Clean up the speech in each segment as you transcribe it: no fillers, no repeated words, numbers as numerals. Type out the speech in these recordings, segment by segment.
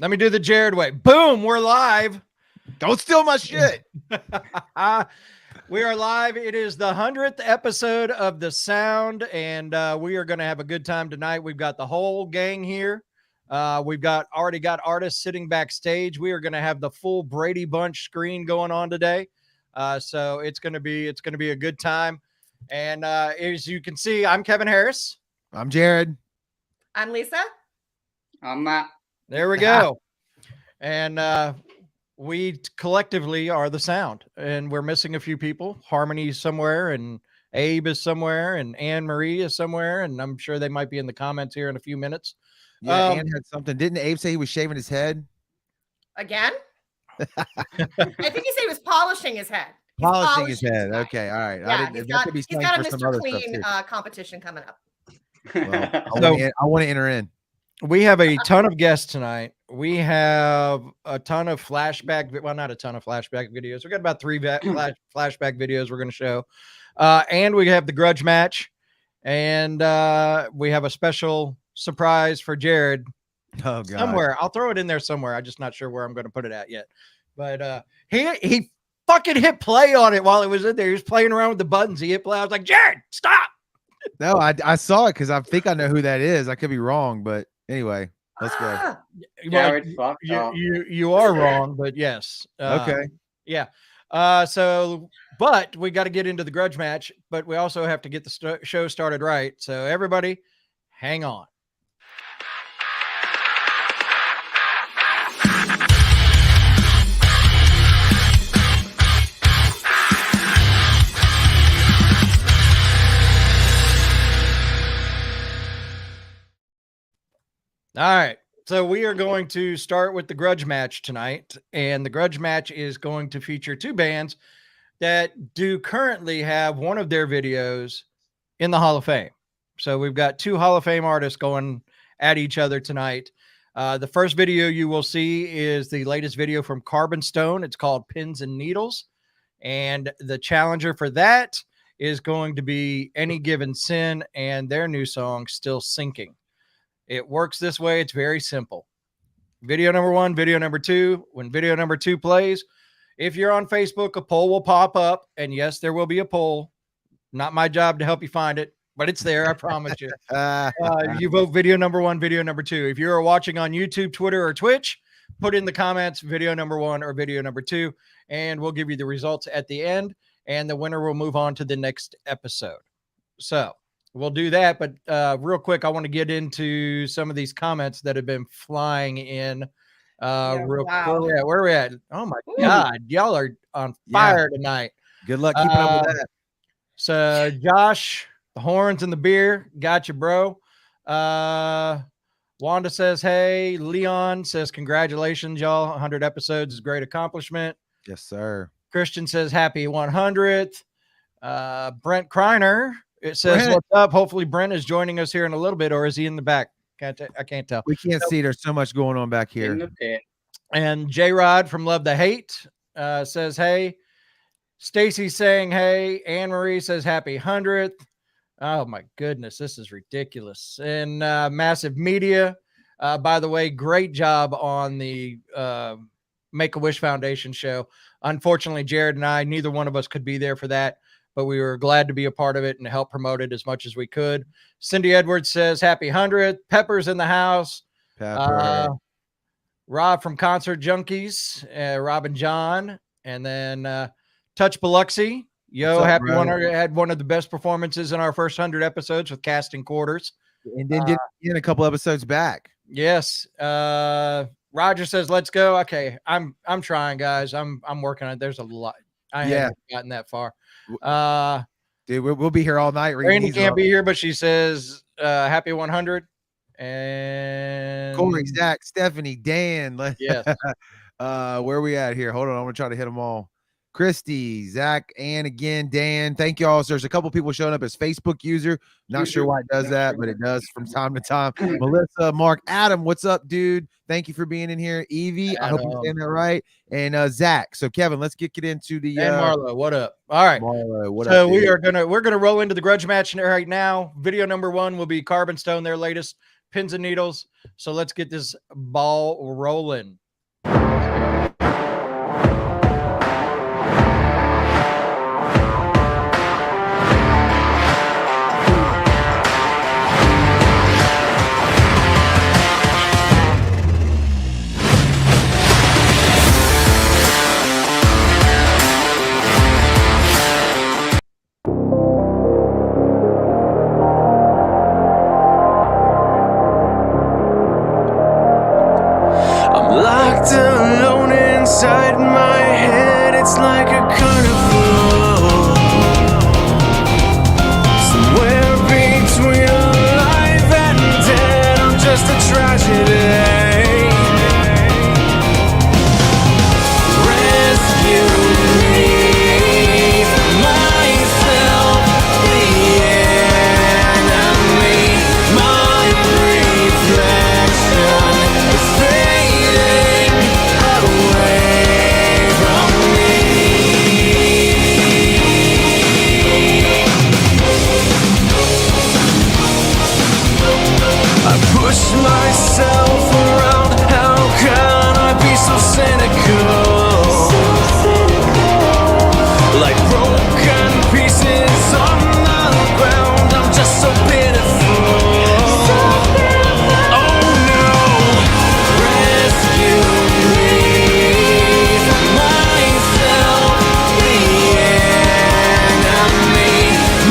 Let me do the Jared way. Boom, we're live. Don't steal my shit. We are live. It is the 100th episode of The Sound, and we are going to have a good time tonight. We've got the whole gang here. We've already got artists sitting backstage. We are going to have the full Brady Bunch screen going on today. So it's going to be a good time. And as you can see, I'm Kevin Harris. I'm Jared. I'm Lisa. I'm Matt. There we go. And we collectively are The Sound, and we're missing a few people. Harmony's somewhere, and Abe is somewhere, and Anne Marie is somewhere, and I'm sure they might be in the comments here in a few minutes. Yeah, Anne had something. Didn't Abe say he was shaving his head? Again? I think he said he was polishing his head. Polishing his head. Okay, all right. Yeah, he's got a Mr. Clean competition coming up. Well, I want to enter in. We have a ton of guests tonight. We have a ton of flashback. Well, not a ton of flashback videos. We got about 3 flashback videos we're going to show. And we have the Grudge Match. And we have a special surprise for Jared. Oh, God. Somewhere. I'll throw it in there somewhere. I'm just not sure where I'm going to put it at yet. But he fucking hit play on it while it was in there. He was playing around with the buttons. He hit play. I was like, Jared, stop. No, I saw it because I think I know who that is. I could be wrong, but anyway, let's go. Jared, you are wrong, but yes. Okay. Yeah. But we got to get into the Grudge Match, but we also have to get the show started right. So everybody, hang on. All right. So we are going to start with the Grudge Match tonight. And the Grudge Match is going to feature 2 bands that do currently have one of their videos in the Hall of Fame. So we've got 2 Hall of Fame artists going at each other tonight. The first video you will see is the latest video from Carbonstone. It's called Pins and Needles. And the challenger for that is going to be Any Given Sin and their new song, Still Sinking. It works this way. It's very simple. Video number 1, video number 2. When video number 2 plays, if you're on Facebook, a poll will pop up. And yes, there will be a poll. Not my job to help you find it, but it's there. I promise you. You vote video number 1, video number 2. If you're watching on YouTube, Twitter, or Twitch, put in the comments video number 1 or video number 2, and we'll give you the results at the end. And the winner will move on to the next episode. So we'll do that, but real quick, I want to get into some of these comments that have been flying in. Quick. Where are we at? Oh my God, y'all are on fire tonight. Good luck keeping up with that. So Josh, the horns and the beer, got you, bro. Wanda says, hey. Leon says, congratulations, y'all. 100 episodes is a great accomplishment. Yes, sir. Christian says, happy 100th. Brent Kreiner. It says, what's up? Hopefully Brent is joining us here in a little bit, or is he in the back? I can't tell. We can't see. There's so much going on back here. In the pit. And J-Rod from Love the Hate says, hey. Stacy's saying, hey. Anne-Marie says, happy 100th. Oh, my goodness. This is ridiculous. And Massive Media, by the way, great job on the Make-A-Wish Foundation show. Unfortunately, Jared and I, neither one of us could be there for that, but we were glad to be a part of it and help promote it as much as we could. Cindy Edwards says, happy 100th. Pepper's in the house. Pepper. Rob from Concert Junkies, Rob and John. And then Touch Biloxi. Yo, happy 100. Had one of the best performances in our first 100 episodes with Casting Quarters. And then did in a couple episodes back. Yes. Roger says, let's go. Okay. I'm trying, guys. I'm working on it. There's a lot. I haven't gotten that far. Dude, we'll be here all night. Randy can't be here, but she says happy 100. And Corey, Zach, Stephanie, Dan. Yes. Where are we at here? Hold on. I'm gonna try to hit them all. Christy, Zach, and again, Dan. Thank y'all. So there's a couple people showing up as Facebook user. Not sure why it does that, but it does from time to time. Melissa, Mark, Adam, what's up, dude? Thank you for being in here. Evie, I hope you're saying that right. And Zach. So Kevin, let's get into the and Marlo, what up? All right. Marlo, what so up? We're gonna roll into the Grudge Match right now. Video number 1 will be Carbonstone, their latest pins and needles. So let's get this ball rolling. Locked alone inside my head, it's like a carnival. Somewhere between alive and dead, I'm just a tragedy. Rescue me from myself, the enemy, my reflection is fading away from me. I push myself around, how can I be so cynical? Like broken pieces on the ground, I'm just so pitiful. Oh no, rescue me from myself, the enemy,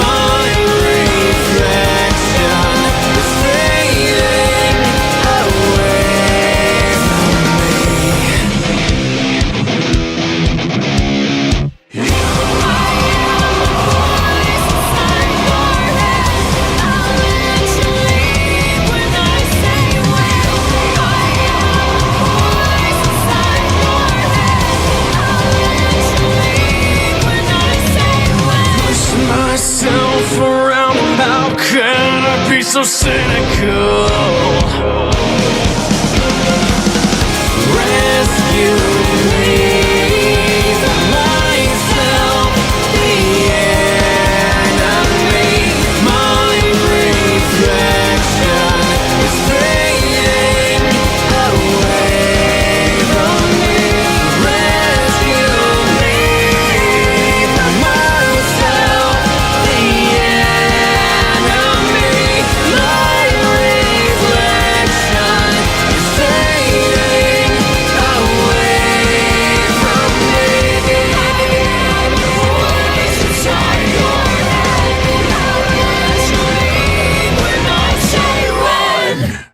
my reflection is fading away from me. Push myself around, how can I be so cynical? Rescue me from myself, the enemy, my reflection is fading away from me. Rescue me from myself, the enemy, my reflection is fading away from me. Inside your head, how much you need when I say when.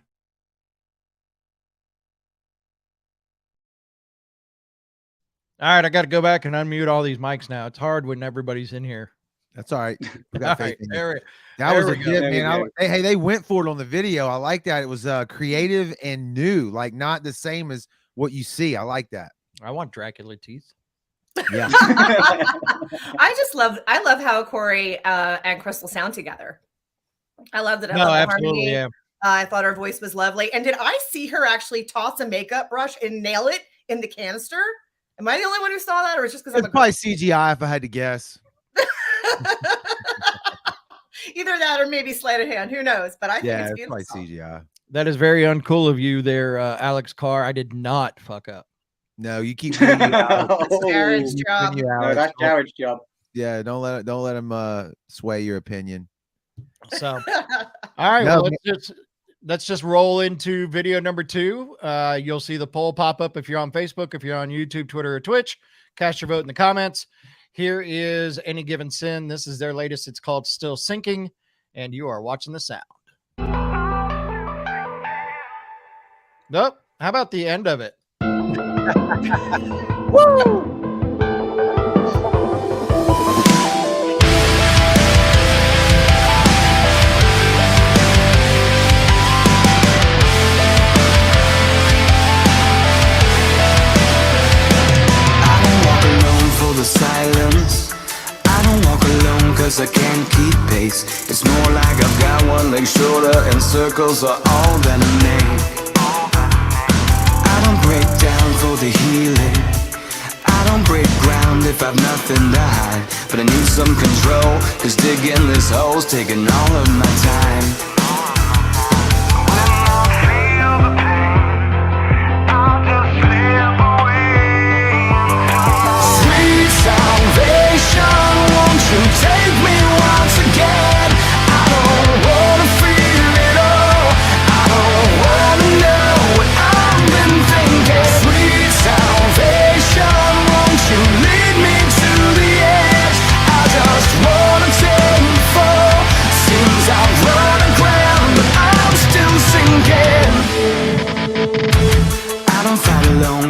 All right, I got to go back and unmute all these mics now. It's hard when everybody's in here. That's all right. We All got right, faith in you. there That was there a we good, go. There you man. go. Hey, they went for it on the video. I like that. It was creative and new, like not the same as what you see. I like that. I want Dracula teeth. Yeah. I love how Corey and Crystal sound together. I loved it. I No, love the absolutely. harmony. Yeah. I thought her voice was lovely. And did I see her actually toss a makeup brush and nail it in the canister? Am I the only one who saw that, or is it just because I'm It's a probably girl? CGI if I had to guess. Either that or maybe sleight of hand. Who knows? But I think Yeah, it's it's beautiful. probably CGI. That is very uncool of you there, Alex Carr. I did not fuck up. No, you keep doing you, Alex. That's Jared's Keep job. doing you, No, Alex. that's Don't- Jared's job. Yeah, don't let him sway your opinion. So, all right, No, well, let's just roll into video number 2. You'll see the poll pop up if you're on Facebook, if you're on YouTube, Twitter, or Twitch. Cast your vote in the comments. Here is Any Given Sin. This is their latest. It's called Still Sinking, and you are watching the sound. Nope. How about the end of it? Woo! I don't walk alone for the silence. I don't walk alone cause I can't keep pace. It's more like I've got one leg shorter and circles are all that I make. I don't break down for the healing. I don't break ground if I've nothing to hide. But I need some control, cause digging this hole's taking all of my time. When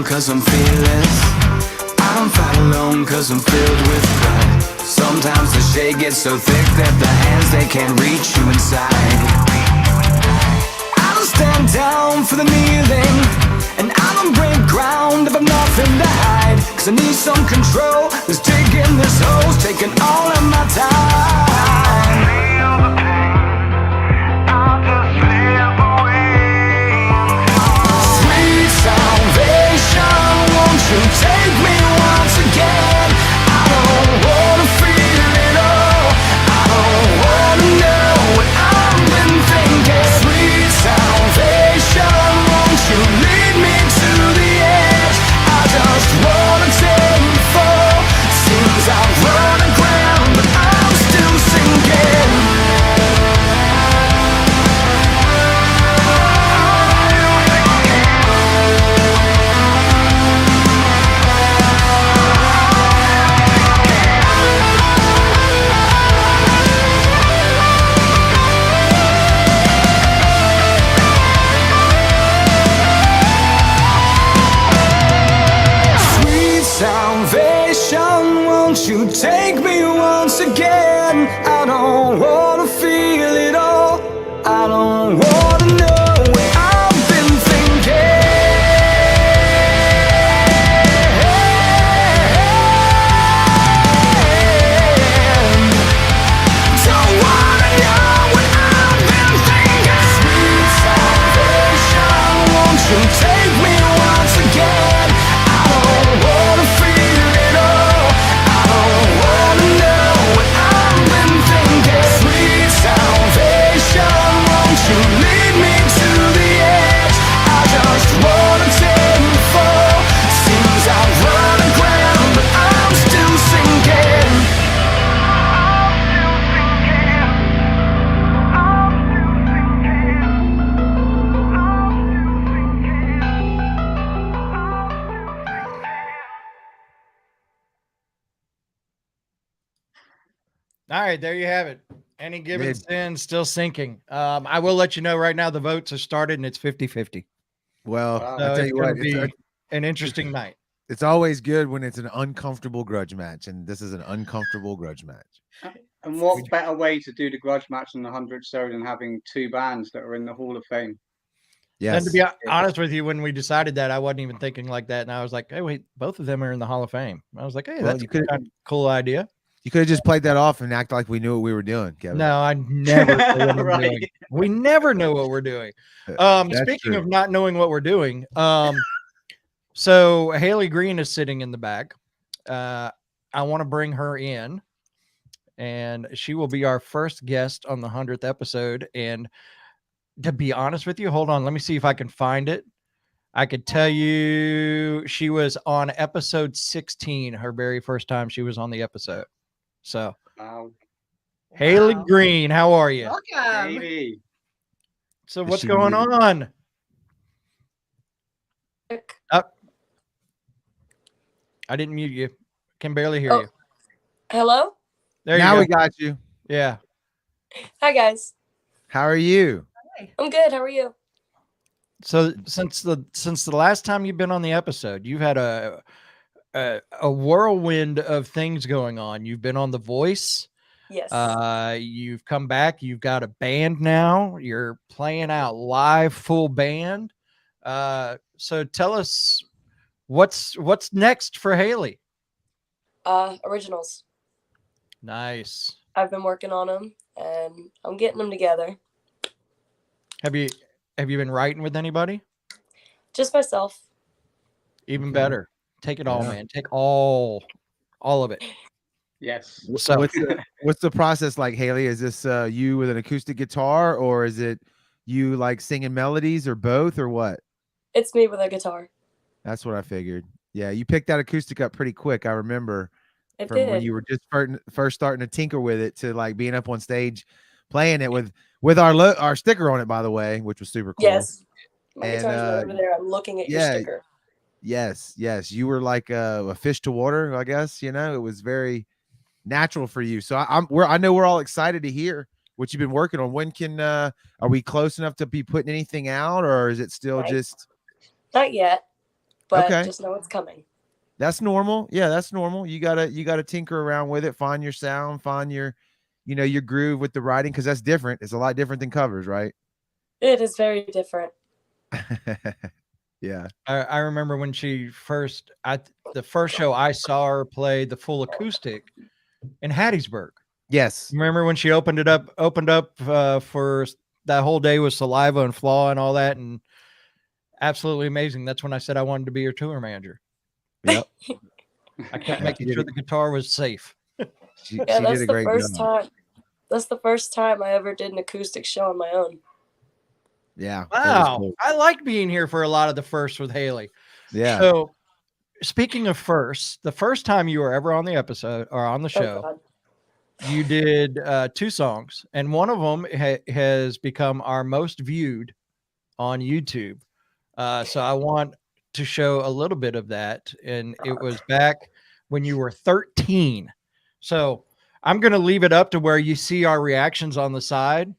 cause I'm fearless. I don't fight alone cause I'm filled with pride. Sometimes the shade gets so thick that the hands, they can't reach you inside. I don't stand down for the kneeling, and I don't break ground if I've nothing to hide. Cause I need some control, this digging this hole's taking all of my time. Feel the pain, I'll just slip away. Sweet salvation, won't you take me once again? I don't wanna feel it all, I don't wanna know what I've been thinking. Sweet salvation, won't you lead me to the edge? I just wanna take the fall. Seems I've run aground, but I'm still sinking. Sweet salvation, won't you take me once again? I don't wanna feel it all, I don't wanna know what I've been thinking. Don't wanna know what I've been thinking. Sweet salvation, won't you take me once again? I don't wanna feel it all, I don't wanna know what I've been thinking. Sweet salvation, won't you lead me to the edge? I just wanna take the fall. Seems I've run aground, but I'm still sinking. All right, there you have it. Any given Mid. sin still sinking. I will let you know right now the votes have started and it's 50-50. Well, Wow. So I tell it's you going what, to be an interesting night. it's always good when it's an uncomfortable grudge match, and this is an uncomfortable grudge match. And what better way to do the grudge match on the 100th show than having two bands that are in the Hall of Fame? And to Yes. be honest with you, when we decided that, I wasn't even thinking like that. And I was like, hey, wait, both of them are in the Hall of Fame. I was like, hey, Well, that's you a could- kind of cool idea. You could have just played that off and act like we knew what we were doing, Kevin. No, I never know what I'm Right. doing. We never know what we're doing. That's Speaking true. of not knowing what we're doing, so Hailey Green is sitting in the back. I want to bring her in, and she will be our first guest on the 100th episode. And to be honest with you, hold on, let me see if I can find it. I could tell you she was on episode 16, her very first time she was on the episode. So, Wow. Hailey Wow. Green, how are you? Welcome. Baby. So, Is what's she going muted? on? I didn't mute you. Can barely hear Oh. you. Hello? There Now you we go. got you. Yeah. Hi, guys. How are you? I'm good. How are you? So since the last time you've been on the episode, you've had a whirlwind of things going on. You've been on The Voice. Yes. You've come back. You've got a band now. You're playing out live, full band. So tell us what's next for Hailey. Originals. Nice. I've been working on them, and I'm getting them together. Have you been writing with anybody? Just myself. Even Okay. better. Take it all, Yeah. man. Take all of it. Yes. So What's the process like, Hailey? Is this you with an acoustic guitar, or is it you like singing melodies, or both, or what? It's me with a guitar. That's what I figured. Yeah, you picked that acoustic up pretty quick. I remember It from when did. you were just first starting to tinker with it to like being up on stage playing it with our sticker on it, by the way, which was super cool. Yes. My And, guitar's right over there. I'm looking at your yeah, sticker. Yes, you were like a fish to water, I guess. You know, it was very natural for you. So I know we're all excited to hear what you've been working on. When can are we close enough to be putting anything out, or is it still Right. just Not yet. but Okay. just know it's coming. That's normal. Yeah, that's normal. You gotta tinker around with it, find your sound, find your, your groove with the writing, because that's different. It's a lot different than covers, right? It is very different. Yeah. I remember when she first, the first show I saw her play the full acoustic in Hattiesburg. Yes. Remember when she opened up for that whole day with Saliva and Flaw and all that, and absolutely amazing. That's when I said I wanted to be your tour manager. Yep. I kept Yeah, making sure the guitar was safe. She Yeah, did that's a the great first job. time. That's the first time I ever did an acoustic show on my own. Yeah. it was Wow. cool. I like being here for a lot of the firsts with Hailey. Yeah. So speaking of firsts, the first time you were ever on the episode or on the Oh, show, God. you did 2 songs, and one of them has become our most viewed on YouTube. So I want to show a little bit of that, and it was back when you were 13. So I'm going to leave it up to where you see our reactions on the side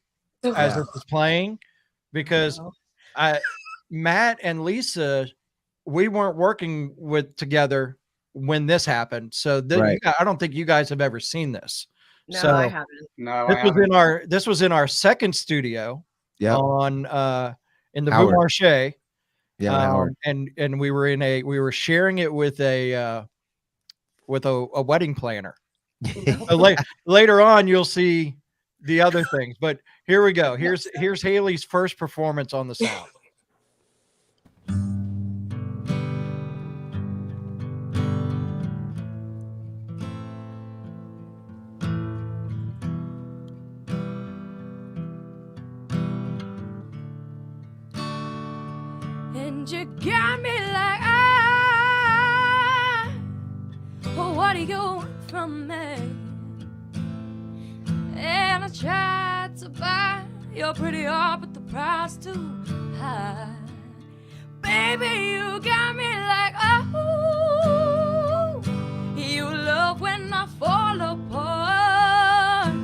as Yeah. this is playing, because Matt and Lisa, we weren't working with together when this happened. So Right. I don't think you guys have ever seen this. No, So I haven't. No, this I was haven't. this was in our second studio Yep. on in the Howard. Rue Marché. Yeah. Howard. And we were sharing it with a wedding planner. So later on you'll see the other things, but here we go. Here's Hailey's first performance on the sound. And you got me like, what do you want from me? And I tried to buy your pretty heart, but the price too high. Baby, you got me like, oh, you love when I fall apart.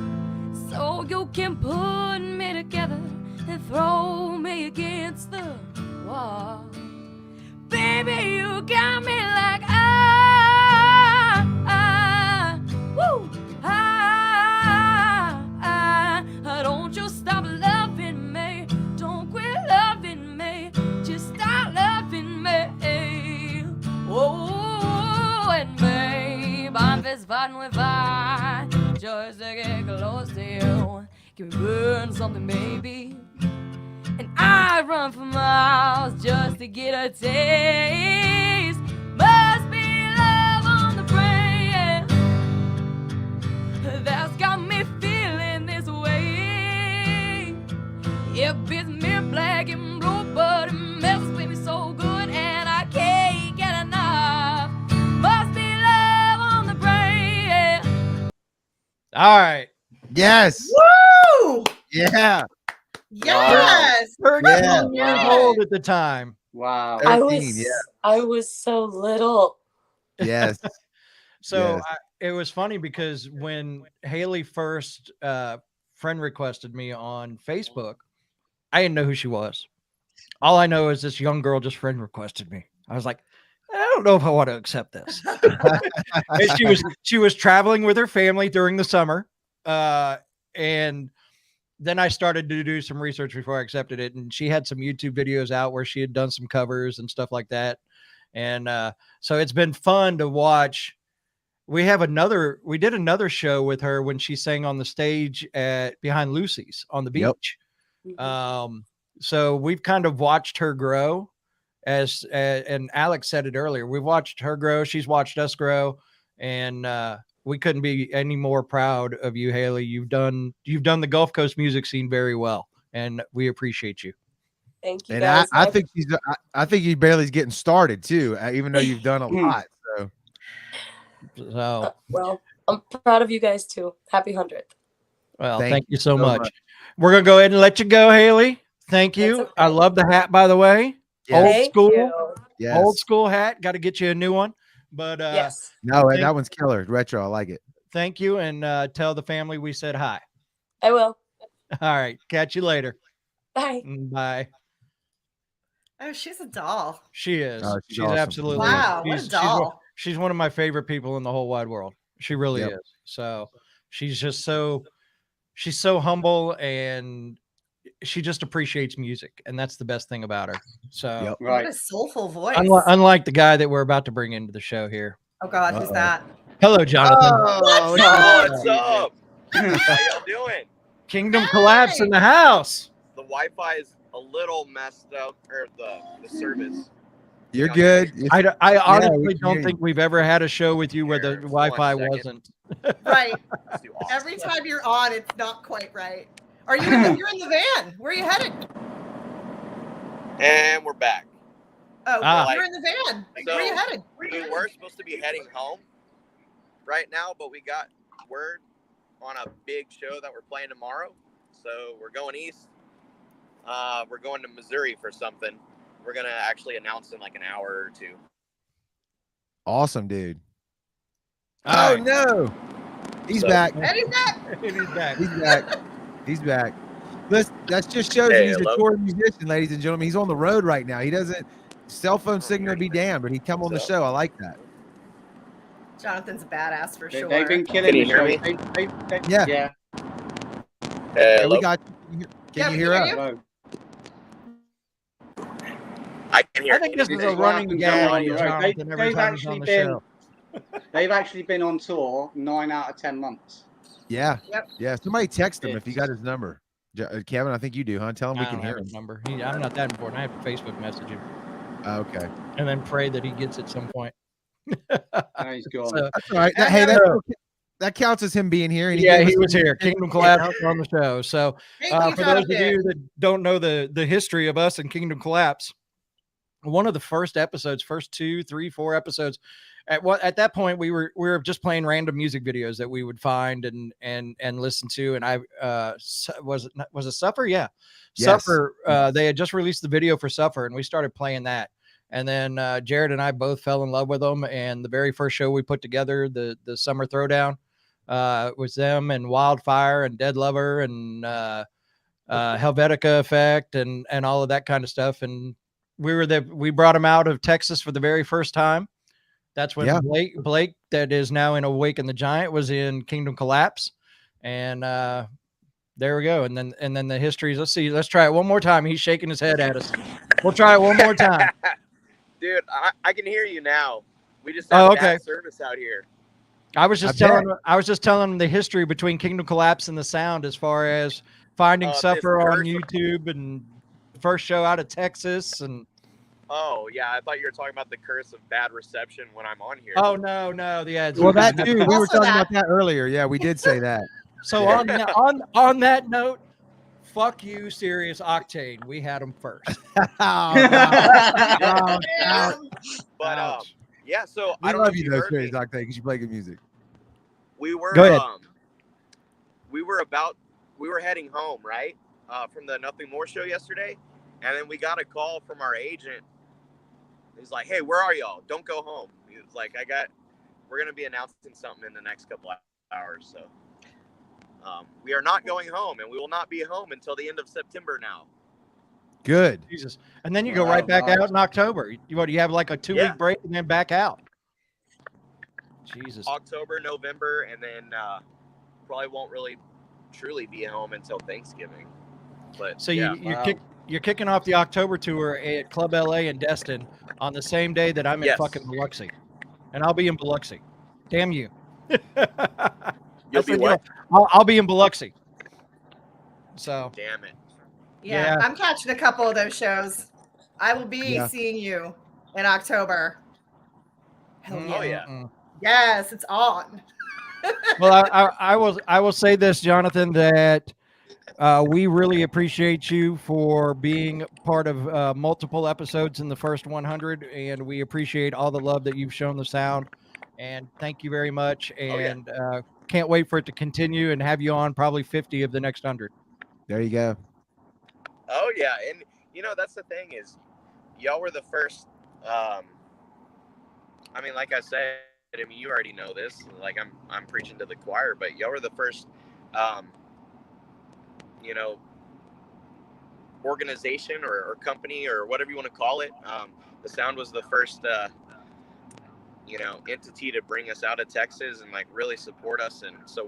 So you can put me together and throw me against the wall. Baby, you got me like, woo, don't you stop loving me, don't quit loving me, just start loving me. Oh, and babe, I'm just fighting with fire just to get close to you. Can we burn something, baby? And I run for miles just to get a taste. Must be love on the brain that's got me feeling this way. It beats me black and blue, but it messes with me so good, and I can't get enough. Must be love on the brain. All right. Yes. Woo! Yeah. Yes. 13 years Yeah. old at the time. Wow. I 13, was yeah. I was so little. Yes. So Yes. it was funny because when Hailey first friend requested me on Facebook, I didn't know who she was. All I know is this young girl just friend requested me. I was like, I don't know if I want to accept this. And she was traveling with her family during the summer, and then I started to do some research before I accepted it, and she had some YouTube videos out where she had done some covers and stuff like that. And so it's been fun to watch. We did another show with her when she sang on the stage at Behind Lucy's on the Yep. beach. So we've kind of watched her grow, and Alex said it earlier. We've watched her grow. She's watched us grow, and we couldn't be any more proud of you, Hailey. You've done the Gulf Coast music scene very well, and we appreciate you. Thank you And guys. I think I think you barely's getting started too, even though you've done a lot. So So, well, I'm proud of you guys too. Happy 100th. well, Thank thank you so so much. much. We're gonna go ahead and let you go, Hailey. Thank you. That's okay. I love the hat, by the way. Yes. Old Thank school, you. yes. old school hat. Got to get you a new one. But Yes. No, Thank- that one's killer. Retro. I like it. thank you, and tell the family we said hi. I will. All right, catch you later. Bye. Bye. Oh, she's a doll. She is. Oh, she's she's awesome. absolutely. Wow, what a She's doll. she's one of my favorite people in the whole wide world. She really Yep. is. So she's just she's so humble, and she just appreciates music, and that's the best thing about her. So Yep. What Right. a soulful voice. unlike the guy that we're about to bring into the show here. Oh God, who's Uh-oh. that? Hello, Jonathan. Oh, What's What's up? How y'all doing? Kingdom Collapse in the house. The Wi-Fi is a little messed up, or the service. you're good. I honestly we can hear don't you. think we've ever had a show with you where the Here, Wi-Fi 1 second. wasn't. Right. Let's do awesome. Every time you're on, it's not quite right. Are you? You're in the van. Where are you headed? And we're back. Oh, Ah. you're in the van. Where are you headed? We were supposed to be heading home right now, but we got word on a big show that we're playing tomorrow. So we're going east. We're going to Missouri for something. We're going to actually announce in like an hour or two. Awesome, dude. All Oh right. no, he's So- back. Eddie's back. He's back. He's back. He's back. Listen, that just shows Hey, that he's hello. a touring musician, ladies and gentlemen. He's on the road right now. He doesn't cell phone signal be damned, but he come on the So- show. I like that. Jonathan's a badass for sure. They've been killing Can you the hear show. me? Yeah. Yeah. Yeah, Hello? we got. Can you hear us? Hello. I can hear I think you. this This is is a what running happens gag on with the road. Jonathan every They've time he's on actually the been show. they've actually been on tour 9 out of 10 months. Yeah. Yep. Yeah. Somebody text him if you Yes. got his number. Kevin, I think you do, huh? Tell him we I can don't hear have him. his number. I'm not that important. I have to Facebook message him Okay. and then pray that he gets at some point. Now he's gone. So, That's all right. And Hey, then- that counts as him being here. And yeah, gave he us- was here. Kingdom Collapse on the show. So Thank for you, those of Jonathan. you that don't know the history of us and Kingdom Collapse, one of the first episodes, first 2, 3, 4 episodes, at that point we were just playing random music videos that we would find and listen to. And I was it Suffer? Yeah. Yes. Suffer. They had just released the video for Suffer, and we started playing that. And then Jared and I both fell in love with them. And the very first show we put together, the Summer Throwdown, was them and Wildfire and Dead Lover and Helvetica Effect and all of that kind of stuff. And we brought them out of Texas for the very first time. That's when Yeah. Blake, that is now in Awaken the Giant, was in Kingdom Collapse. And there we go. And then the histories. Let's try it one more time. He's shaking his head at us. We'll try it one more time. Dude, I can hear you now. We just Oh, have okay. bad service out here. I was just I telling him the history between Kingdom Collapse and the sound, as far as finding This Suffer on curse of- YouTube and first show out of Texas. And Oh, yeah. I thought you were talking about the curse of bad reception when I'm on here. oh no, yeah. Well, that too. We were Also talking that. about that earlier. Yeah, we did say that. So on that note, fuck you, Sirius Octane. We had them first. Oh, wow. Ouch. But Ouch. yeah, so We I don't know love if you you though, heard me. Serious Octane, because you play good music. We were Go ahead. we were heading home, right? From the Nothing More show yesterday. And then we got a call from our agent. He's like, "Hey, where are y'all? Don't go home." He was like, we're gonna be announcing something in the next couple hours. So we are not going home, and we will not be home until the end of September now. Good. Jesus. And then you go Wow, right back nice. out in October. You have like a 2-week Yeah. break and then back out. Jesus. October, November, and then probably won't really truly be home until Thanksgiving. But So yeah, you're kicking off the October tour at Club LA in Destin on the same day that I'm in Yes. fucking Biloxi, and I'll be in Biloxi. Damn you! you'll I be said, what? I'll be in Biloxi. So Damn it! Yeah, Yeah. I'm catching a couple of those shows. I will be Yeah. seeing you in October. Hell mm, yeah. Oh, yeah. mm. Yes, it's on. Well, I will say this, Jonathan, that we really appreciate you for being part of multiple episodes in the first 100, and we appreciate all the love that you've shown the sound. And thank you very much. yeah. And can't wait for it to continue and have you on probably 50 of the next 100. There you go. Oh yeah, and that's the thing is, y'all were the first. I mean, like I said, I mean you already know this. Like I'm preaching to the choir, but y'all were the first. organization or company or whatever you want to call it. The Sound was the first, entity to bring us out of Texas and like really support us. And so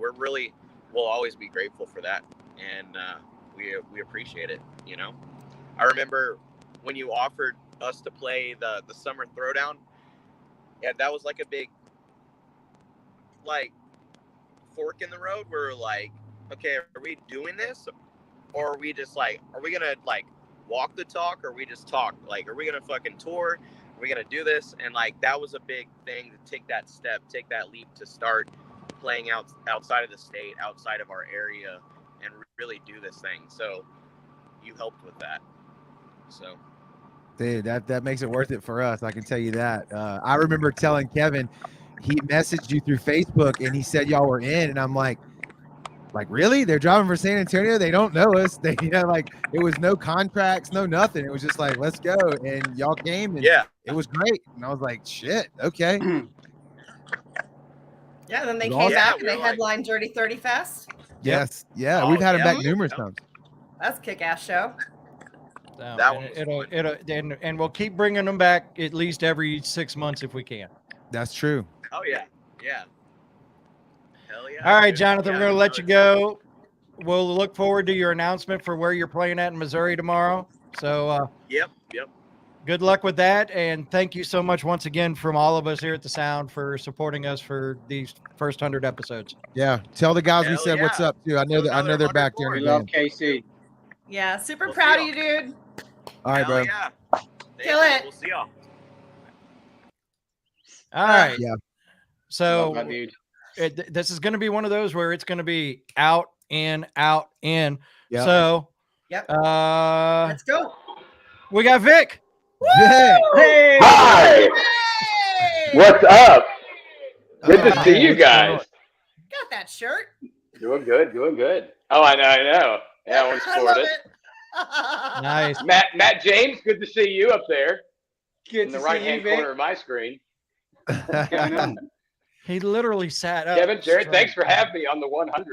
we'll always be grateful for that. And we appreciate it. I remember when you offered us to play the Summer Throwdown, yeah, that was like a big like fork in the road where we're like, okay, are we doing this? Or are we just like, are we gonna like walk the talk, or we just talk? Like, are we gonna fucking tour? Are we gonna do this? And like that was a big thing to take that step, take that leap to start playing outside of the state, outside of our area, and really do this thing. So you helped with that. So Dude, that makes it worth it for us. I can tell you that. I remember telling Kevin, he messaged you through Facebook and he said y'all were in, and I'm like really? They're driving for San Antonio? They don't know us. They like it was no contracts, no nothing. It was just like, let's go. And y'all came, and yeah, it was great. And I was like, shit, okay. Yeah, then they It was came awesome. back and they we were like- headlined Dirty 30 Fest. Yes, yeah, Oh, we've had him yeah. back numerous Yep. times. That's a kick-ass show. So, That and one was and we'll keep bringing them back at least every 6 months if we can. That's true. Oh yeah, yeah. Hell yeah. All right, dude. Jonathan, Yeah, we're gonna let no, you it's- go. We'll look forward to your announcement for where you're playing at in Missouri tomorrow. So Yep. good luck with that, and thank you so much once again from all of us here at the Sound for supporting us for these first 100 episodes. Yeah, tell the guys we Hell said what's yeah. up too. I know Another they're back 100 there. We more. love KC. Yeah, super We'll proud see of you, dude. All right, Hell bro. yeah. Kill it. We'll see y'all. All right. Yeah. So Love that dude. this is going to be one of those where it's going to be out, in, out, in. Yep. So Yep. we Let's go. got Vic. Vic. Hey! Hi, Hey! what's up? Good to Oh, see man, you what's going on? guys. Got that shirt. Doing good, doing good. Oh, I know. Yeah, I want to I sport love it. it. Nice. Matt James, good to see you up there Good in the to right see you, hand Vic. corner of my screen. What's going on? He literally sat up. Kevin, Jared, straight. thanks for having me on the 100, man.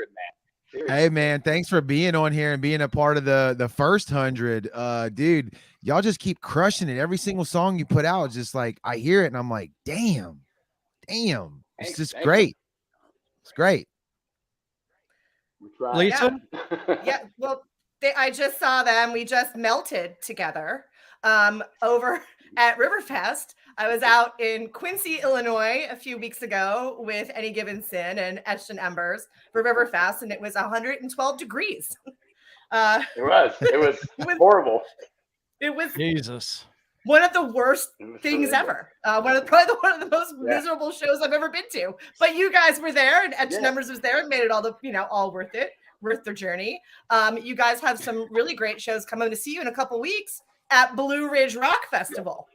Seriously. Hey man, thanks for being on here and being a part of the first 100. Dude, y'all just keep crushing it. Every single song you put out is just like I hear it and I'm like, damn. It's Thanks, just thank great. It's great. We tried. Lisa? Yeah, well, I just saw them. We just melted together over at Riverfest. I was out in Quincy, Illinois a few weeks ago with Any Given Sin and Etched in Embers for Riverfest, and it was 112 degrees. It was was- horrible. It was Jesus. one of the worst It was things horrible. ever. Probably one of the most Yeah. miserable shows I've ever been to. But you guys were there, and Etched in Yeah. Embers was there, and made it all worth it, worth their journey. You guys have some really great shows coming to see you in a couple weeks at Blue Ridge Rock Festival.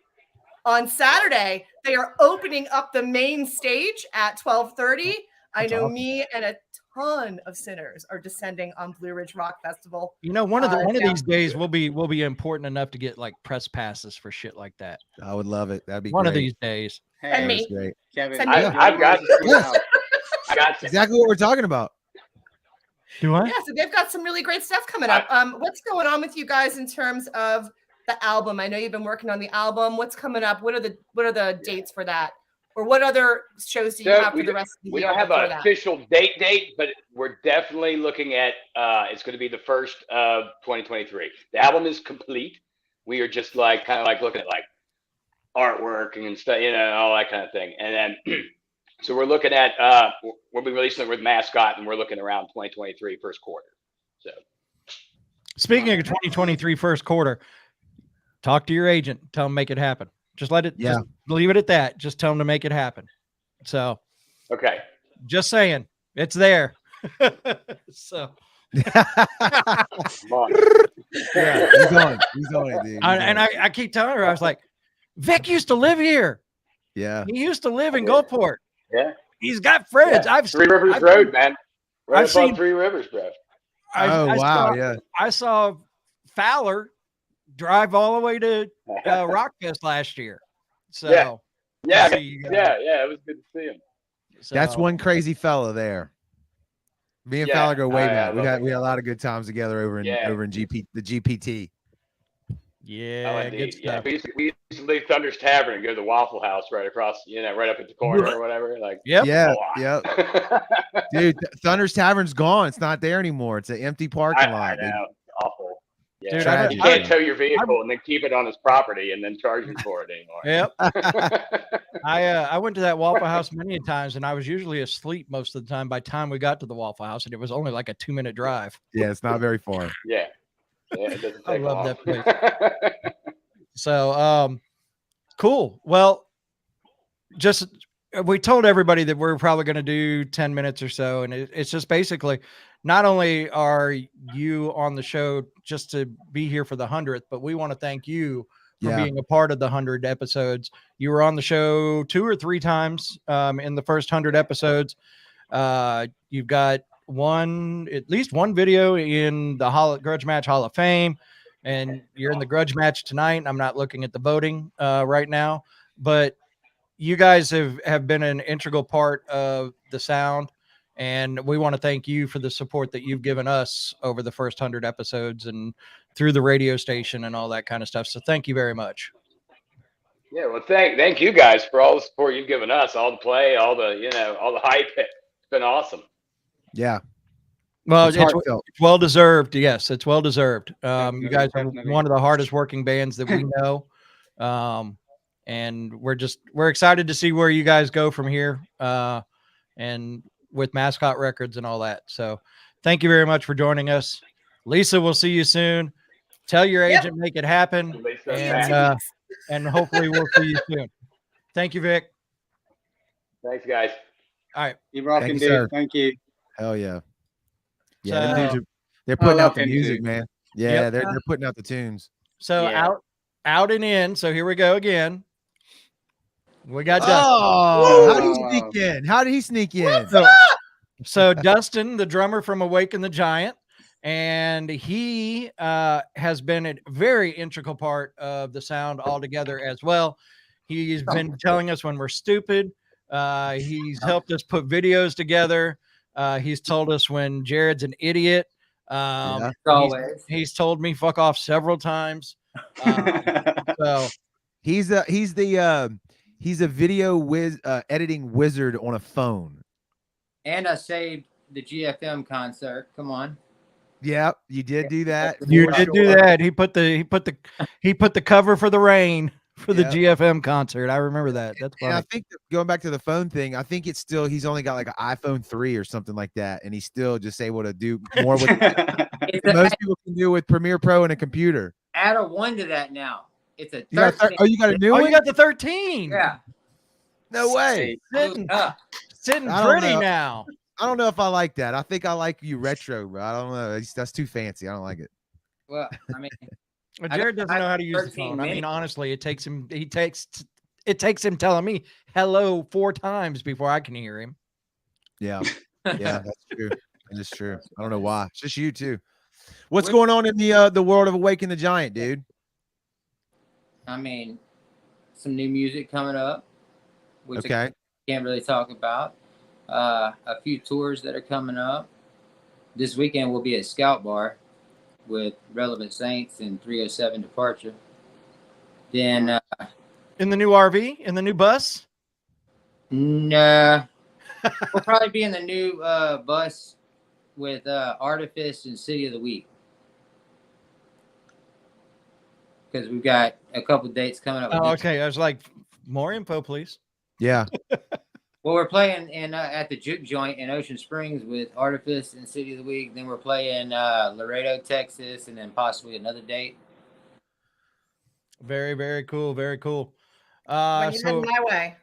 On Saturday, they are opening up the main stage at 12:30. I That's know awesome. me and a ton of sinners are descending on Blue Ridge Rock Festival. You know, one of down- these days we'll be important enough to get like press passes for shit like that. I would love it. That'd be One of great. these days. And Hey, me. That's great. Kevin. Send me- I've got Yes. I got Exactly what we're talking about. Do I? Yeah, so they've got some really great stuff coming up. What's going on with you guys in terms of the album? I know you've been working on the album. What's coming up? What are the dates for that? Or what other shows do you So have for the rest of the We year? don't have before an that? official date, but we're definitely looking at it's going to be the first of 2023. The album is complete. We are just like kind of like looking at like artwork and stuff, all that kind of thing. And then so we're looking at we'll be releasing it with Mascot, and we're looking around 2023 first quarter. So Speaking of 2023 first quarter, talk to your agent. Tell them make it happen. Just let it. Yeah. Just leave it at that. Just tell them to make it happen. So, okay. just saying, it's there. So, Come on. Yeah, he's on it. He's on it, dude. I keep telling her, I was like, Vic used to live here. Yeah. He used to live in Yeah. Gulfport. Yeah. He's got friends. Yeah. I've Three Rivers I've- Road, man. Right I've up on seen- Three Rivers, bro. Oh wow, saw, yeah. I saw Fowler drive all the way to Rockfest last year. So Yeah. Yeah, see you guys. yeah, it was good to see him. That's So, one crazy fella there. Me and Yeah. Fowler go way Oh, yeah, back. I We love had that we had a guy. lot of good times together over in Yeah. over in the GPT. Yeah, good indeed. Yeah, stuff. we used to leave Thunder's Tavern and go to the Waffle House right across, right up at the corner or whatever. Like, Yep. Yeah, a lot. yeah. Dude, Thunder's Tavern's gone. It's not there anymore. It's an empty parking I lot. know. It's awful. Yeah. Dude, Tragic. You can't tow your vehicle and then keep it on his property and then charge you for it anymore. Yep. I went to that Waffle House many times, and I was usually asleep most of the time by the time we got to the Waffle House, and it was only like a 2-minute drive. Yeah, it's not very far. Yeah. Yeah, it doesn't I take love long. that place. So, cool. Well, just we told everybody that we're probably going to do 10 minutes or so, and it's just basically not only are you on the show just to be here for the 100th, but we want to thank you for being a part of the 100 episodes. You were on the show 2 or 3 times in the first 100 episodes. You've got at least one video in the Grudge Match Hall of Fame, and you're in the Grudge Match tonight. I'm not looking at the voting right now, but you guys have been an integral part of the sound, and we want to thank you for the support that you've given us over the first 100 episodes and through the radio station and all that kind of stuff. So thank you very much. Yeah, well, thank you guys for all the support you've given us, all the play, all the all the hype. It's been awesome. Yeah. Well, It's it's heartfelt. well deserved. Yes, it's well deserved. You Definitely, guys are definitely. one of the hardest working bands that we know. And we're excited to see where you guys go from here. And with Mascot Records and all that. So thank you very much for joining us. Lisa, we'll see you soon. Tell your agent, make it happen. And hopefully we'll see you soon. Thank you, Vic. Thanks, guys. All right. Keep rocking, you, dude. sir. Thank you. Hell yeah. Yeah, So- them dudes they're putting out the him music, too. man. Yeah, they're putting out the tunes. So Yeah. out and in. So here we go again. We got Dustin. Oh, how did he sneak in? How did he sneak in? So Dustin, the drummer from Awaken the Giant, and he has been a very integral part of the sound altogether as well. He's been telling us when we're stupid. He's helped us put videos together. He's told us when Jared's an idiot. He's told me fuck off several times. So He's a video editing wizard on a phone. And I saved the GFM concert. Come on. Yeah, you did do that. you for did do sure. that. He put the cover for the rain for the GFM concert. I remember that. That's And I funny. think going back to the phone thing, I think it's still he's only got like an iPhone 3 or something like that, and he's still just able to do more with most people can do with Premiere Pro and a computer. Add a 1 to that now. It's a You got 13. you got a new Oh, one? you got the 13. Yeah. No way. Sitting I don't pretty know. now. I don't know if I like that. I think I like you retro, bro. I don't know. That's too fancy. I don't like it. Well, I mean, Well, I Jared got doesn't know how to use the 13 phone. I mean, minutes. honestly, it takes him telling me hello 4 times before I can hear him. Yeah. Yeah, that's true. That is true. I don't know why. It's just you too. What's going on in the world of Awaken the Giant, dude? I mean, some new music coming up, which Okay. I can't really talk about. A few tours that are coming up. This weekend we'll be at Scout Bar with Relevant Saints and 307 Departure. Then In the new RV, in the new bus. we'll probably be in the new bus with Artifice and City of the Week. Because we've got a couple dates coming up. Oh, okay. I was like, more info, please. Yeah. Well, we're playing in at the Juke Joint in Ocean Springs with Artifice and City of the Week. Then we're playing Laredo, Texas, and then possibly another date. Very, very cool. Very cool. When you head my way.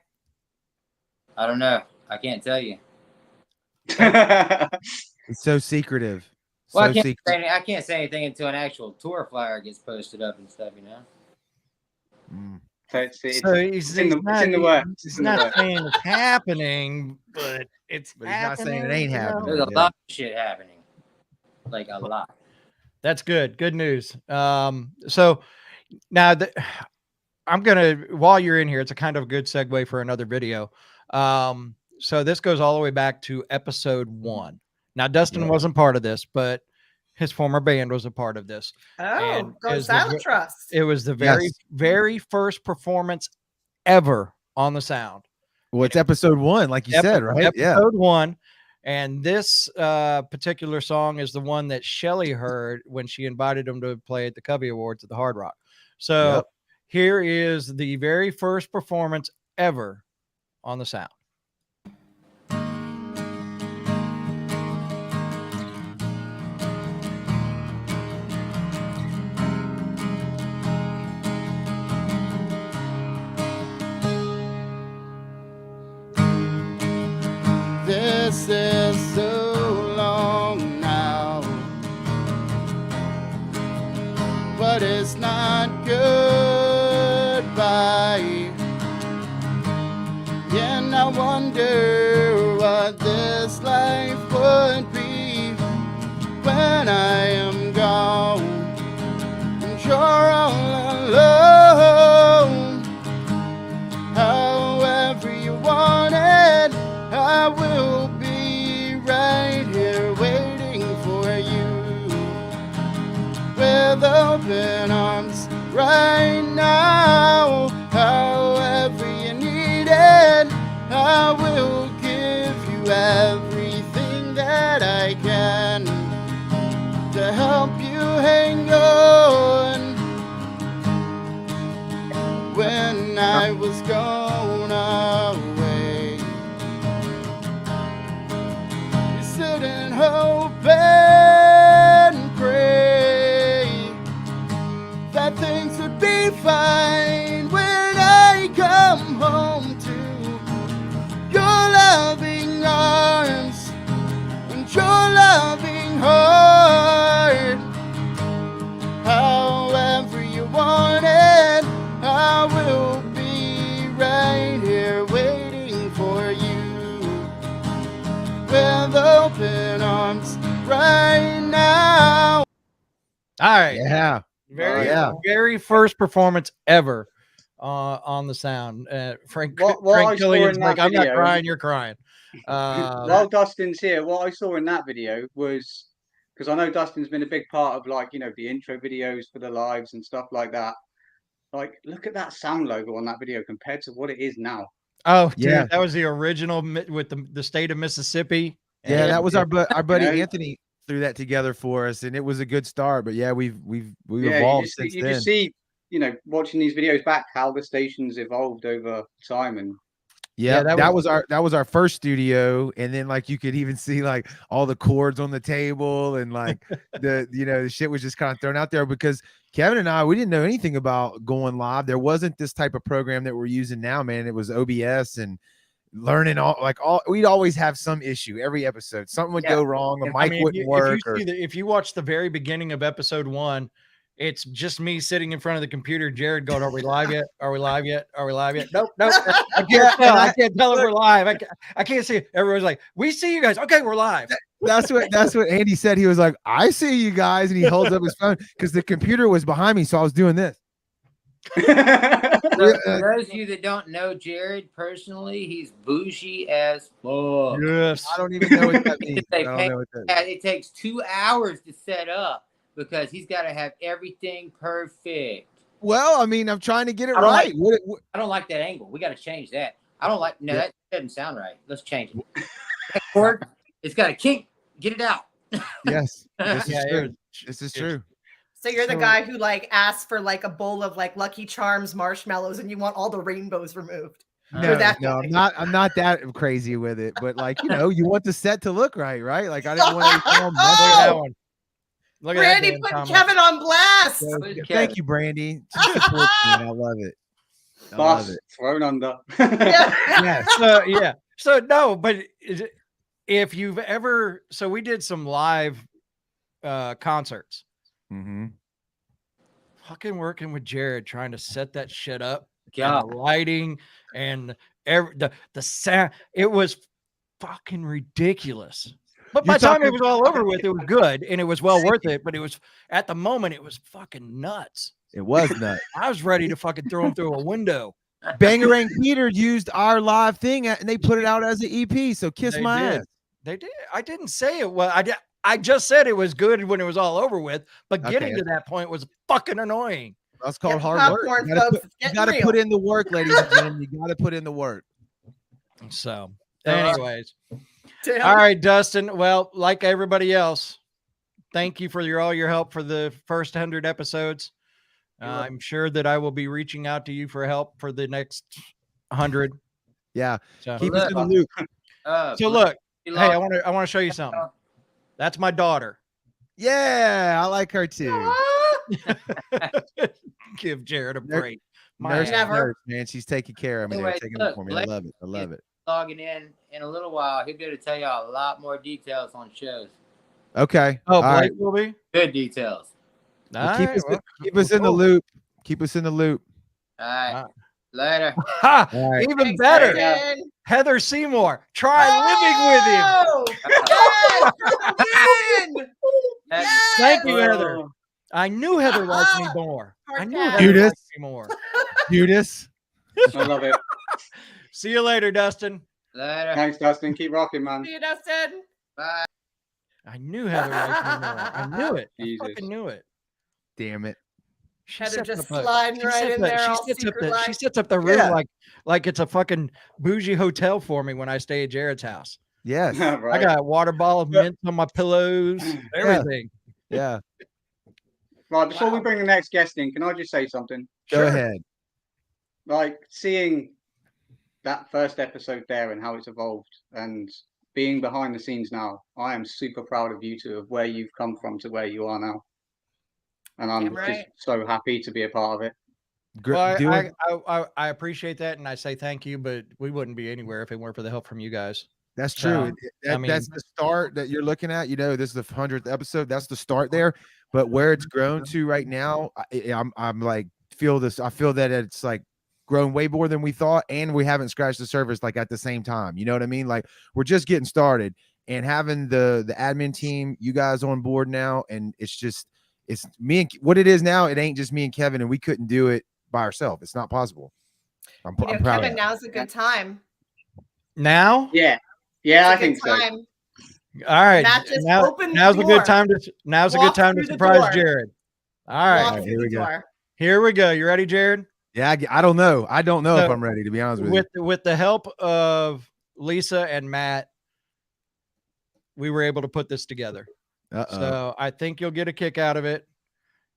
I don't know. I can't tell you. It's so secretive. Well, So I can't, secretive. I can't say anything until an actual tour flyer gets posted up and stuff, you know? Mm. So it's he's in the works. It's He's in the not works. saying it's happening, but it's But he's not saying it happening, ain't you know? happening. There's a Yeah. lot of shit happening. Like a lot. That's good. Good news. So now I'm gonna, while you're in here, it's a kind of a good segue for another video. So this goes all the way back to episode 1. Now Dustin wasn't part of this, but his former band was a part of this. Oh, it going was the Silent ve- Trust. It was the Yes. very first performance ever on the Sound. Well, it's episode 1, like you said, right? Episode 1. And this particular song is the one that Shelley heard when she invited him to play at the Covey Awards at the Hard Rock. So here is the very first performance ever on the Sound. This is so long now, but it's not goodbye. And I wonder what this life would be when I am gone and you're all alone. However you want it, I will be right here waiting for you with open arms right now. However you need it, I will give you everything that I can to help you hang on. When I was gone away, you sit and hope and pray that things would be fine when I come home to your loving arms and your loving heart. However you want it, I will be right here waiting for you with open arms right now. All right. Yeah. Very first performance ever on the Sound. Frank What I saw Killian's in like, that I'm not video- crying, you're crying. While Dustin's here, what I saw in that video was, because I know Dustin's been a big part of, like, you know, the intro videos for the lives and stuff like that. Like, look at that Sound logo on that video compared to what it is now. Oh, dude, Yeah. that was the original with the state of Mississippi. Yeah, And that was our buddy Yeah. Anthony threw that together for us, and it was a good start. But yeah, we've Yeah, evolved you since just then. see, you know, watching these videos back, how the station's evolved over time. And Yeah, that that was our first studio, and then like you could even see like all the cords on the table, and like the shit was just kind of thrown out there because Kevin and I, we didn't know anything about going live. There wasn't this type of program that we're using now, man. It was OBS and learning we'd always have some issue every episode. Something would go wrong, a mic wouldn't work. If you watch the very beginning of episode 1, it's just me sitting in front of the computer, Jared going, "Are we live yet? Are we live yet? Are we live yet?" Nope. I can't tell if we're live. I can't see it. Everyone's like, "We see you guys." Okay, we're live. That's what Andy said. He was like, "I see you guys," and he holds up his phone because the computer was behind me, so I was doing this. So for those of you that don't know Jared personally, he's bougie as fuck. Yes. I don't even know what that means. I don't know what that It takes 2 hours to set up because he's got to have everything perfect. Well, I mean, I'm trying to get it I don't right. I don't like that angle. We got to change that. I don't like. No, that doesn't sound right. Let's change it. That cord, it's got a kink. Get it out. Yes, this is true. This is true. So you're the guy who like asks for like a bowl of like Lucky Charms marshmallows and you want all the rainbows removed. No, I'm not that crazy with it, but like, you know, you want the set to look right? Like I didn't want to film that one. Look Brandy at put Kevin on blast. Thank you, Brandy. She supports me, and I love it. I love it. Thrown under. Yeah. So no, but if you've ever, so we did some live concerts. Mm-hmm. Fucking working with Jared trying to set that shit up. Yeah, and the lighting and the sound. It was fucking ridiculous. But by the time it was all over with, it was good and it was well worth it. But it was at the moment, it was fucking nuts. It was nuts. I was ready to fucking throw him through a window. Bangarang Peter used our live thing and they put it out as an EP. So kiss my ass. They did. I didn't say it. Well, I just said it was good when it was all over with, but getting Okay. to that point was fucking annoying. That's called Get hard work. popcorn, You gotta folks. put- It's you getting got to real. put in the work, ladies and gentlemen. You got to put in the work. So, anyways, Tim. all right, Dustin. Well, like everybody else, thank you for all your help for the first 100 episodes. I'm sure that I will be reaching out to you for help for the next 100. Yeah. So, Keep us in the loop. so look, hey, I want to show you something. That's my daughter. Yeah, I like her too. Give Jared a Nurse- break. Nurse, Never. nurse, man. She's taking care of me. They're Anyway, taking look, it for me. I Blake- love it. I love it. Logging in a little while. He'll be able to tell y'all a lot more details on shows. Okay. Oh, All right. Blake will be. Good details. Well, All keep right, us, well, keep us in the cool. loop. Keep us in the loop. All right. Wow. Later. Ha! All right. Even Thanks, better, Jason. Heather Seymour. Try living with him. Oh, yes, win. Yes. Thank you, Heather. I knew Heather liked me more. I knew Heather Judas. liked me more. Judas. I love it. See you later, Dustin. Later. Thanks, Dustin. Keep rocking, man. See you, Dustin. Bye. I knew Heather liked me more. I knew it. I Jesus. fucking knew it. Damn it. She Heather sets just up a- sliding she right sets in up- there, She all sets up secret the like. she sets up the room Yeah. like it's a fucking bougie hotel for me when I stay at Jared's house. Yes. I Right. got water bottles, mints on my pillows, everything. Yeah. Right, before we bring the next guest in, can I just say something? Go ahead. Like seeing that first episode there and how it's evolved and being behind the scenes now, I am super proud of you two of where you've come from to where you are now. And I'm Damn right. just so happy to be a part of it. Well, Doing- I appreciate that, and I say thank you, but we wouldn't be anywhere if it weren't for the help from you guys. That's true. I mean- That's the start that you're looking at. You know, this is the 100th episode. That's the start there. But where it's grown to right now, I'm like feel this. I feel that it's like grown way more than we thought, and we haven't scratched the surface like at the same time. You know what I mean? Like we're just getting started, and having the admin team, you guys on board now, and it's me and what it is now. It ain't just me and Kevin, and we couldn't do it by ourselves. It's not possible. I'm You know, proud Kevin, of that. now's a good time. Now, Yeah, It's I a good think so. time. all right. Matt, just Now, open the now's a door. good time to. Now's a good Walk time to through the surprise door. Jared. All right, Walk here through we the go. door. here we go. You ready, Jared? Yeah, I don't know. I don't know if So, I'm ready, to be honest with you. With the help of Lisa and Matt, we were able to put this together. Uh-oh. So I think you'll get a kick out of it.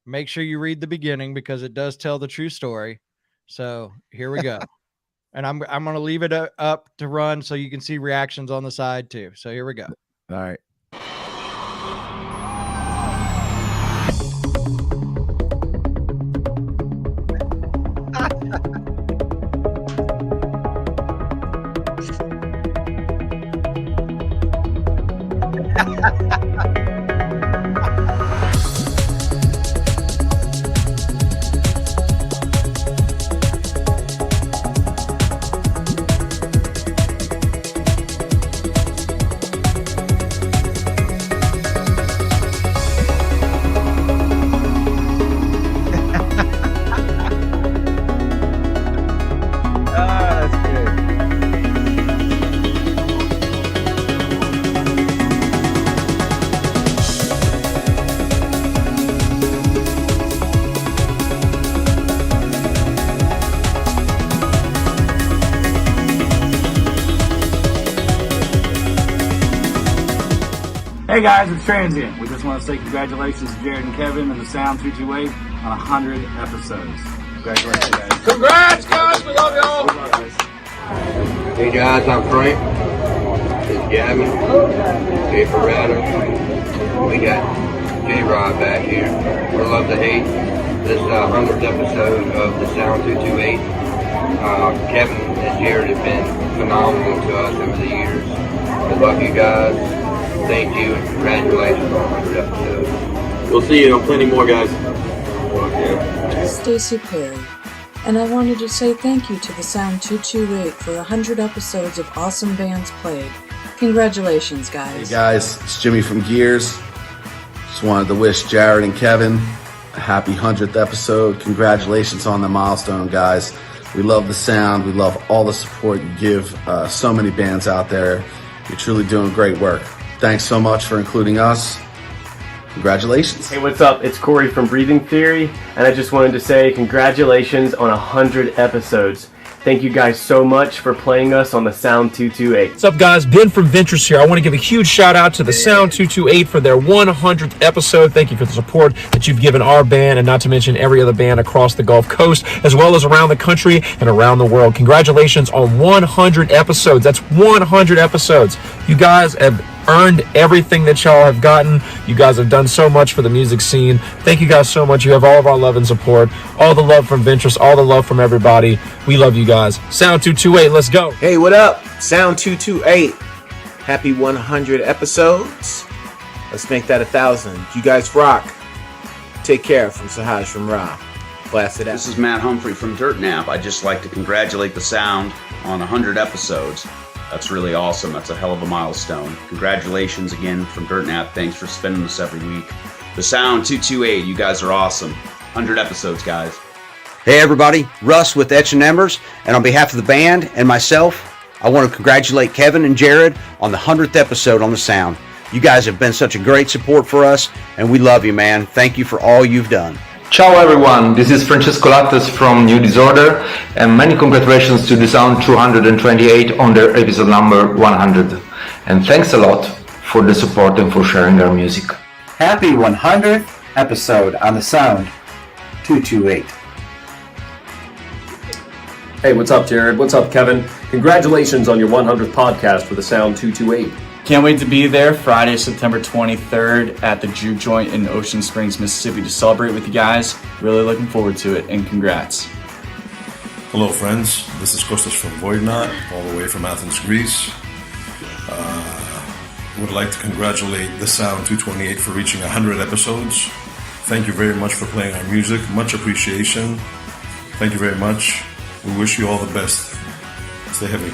Make sure you read the beginning because it does tell the true story. So here we go. And I'm going to leave it up to run so you can see reactions on the side too. So here we go. All right. That's good. Hey guys, it's Transient. We just want to say congratulations to Jared and Kevin and the Sound 228 on 100 episodes. Congratulations, guys. Congrats, guys. We love y'all. Hey guys, I'm Frank. It's Gavin. Jay Ferrata. We got J-Rod back here. We love to hate this 100th episode of the Sound 228. Kevin and Jared have been phenomenal to us over the years. We love you guys. Thank you and congratulations on 100 episodes. We'll see you on plenty more, guys. Stacy Perry, and I wanted to say thank you to the Sound 228 for 100 episodes of awesome bands played. Congratulations, guys. Hey guys, it's Jimmy from Gears. Just wanted to wish Jared and Kevin a happy 100th episode. Congratulations on the milestone, guys. We love the sound. We love all the support you give so many bands out there. You're truly doing great work. Thanks so much for including us. Congratulations. Hey, what's up? It's Corey from Breathing Theory, and I just wanted to say congratulations on 100 episodes. Thank you guys so much for playing us on the Sound 228. What's up, guys? Ben from Ventures here. I want to give a huge shout out to the Sound 228 for their 100th episode. Thank you for the support that you've given our band, and not to mention every other band across the Gulf Coast, as well as around the country and around the world. Congratulations on 100 episodes. That's 100 episodes. You guys have earned everything that y'all have gotten. You guys have done so much for the music scene. Thank you guys so much. You have all of our love and support, all the love from Ventress, all the love from everybody. We love you guys. Sound 228, let's go. Hey, what up? Sound 228. Happy 100 episodes. Let's make that 1,000. You guys rock. Take care. From Sahaj from Ra. Blast it out. This is Matt Humphrey from Dirt Nap. I'd just like to congratulate the Sound on 100 episodes. That's really awesome. That's a hell of a milestone. Congratulations again from Dirt Nap. Thanks for spending this every week. The Sound 228, you guys are awesome. 100 episodes, guys. Hey everybody, Russ with Etch and Embers, and on behalf of the band and myself, I want to congratulate Kevin and Jared on the 100th episode on The Sound. You guys have been such a great support for us, and we love you, man. Thank you for all you've done. Ciao everyone, this is Francesco Lattes from New Disorder, and many congratulations to the Sound 228 on their episode number 100. And thanks a lot for the support and for sharing our music. Happy 100th episode on The Sound 228. Hey, what's up, Jared? What's up, Kevin? Congratulations on your 100th podcast for the Sound 228. Can't wait to be there Friday, September 23rd at the Juke Joint in Ocean Springs, Mississippi to celebrate with you guys. Really looking forward to it, and congrats. Hello, friends. This is Kostas from Voidnot, all the way from Athens, Greece. Would like to congratulate the Sound 228 for reaching 100 episodes. Thank you very much for playing our music. Much appreciation. Thank you very much. We wish you all the best. Stay heavy.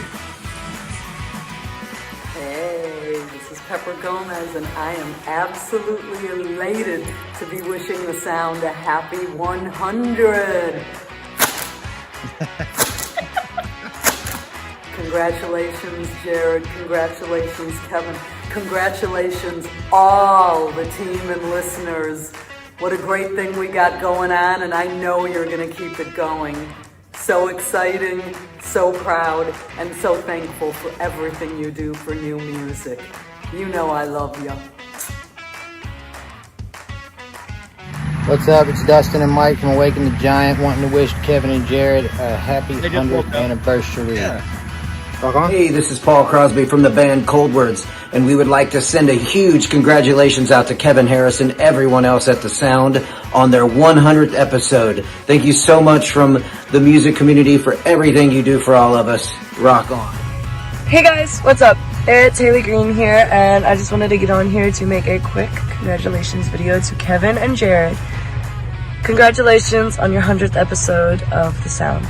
Hey, this is Pepper Gomez, and I am absolutely elated to be wishing the Sound a happy 100. Congratulations, Jared. Congratulations, Kevin. Congratulations, all the team and listeners. What a great thing we got going on, and I know you're going to keep it going. So exciting, so proud, and so thankful for everything you do for new music. You know I love you. What's up? It's Dustin and Mike from Awaken the Giant, wanting to wish Kevin and Jared a happy 100th anniversary. Hey, this is Paul Crosby from the band Coldwards, and we would like to send a huge congratulations out to Kevin Harris and everyone else at The Sound on their 100th episode. Thank you so much from the music community for everything you do for all of us. Rock on. Hey guys, what's up? It's Hailey Green here, and I just wanted to get on here to make a quick congratulations video to Kevin and Jared. Congratulations on your 100th episode of The Sound.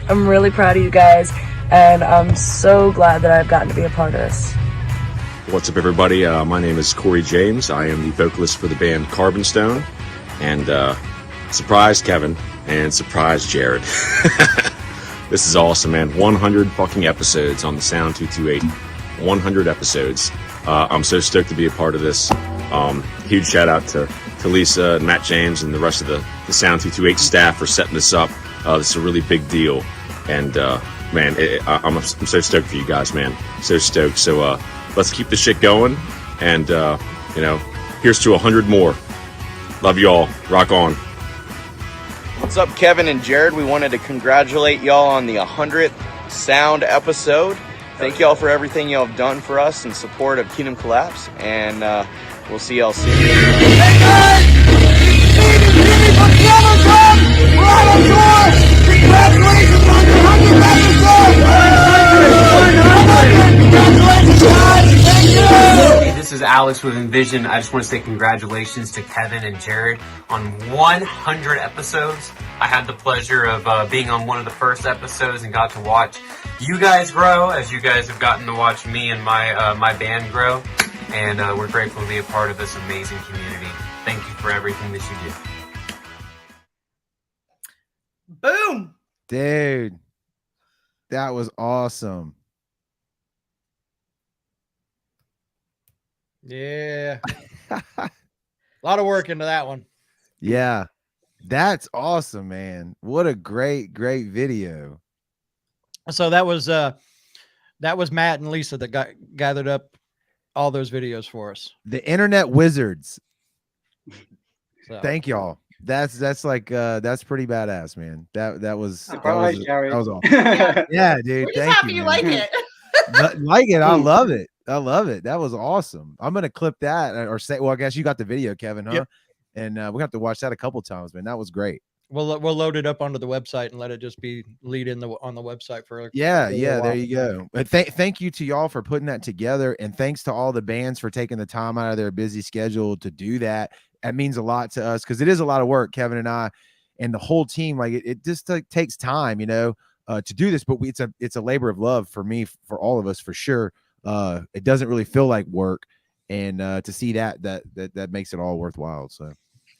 I'm really proud of you guys, and I'm so glad that I've gotten to be a part of this. What's up, everybody? My name is Corey James. I am the vocalist for the band Carbonstone, and surprise Kevin and surprise Jared. This is awesome, man. 100 fucking episodes on the Sound 228. 100 episodes. I'm so stoked to be a part of this. Huge shout out to Lisa and Matt James and the rest of the Sound 228 staff for setting this up. This is a really big deal, and man, I'm so stoked for you guys, man. So stoked. So let's keep the shit going, and here's to 100 more. Love you all. Rock on. What's up, Kevin and Jared? We wanted to congratulate y'all on the 100th Sound episode. Thank y'all for everything y'all have done for us in support of Kingdom Collapse, and we'll see y'all soon. Hey guys! Jimmy from Yellowstone! We're out on tour! Congratulations on your 100th episode! Congratulations, guys! Thank you! Hey, this is Alex with Envision. I just want to say congratulations to Kevin and Jared on 100 episodes. I had the pleasure of being on one of the first episodes and got to watch you guys grow as you guys have gotten to watch me and my band grow. And we're grateful to be a part of this amazing community. Thank you for everything that you do. Boom. Dude, that was awesome. Yeah. A lot of work into that one. Yeah. That's awesome, man. What a great video. So that was Matt and Lisa that gathered up all those videos for us. The internet wizards. So. Thank y'all. That's like that's pretty badass, man. That was Jared. awesome. Yeah, dude. We're just Thank happy you, you like man. it. Like it. I love it. I love it. That was awesome. I'm gonna clip that or say, well, I guess you got the video, Kevin, huh? Yep. And we have to watch that a couple times, man. That was great. We'll load it up onto the website and let it just be on the website for Yeah, a yeah, while. there you go. But thank you to y'all for putting that together, and thanks to all the bands for taking the time out of their busy schedule to do that. That means a lot to us because it is a lot of work, Kevin and I and the whole team. Like it just takes time, to do this, but it's a labor of love for me, for all of us, for sure. It doesn't really feel like work, and to see that makes it all worthwhile. So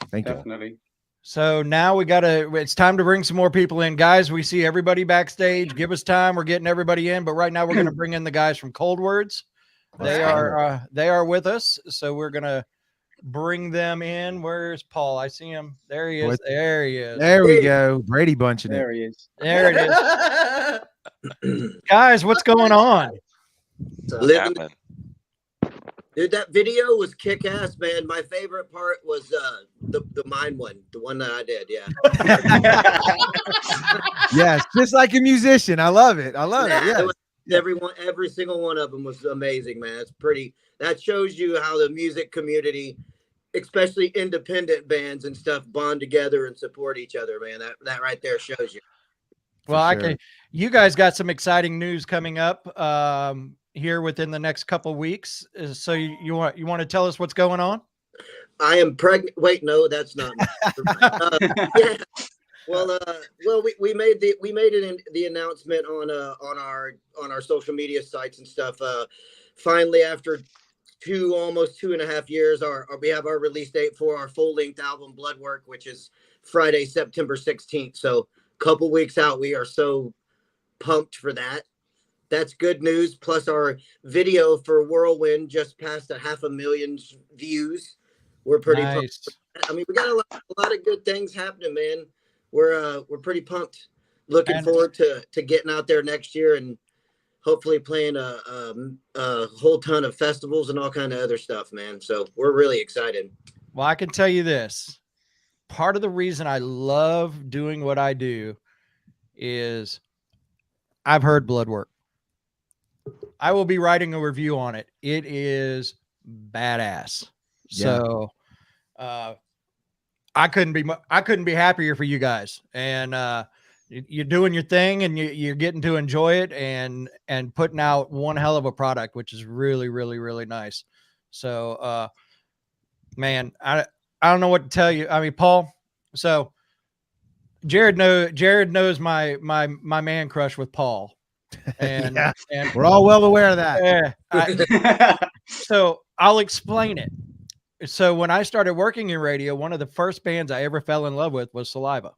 thank you. Definitely. So now it's time to bring some more people in. Guys, we see everybody backstage. Give us time. We're getting everybody in, but right now we're going to bring in the guys from Coldwards. They are with us. So we're going to bring them in. Where's Paul? I see him. There he is. There he is. There we go. Brady bunching There it. he is. There it is. Guys, what's going on? Dude, that video was kick ass, man. My favorite part was the mine one, the one that I did. Yeah. Yes, just like a musician. I love it. I love it. Yeah. Every single one of them was amazing, man. It's pretty. That shows you how the music community, especially independent bands and stuff, bond together and support each other, man. That right there shows you. Well, you guys got some exciting news coming up here within the next couple weeks. So you want to tell us what's going on? I am pregnant. Wait, no, that's not. Yeah. Well, we made the announcement on our social media sites and stuff. Finally, after almost 2.5 years, we have our release date for our full length album Bloodwork, which is Friday, September 16th. So a couple weeks out. We are so pumped for that. That's good news. Plus, our video for Whirlwind just passed 500,000 views. We're pretty pumped. I mean, we got a lot of good things happening, man. We're pretty pumped. Looking forward to getting out there next year and hopefully playing a whole ton of festivals and all kind of other stuff, man. So we're really excited. Well, I can tell you this. Part of the reason I love doing what I do is I've heard Bloodwork. I will be writing a review on it. It is badass. Yeah. So I couldn't be happier for you guys. And you're doing your thing and you're getting to enjoy it and putting out one hell of a product, which is really, really, really nice. So man, I don't know what to tell you. I mean, Paul, so Jared knows my man crush with Paul. And, yeah, and we're all well aware of that. So I'll explain it. So when I started working in radio, one of the first bands I ever fell in love with was Saliva.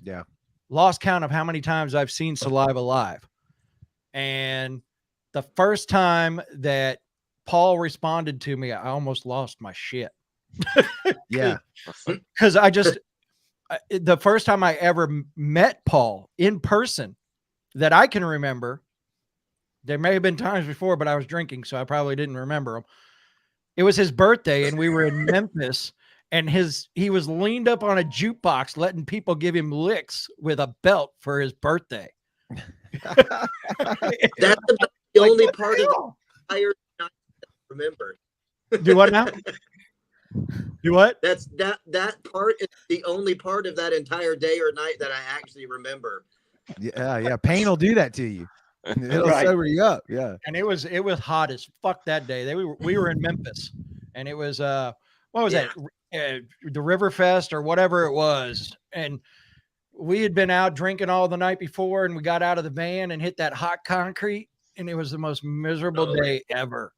Yeah. Lost count of how many times I've seen Saliva live. And the first time that Paul responded to me, I almost lost my shit. Yeah. Because the first time I ever met Paul in person that I can remember, there may have been times before, but I was drinking, so I probably didn't remember him. It was his birthday, and we were in Memphis, and he was leaned up on a jukebox, letting people give him licks with a belt for his birthday. That's the only part of the entire night that I remember. Do what now? Do what? That part is the only part of that entire day or night that I actually remember. Yeah. Pain will do that to you. It'll sober you up. Yeah. And it was hot as fuck that day. We were in Memphis, and it was what was that? The River Fest or whatever it was. And we had been out drinking all the night before, and we got out of the van and hit that hot concrete, and it was the most miserable day ever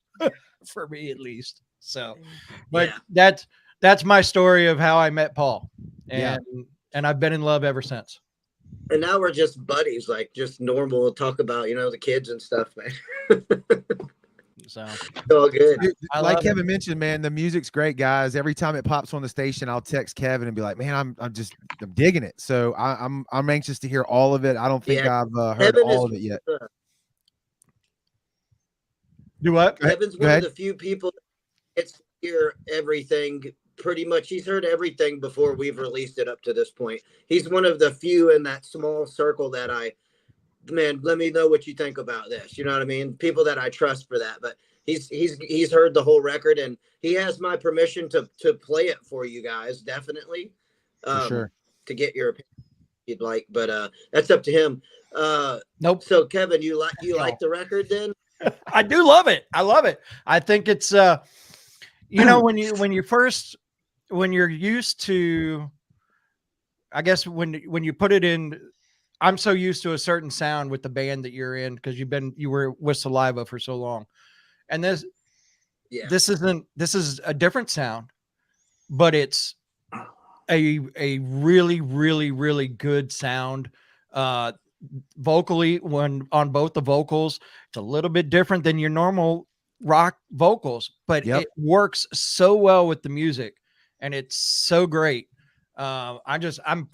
for me, at least. So, but that's my story of how I met Paul, and I've been in love ever since. And now we're just buddies, like just normal talk about, the kids and stuff, man. So all good. Dude, I like love it. Kevin mentioned, man, the music's great, guys. Every time it pops on the station, I'll text Kevin and be like, "Man, I'm digging it." So I'm anxious to hear all of it. I don't think Yeah, I've heard Kevin all is of it yet. Do what? Kevin's Go one ahead. of the few people that gets to hear everything pretty much. He's heard everything before we've released it up to this point. He's one of the few in that small circle that man, let me know what you think about this. You know what I mean? People that I trust for that. But he's heard the whole record, and he has my permission to play it for you guys, definitely. For sure. To get your opinion if you'd like, but that's up to him. Nope. So Kevin, you like the record then? I do love it. I love it. I think it's you know, when you're used to, I guess when you put it in, I'm so used to a certain sound with the band that you're in because you were with Saliva for so long. And this is a different sound, but it's a really, really, really good sound. Vocally, when on both the vocals, it's a little bit different than your normal rock vocals, but it works so well with the music, and it's so great. I'm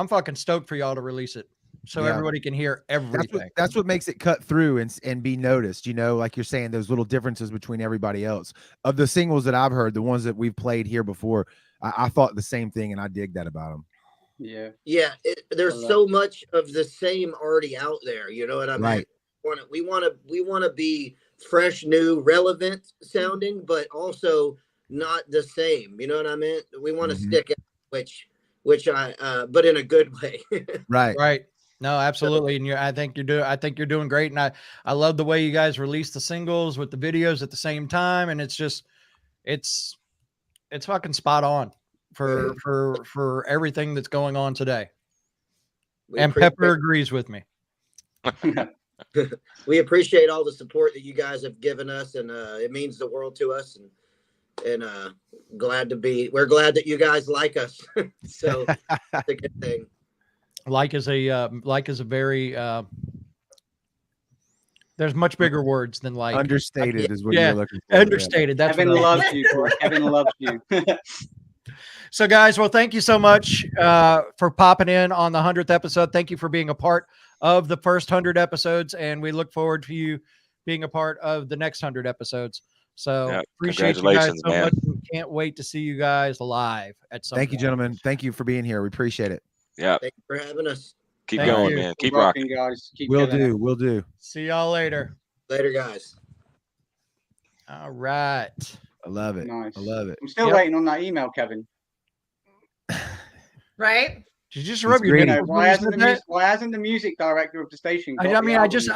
fucking stoked for y'all to release it so everybody can hear everything. That's what makes it cut through and be noticed. You know, like you're saying, those little differences between everybody else. Of the singles that I've heard, the ones that we've played here before, I thought the same thing, and I dig that about them. Yeah. There's so much of the same already out there. You know what I mean? Right. We want to be fresh, new, relevant sounding, but also not the same. You know what I mean? We want to stick out, which but in a good way. Right. No, absolutely. And I think you're doing great. And I love the way you guys release the singles with the videos at the same time. And it's fucking spot on for everything that's going on today. And Pepper agrees with me. We appreciate all the support that you guys have given us, and it means the world to us, and we're glad that you guys like us. So it's a good thing. Like is a very there's much bigger words than like. Understated is what you're looking for. Understated. That's Kevin what loves you, Corey. Kevin loves you. So guys, well, thank you so much for popping in on the 100th episode. Thank you for being a part of the first 100 episodes, and we look forward to you being a part of the next 100 episodes. So appreciate you guys so much. And can't wait to see you guys live at some Thank point. you, gentlemen. Thank you for being here. We appreciate it. Yeah. Thank you for having us. Keep going, man. Keep rocking, guys. We'll do. See y'all later. Later, guys. All right. I love it. Nice. I love it. I'm still waiting on that email, Kevin. Right? Did you just rub your nipples? Why hasn't the music director of the station? I mean, I just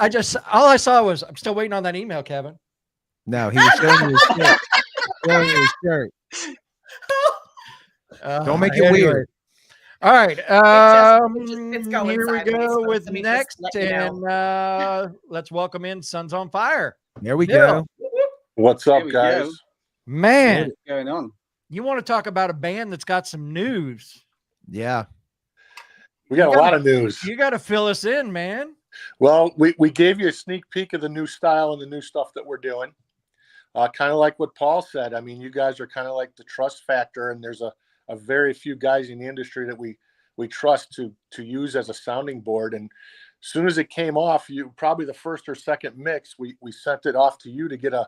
all I saw was I'm still waiting on that email, Kevin. No, he was showing you his shirt. Showing you his shirt. Don't make it weird. All right. It's going Here we sideways, go folks. with Let me next, just let you know. and let's welcome in Sons on Fire. There we Neil. go. What's up, Here we guys? go. Man, What's going on? you want to talk about a band that's got some news? Yeah. We got a lot of news. You got to fill us in, man. Well, we gave you a sneak peek of the new style and the new stuff that we're doing. Kind of like what Paul said. I mean, you guys are kind of like the trust factor, and there's a very few guys in the industry that we trust to use as a sounding board. And as soon as it came off, you probably the first or second mix, we sent it off to you to get a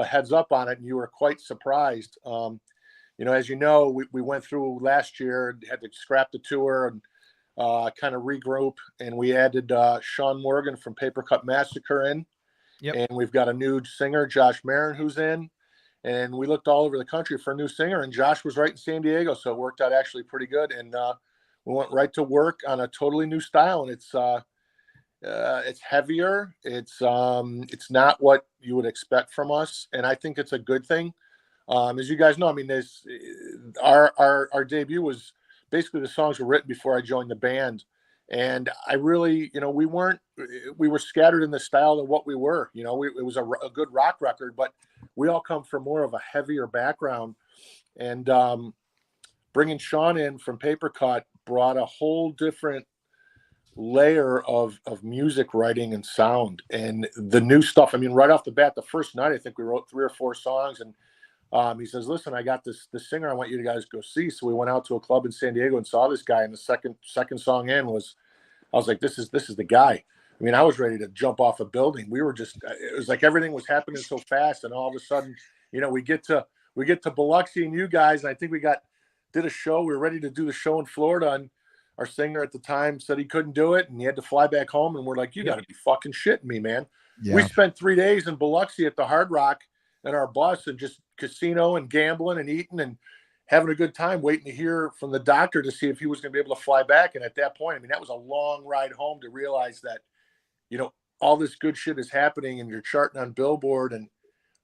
heads up on it, and you were quite surprised. As you know, we went through last year, had to scrap the tour and kind of regroup, and we added Sean Morgan from Paper Cut Massacre in. Yep. And we've got a new singer, Josh Marin, who's in. And we looked all over the country for a new singer, and Josh was right in San Diego, so it worked out actually pretty good. And we went right to work on a totally new style, and it's heavier. It's not what you would expect from us, and I think it's a good thing. As you guys know, I mean, our debut was basically the songs were written before I joined the band, and I really, we were scattered in the style of what we were. It was a good rock record, but we all come from more of a heavier background, and bringing Sean in from Paper Cut brought a whole different layer of music writing and sound and the new stuff. I mean, right off the bat, the first night, I think we wrote 3 or 4 songs, and he says, listen, I got this singer I want you guys to go see. So we went out to a club in San Diego and saw this guy, and the second song in I was like, this is the guy. I mean, I was ready to jump off a building. We were just, it was like everything was happening so fast, and all of a sudden, you know, we get to Biloxi and you guys, and I think we did a show. We were ready to do the show in Florida, and our singer at the time said he couldn't do it, and he had to fly back home. And we're like, you got to be fucking shitting me, man. Yeah. We spent 3 days in Biloxi at the Hard Rock in our bus and just casino and gambling and eating and having a good time, waiting to hear from the doctor to see if he was going to be able to fly back. And at that point, I mean, that was a long ride home to realize that, you know, all this good shit is happening and you're charting on Billboard, and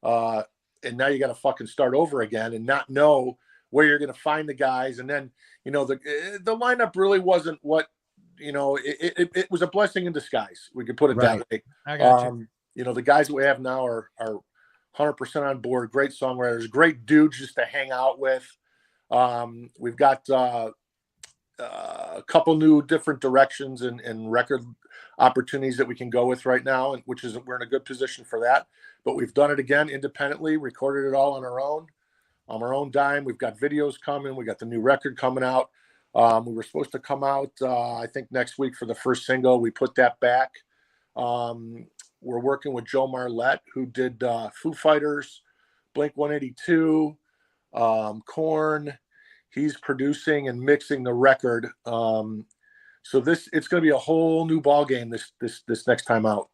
now you got to fucking start over again and not know where you're going to find the guys. And then, you know, the lineup really wasn't what, you know, it was a blessing in disguise. We could put it that way. I got you. You know, the guys that we have now are 100% on board. Great songwriters, great dudes just to hang out with. We've got a couple new different directions and record opportunities that we can go with right now, and we're in a good position for that. But we've done it again independently, recorded it all on our own dime. We've got videos coming. We got the new record coming out. We were supposed to come out, I think, next week for the first single. We put that back. We're working with Joe Marlette, who did Foo Fighters, Blink-182, Korn. He's producing and mixing the record. So it's going to be a whole new ball game this next time out.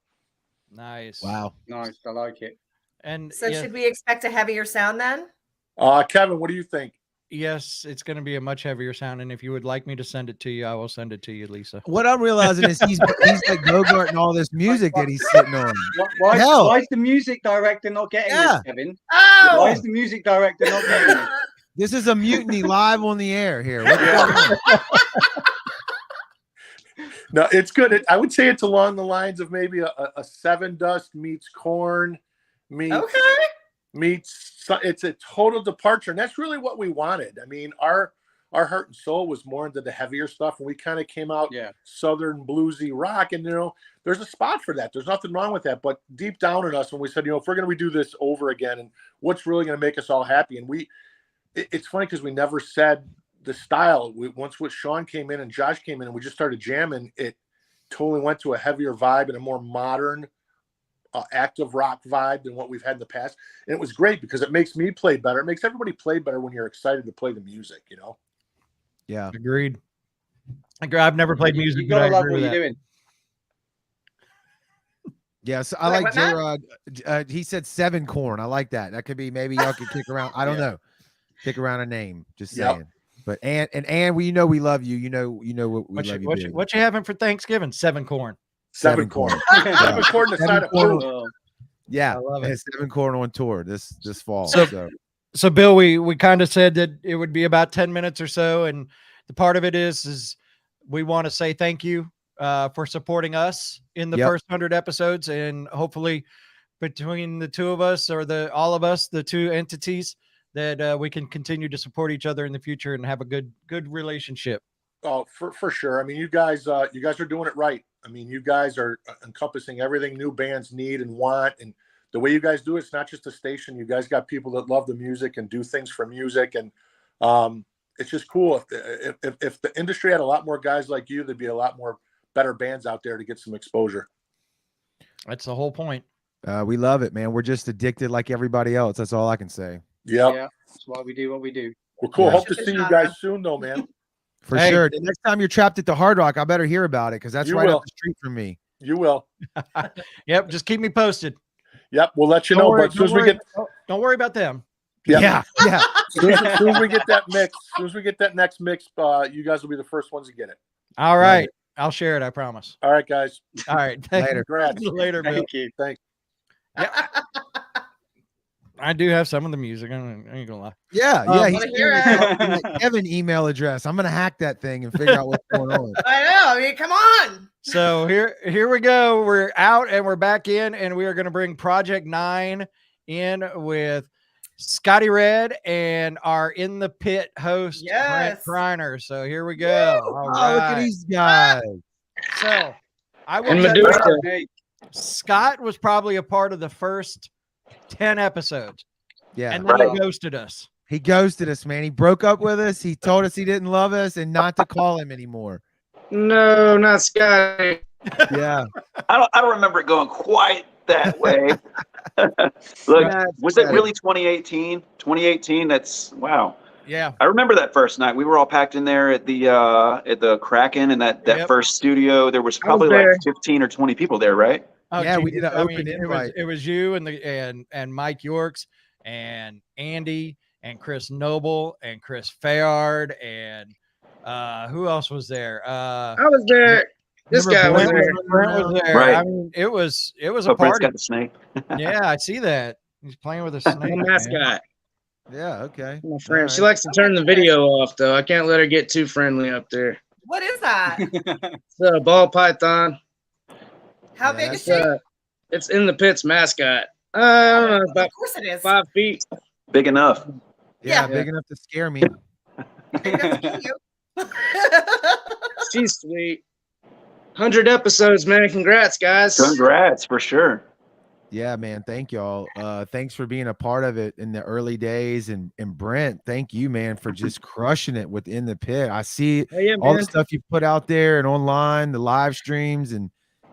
Nice. Wow. Nice. I like it. And So should we expect a heavier sound then? Kevin, what do you think? Yes, it's going to be a much heavier sound. And if you would like me to send it to you, I will send it to you, Lisa. What I'm realizing is he's like Bogart all this music that he's sitting on. Why is the music director not getting this, Kevin? Oh! Why is the music director not getting this? This is a mutiny live on the air here. What's going on? No, it's good. I would say it's along the lines of maybe a Seven Dust meets Korn meets it's a total departure, and that's really what we wanted. I mean, our heart and soul was more into the heavier stuff, and we kind of came out southern bluesy rock, and you know, there's a spot for that. There's nothing wrong with that. But deep down in us, when we said, you know, if we're going to redo this over again, and what's really going to make us all happy, and it's funny because we never said the style. Once Sean came in and Josh came in and we just started jamming, it totally went to a heavier vibe and a more modern, active rock vibe than what we've had in the past. And it was great because it makes me play better. It makes everybody play better when you're excited to play the music, you know? Yeah. Agreed. I've never played music. You gotta love what you're doing. Yes, I like J-Rod. He said 7 Korn. I like that. That could be, maybe y'all could kick around. I don't know. Kick around a name. Just saying. But and we know we love you. You know what we love you. What you having for Thanksgiving? 7 Korn. 7 Korn. 7 Korn to side of food. Yeah, I love it. 7 Korn on tour this fall. So Bill, we kind of said that it would be about 10 minutes or so, and the part of it is we want to say thank you for supporting us in the first 100 episodes, and hopefully between the two of us or all of us, the two entities, that we can continue to support each other in the future and have a good relationship. Oh, for sure. I mean, you guys are doing it right. I mean, you guys are encompassing everything new bands need and want, and the way you guys do it's not just a station. You guys got people that love the music and do things for music, and it's just cool. If the industry had a lot more guys like you, there'd be a lot more better bands out there to get some exposure. That's the whole point. We love it, man. We're just addicted like everybody else. That's all I can say. Yeah, that's why we do what we do. Well, cool. Hope to see you guys soon, though, man. For sure. The next time you're trapped at the Hard Rock, I better hear about it because that's right up the street from me. You will. Yep. Just keep me posted. Yep. We'll let you know. But as soon as we get, don't worry about them. Yeah. As soon as we get that mix, as soon as we get that next mix, you guys will be the first ones to get it. All right. I'll share it. I promise. All right, guys. All right. Later. Later, Bill. Thank you. Thanks. Yeah. I do have some of the music. I ain't gonna lie. Yeah. He's Kevin email address. I'm gonna hack that thing and figure out what's going on. I know. I mean, come on. So here we go. We're out and we're back in, and we are going to bring Project 9 in with Scotty Red and our In the Pit host, Brent Kreiner. So here we go. All right. Look at these guys. So I will And tell Medusa. you, Scott was probably a part of the first 10 episodes. Yeah. And then he ghosted us. He ghosted us, man. He broke up with us. He told us he didn't love us and not to call him anymore. No, not Scotty. Yeah. I don't remember it going quite that way. Look, was it really 2018? 2018? That's wow. Yeah. I remember that first night. We were all packed in there at the Kraken in that first studio. There was probably like 15 or 20 people there, right? Oh, yeah, we geez. did an open invite. It was you and Mike Yorks and Andy and Chris Noble and Chris Fayard and who else was there? I was there. This guy was there. Brent was there. Right. I mean, it was a Brent's party. got the snake. Yeah, I see that. He's playing with a snake. My mascot. Yeah, okay. My friend. She likes to turn the video off, though. I can't let her get too friendly up there. What is that? It's a ball python. How big is she? It's in the pits mascot. I don't know, about Of course it is. 5 feet. Big enough. Yeah, big enough to scare me. She's sweet. 100 episodes, man. Congrats, guys. Congrats, for sure. Yeah, man. Thank y'all. Thanks for being a part of it in the early days. And Brent, thank you, man, for just crushing it within the pit. I see all the stuff you put out there and online, the live streams, and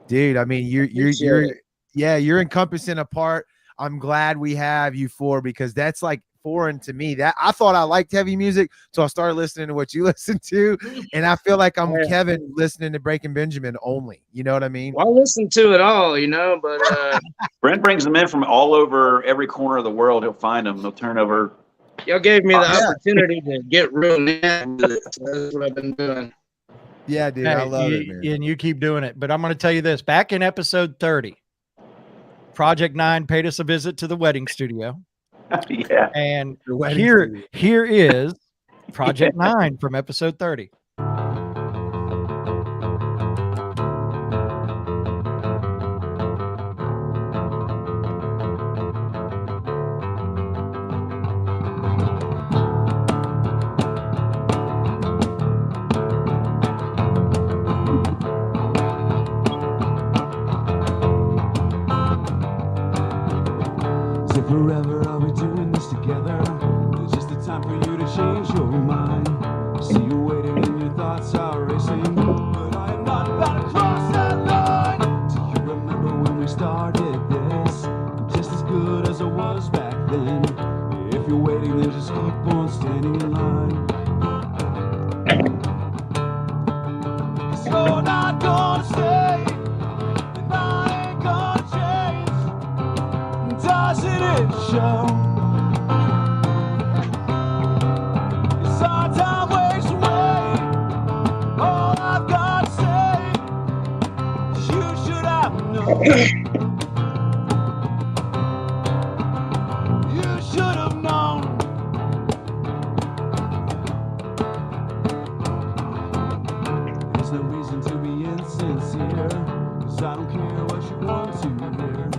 dude, I mean, you're encompassing a part I'm glad we have you for, because that's like foreign to me. That I thought I liked heavy music, so I started listening to what you listen to, and I feel like I'm Kevin listening to Breaking Benjamin only. You know what I mean? Well, I listen to it all, but Brent brings them in from all over every corner of the world. He'll find them. He'll turn over. Y'all gave me the opportunity to get real mad with it. So that's what I've been doing. Yeah, dude, I love it, man. And you keep doing it. But I'm going to tell you this. Back in episode 30, Project 9 paid us a visit to the wedding studio. Yeah. And here is Project 9 from episode 30. Forever are we doing this together? It's just the time for you to change your mind. See you waiting and your thoughts are racing, but I am not about to cross that line. Do you remember when we started this? I'm just as good as I was back then. If you're waiting, then just keep on standing in line. 'Cause you're not gonna stay, and I ain't gonna change. Doesn't it show? It's our time waits away. All I've got to say is you should have known. You should have known. There's no reason to be insincere, 'cause I don't care what you want to hear.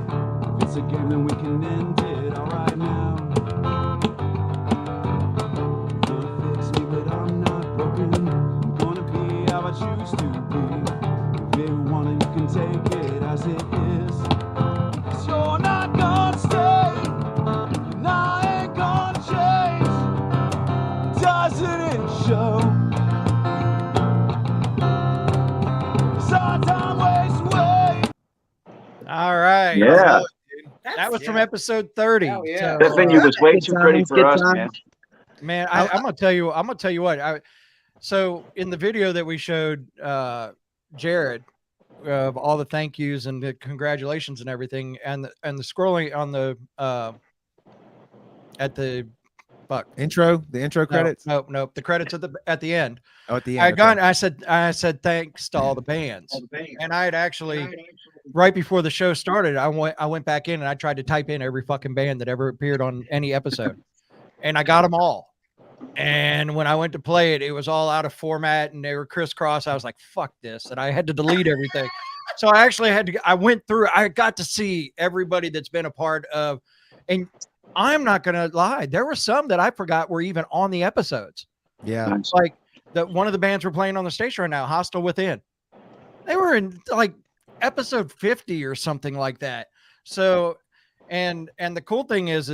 If it's a game, then we can end it all right now. You're gonna fix me, but I'm not broken. I'm gonna be how I choose to be. If you want it, you can take it as it is. 'Cause you're not gonna stay, and I ain't gonna change. Doesn't it show? It's our time waits away. All right. Yeah. That was from episode 30. Yeah. That venue was way too pretty for us, man. Man, I'm gonna tell you what. So in the video that we showed Jared of all the thank yous and the congratulations and everything, and the scrolling on the at the intro credits. Nope. The credits at the end. Oh, at the end. I said thanks to all the bands. And I had actually right before the show started, I went back in and I tried to type in every fucking band that ever appeared on any episode, and I got them all. And when I went to play it, it was all out of format and they were crisscross. I was like, fuck this. And I had to delete everything. So I actually I got to see everybody that's been a part of, and I'm not going to lie. There were some that I forgot were even on the episodes. Yeah. Like one of the bands we're playing on the station right now, Hostile Within. They were in like episode 50 or something like that. So, and the cool thing is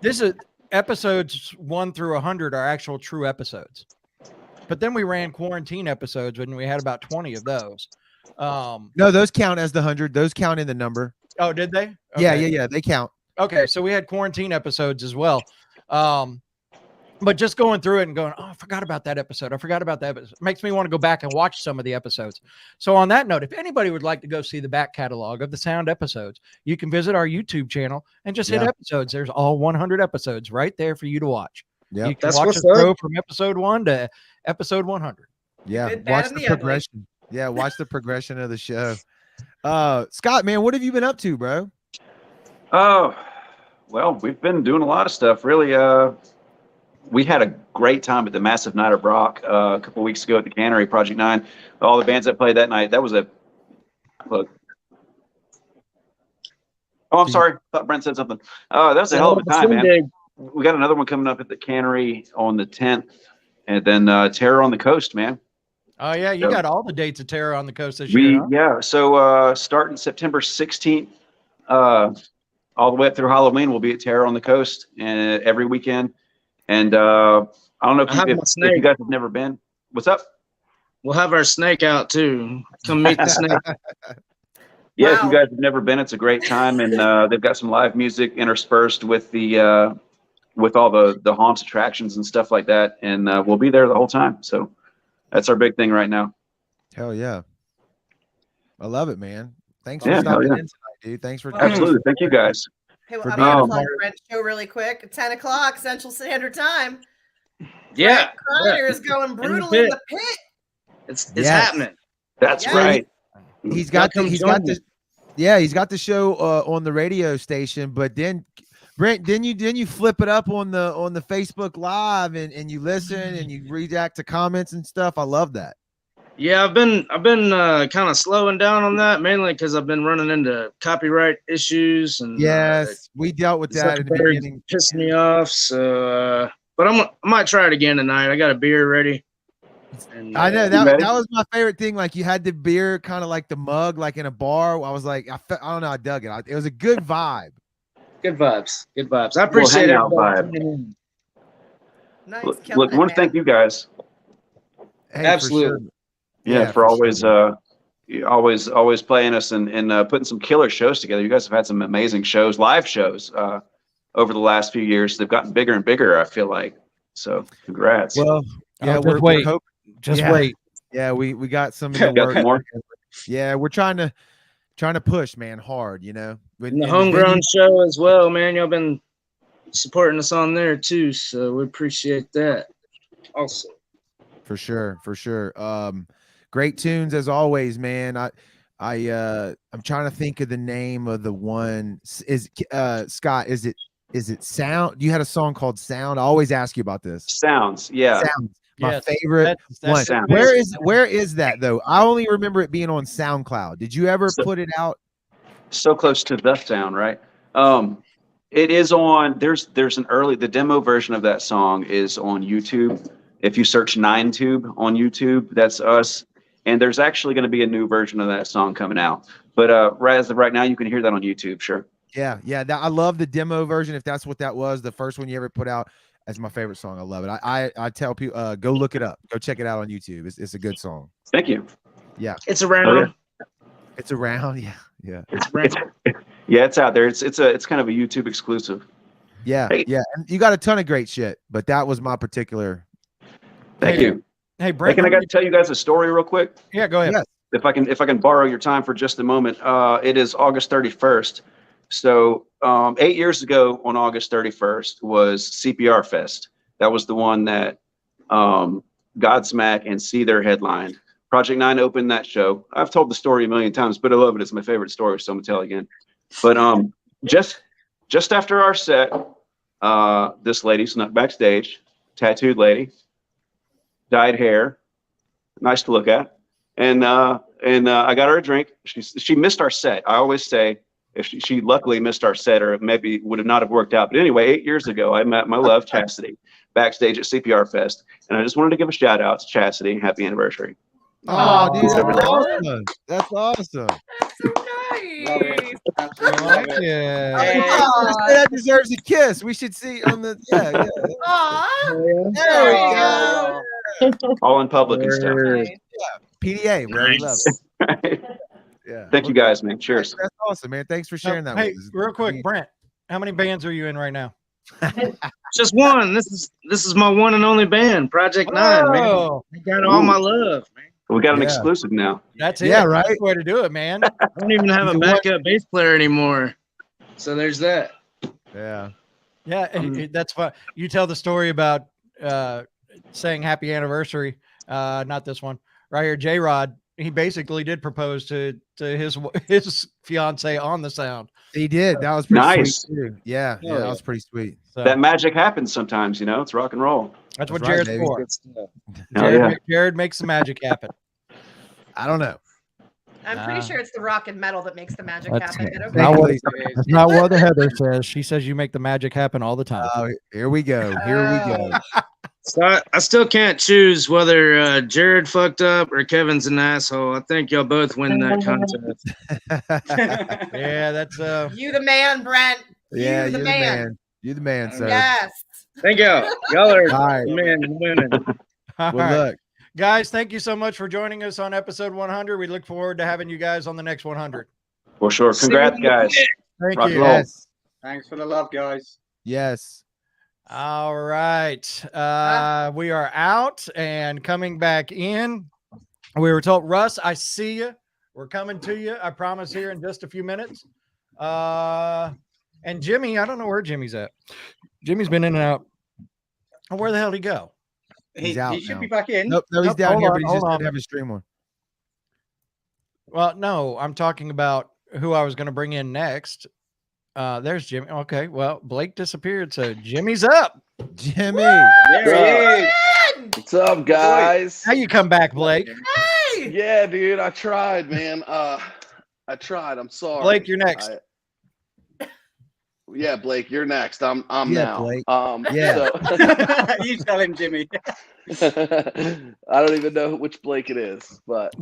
this is episodes 1 through 100 are actual true episodes. But then we ran quarantine episodes when we had about 20 of those. No, those count as the 100. Those count in the number. Oh, did they? Okay. Yeah. They count. Okay, so we had quarantine episodes as well. But just going through it and going, oh, I forgot about that episode. I forgot about that episode. It makes me want to go back and watch some of the episodes. So on that note, if anybody would like to go see the back catalog of the Sound episodes, you can visit our YouTube channel and just hit episodes. There's all 100 episodes right there for you to watch. Yeah, you can watch us go from episode 1 to episode 100. Yeah, Good, watch bad, the and the progression. Yeah, watch the progression of the show. Scott, man, what have you been up to, bro? Oh, well, we've been doing a lot of stuff, really. We had a great time at the Massive Night of Rock a couple weeks ago at the Cannery, Project 9. All the bands that played that night. That was a look. Oh, I'm sorry. I thought Brent said something. That was a hell of a time, man. We got another one coming up at the Cannery on the 10th, and then Terror on the Coast, man. Oh yeah, you got all the dates of Terror on the Coast this year. Huh? Yeah. So starting September 16th, all the way up through Halloween, we'll be at Terror on the Coast and every weekend. And I don't know if you guys have never been. What's up? We'll have our snake out too. Come meet the snake. Yeah, if you guys have never been, it's a great time, and they've got some live music interspersed with the with all the haunts attractions and stuff like that, and we'll be there the whole time. So that's our big thing right now. Hell yeah, I love it, man. Thanks for stopping in tonight, dude. Thanks for absolutely. Thank you guys. Hey, well, I'm going to plug Brent's show really quick. At 10 o'clock Central Standard Time. Yeah. Brent Kreiner is going brutal in the pit. It's happening. That's right. He's got the show on the radio station, but then Brent, then you flip it up on the Facebook Live and you listen and you react to comments and stuff. I love that. Yeah, I've been kind of slowing down on that, mainly because I've been running into copyright issues and yes, we dealt with that in the beginning. Pissed me off. So, but I might try it again tonight. I got a beer ready. And, I know that was my favorite thing. Like you had the beer, kind of like the mug, like in a bar. I was like, I don't know, I dug it. It was a good vibe. Good vibes. Good vibes. I appreciate it. Nice. Look, I want to thank you guys. Hey, absolutely. Yeah, for always playing us and putting some killer shows together. You guys have had some amazing shows, live shows, over the last few years. They've gotten bigger and bigger, I feel like. So congrats. Well, yeah, we're hoping. Wait. Yeah, we got some in the work. Yeah, we're trying to push, man, hard, you know. The homegrown show as well, man. Y'all been supporting us on there too, so we appreciate that. Also. For sure. Great tunes as always, man. I'm trying to think of the name of the one. Is Scott? Is it Sound? You had a song called Sound. I always ask you about this. Sounds, yeah. Sounds. My favorite one. Sounds. Where is that though? I only remember it being on SoundCloud. Did you ever put it out? So close to the sound, right? It is on. There's the demo version of that song is on YouTube. If you search 9tube on YouTube, that's us. And there's actually going to be a new version of that song coming out. But as of right now, you can hear that on YouTube. Sure. Yeah. I love the demo version. If that's what that was, the first one you ever put out, that's my favorite song. I love it. I tell people, go look it up. Go check it out on YouTube. It's a good song. Thank you. Yeah. It's around. Oh, yeah. It's around. Yeah. It's out there. It's kind of a YouTube exclusive. Yeah. Hey. Yeah. And you got a ton of great shit, but that was my particular. Thank you. Hey, Brent, can I tell you guys a story real quick? Yeah, go ahead. Yes. If I can borrow your time for just a moment. It is August 31st. So 8 years ago on August 31st was CPR Fest. That was the one that Godsmack and Seether headlined. Project 9 opened that show. I've told the story a million times, but I love it. It's my favorite story, so I'm gonna tell it again. But just after our set, this lady snuck backstage, tattooed lady, dyed hair, nice to look at, and I got her a drink. She missed our set. I always say if she luckily missed our set, or maybe would not have worked out. But anyway, 8 years ago, I met my love Chastity backstage at CPR Fest, and I just wanted to give a shout out to Chastity. Happy anniversary. Oh, dude, He's that's over there. awesome. That's awesome. That's so nice. Love it. Absolutely love it. Yeah. Aw. That deserves a kiss. We should see on the yeah. Aw. There we Aw. go. All in public and stuff. Nice. PDA, where we love it. Yeah. Thank you guys, man. Cheers. That's awesome, man. Thanks for sharing that Hey, with us. real quick, Brent, how many bands are you in right now? Just one. This is my one and only band, Project 9, man. Oh. I got all my love, man. We got an Yeah. exclusive now. That's it. Yeah, right. That's the way to do it, man. I don't even have a backup bass player anymore. So there's that. Yeah. Yeah, that's fun. You tell the story about saying happy anniversary. Not this one right here. J-Rod, he basically did propose to his fiance on the sound. He did. That was pretty Nice. sweet too. Yeah, that was pretty sweet. So That magic happens sometimes, you know. It's rock and roll. that's what right, Jared's baby. for. Oh, yeah. Jared makes the magic happen. I don't know. I'm pretty sure it's the rock and metal that makes the magic That's happen. But not okay. what, that's not what the Heather says. She says you make the magic happen all the time. Here we go. Here we go. So I still can't choose whether Jared fucked up or Kevin's an asshole. I think y'all both win that contest. Yeah, that's You the man, Brent. Yeah, You the you're man. the man. You're the man, sir. Yes. Thank y'all. Y'all are All right. men and women. all Well, right. look. Guys, thank you so much for joining us on episode 100. We look forward to having you guys on the next 100. For sure. Congrats, guys. Thank Rock you. and roll. Yes. Thanks for the love, guys. Yes. All right. We are out and coming back in. We were told, Russ, I see you. We're coming to you. I promise here in just a few minutes. And Jimmy, I don't know where Jimmy's at. Jimmy's been in and out. Oh, where the hell did he go? He's out He should now. be back in. Nope, no, he's Nope, down hold here, on, but he hold just on. didn't have his stream on. Well, no, I'm talking about who I was going to bring in next. There's Jimmy. Okay, well, Blake disappeared, so Jimmy's up. Jimmy. There he is. What's up, guys? How you come back, Blake? Hey. Yeah, dude, I tried, man. I tried. I'm sorry. Blake, you're next. Yeah, Blake, you're next. I'm Yeah, now. Blake. Yeah. You tell him, Jimmy. I don't even know which Blake it is, but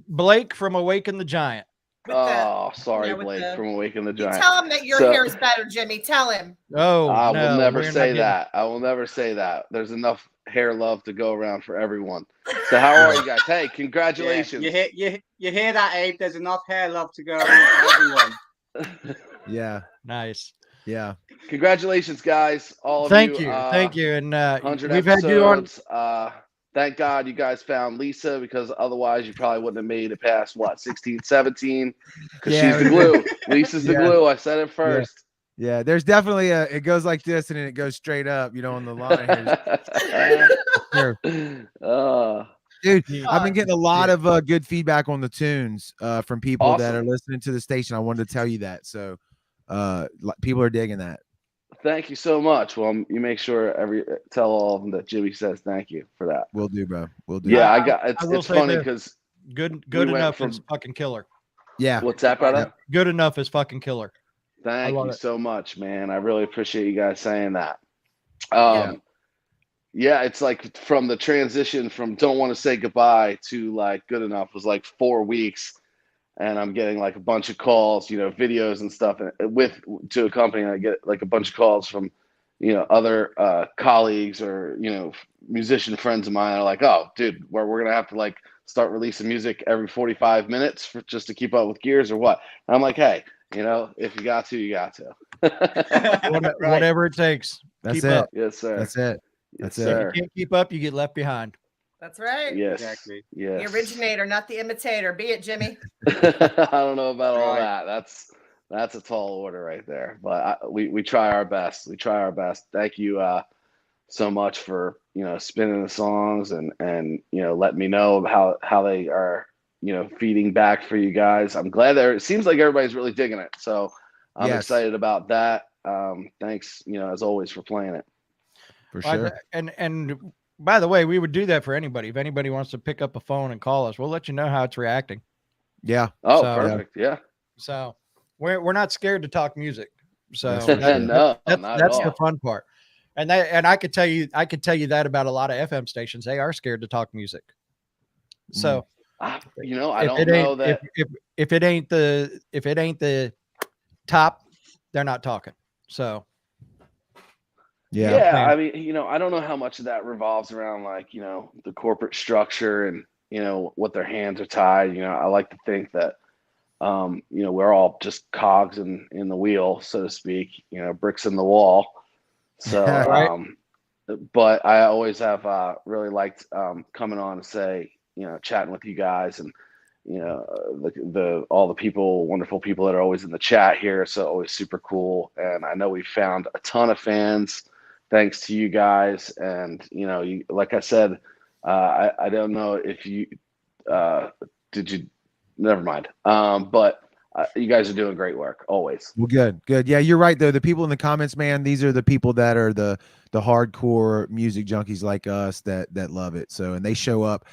Blake from Awaken the Giant. oh, sorry, yeah, with Blake the- from Awaken the You Giant. tell him that your So- hair is better, Jimmy. Tell him. Oh, I no, will never we're not say getting- that. I will never say that. There's enough hair love to go around for everyone. So how are you guys? Hey, congratulations. Yeah, you hear that, Abe? There's enough hair love to go around for everyone. Yeah. Nice. Yeah. Congratulations, guys. All of Thank you. you. Thank you. And 100 we've had you on. episodes. Thank God you guys found Lisa, because otherwise you probably wouldn't have made it past, what, 16, 17? Because Yeah, she's the glue. Lisa's the Yeah. glue. I said it first. Yeah, there's definitely it goes like this and then it goes straight up, on the line here. Sure. Dude, I've been getting a lot of good feedback on the tunes from people that are Awesome. listening to the station. I wanted to tell you that. So people are digging that. Thank you so much. Well, you make sure tell all of them that Jimmy says thank you for that. We'll do, bro. We'll do. Yeah, I will it's say funny this. because Good we went enough from- is fucking killer. Yeah. What's that, brother? Good enough is fucking killer. Thank love you it. so much, man. I really appreciate you guys saying that. Yeah, it's like from the transition from Don't Want to Say Goodbye to like Good Enough was like 4 weeks. And I'm getting like a bunch of calls, videos and stuff to a company. And I get like a bunch of calls from, other colleagues or, musician friends of mine are like, oh, dude, we're going to have to like start releasing music every 45 minutes just to keep up with Gears or what? And I'm like, hey, if you got to, you got to. Whatever it takes. That's Keep it. up. Yes, sir. That's it. Yes, That's it. sir. If you can't keep up, you get left behind. That's right. Yes. Exactly. Yes. The originator, not the imitator. Be it, Jimmy. I don't know about all Right. that. That's a tall order right there. But we try our best. We try our best. Thank you so much for spinning the songs and letting me know how they are feeding back for you guys. I'm glad it seems like everybody's really digging it. So I'm Yes. excited about that. Thanks as always for playing it. For sure. And by the way, we would do that for anybody. If anybody wants to pick up a phone and call us, we'll let you know how it's reacting. Yeah. Oh, So- perfect. Yeah. So we're not scared to talk music. So That's for sure. No, not at that's the all. fun part. And I could tell you that about a lot of FM stations. They are scared to talk music. So, you know, I don't know that if it ain't the top, they're not talking. So, yeah, I mean, you know, I don't know how much of that revolves around like, you know, the corporate structure and, you know, what their hands are tied. You know, I like to think that, you know, we're all just cogs in the wheel, so to speak, you know, bricks in the wall. So, but I always have really liked coming on and say, you know, chatting with you guys and, you know, the all the people, wonderful people that are always in the chat here. So always super cool. And I know we found a ton of fans thanks to you guys. And, you know, you, like I said, I don't know if you did you, never mind. But you guys are doing great work always. Well, good. Yeah, you're right though. The people in the comments, man, these are the people that are the hardcore music junkies like us that love it. So, and they show up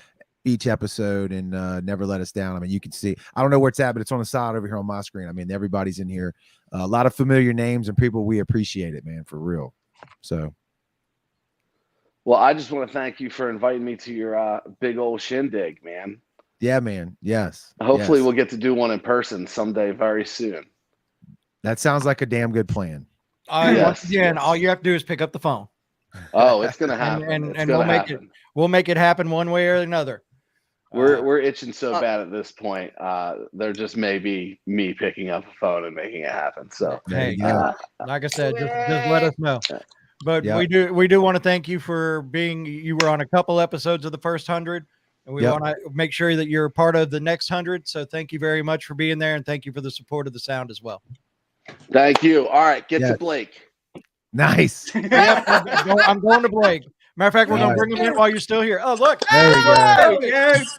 each episode and never let us down. I mean, you can see, I don't know where it's at, but it's on the side over here on my screen. I mean, everybody's in here. A lot of familiar names and people. We appreciate it, man, for real. So, well, I just want to thank you for inviting me to your big old shindig, man. Yeah, man. Yes. Hopefully we'll get to do one in person someday very soon. That sounds like a damn good plan. Once again, all you have to do is pick up the phone. Oh, it's gonna happen. and we'll make it happen one way or another. We're itching so bad at this point. There just may be me picking up a phone and making it happen. So hey, like I said, just let us know. But we do want to thank you for you were on a couple episodes of the first 100, and we want to make sure that you're a part of the next 100. So thank you very much for being there, and thank you for the support of the sound as well. Thank you. All right, get to Blake. Nice. I'm going to Blake. Matter of fact, we're going to bring him in while you're still here. Oh, look. There we go. There's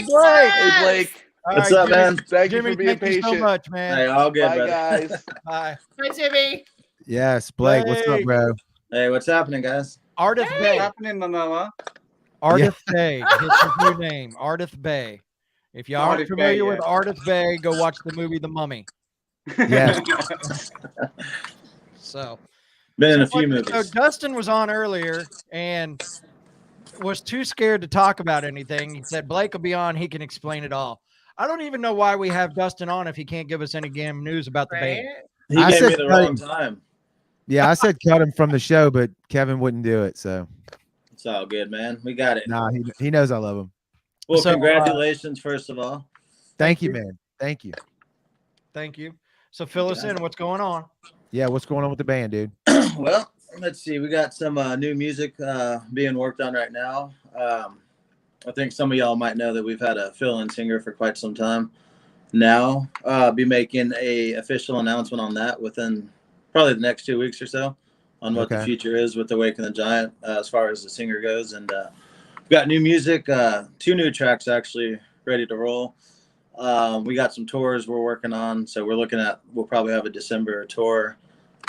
Blake. Hey, Blake. What's up, Jimmy, man? Thank you for being thank patient. You so much, man. Hey, all good, Bye, brother. guys. Bye. Hi, Jimmy. Yes, Blake. What's up, bro? Hey, what's happening, guys? Ardith Bay. What's happening, Manoa? Ardith Bay. It's his new name. Ardith Bay. If you aren't familiar with Ardith Bay, go watch the movie The Mummy. Yes. So, been in a few movies. So Dustin was on earlier and was too scared to talk about anything. He said Blake will be on. He can explain it all. I don't even know why we have Dustin on if he can't give us any damn news about the band. He gave me the wrong time. Yeah, I said cut him from the show, but Kevin wouldn't do it. So it's all good, man. We got it. Nah, he knows I love him. Well, congratulations, first of all. Thank you, man. Thank you. Thank you. So fill us in. What's going on? Yeah, what's going on with the band, dude? Well, let's see. We got some new music being worked on right now. I think some of y'all might know that we've had a fill-in singer for quite some time now. Be making a official announcement on that within probably the next 2 weeks or so on what the future is with Awaken the Giant as far as the singer goes. And we've got new music, 2 new tracks actually ready to roll. We got some tours we're working on, so we'll probably have a December tour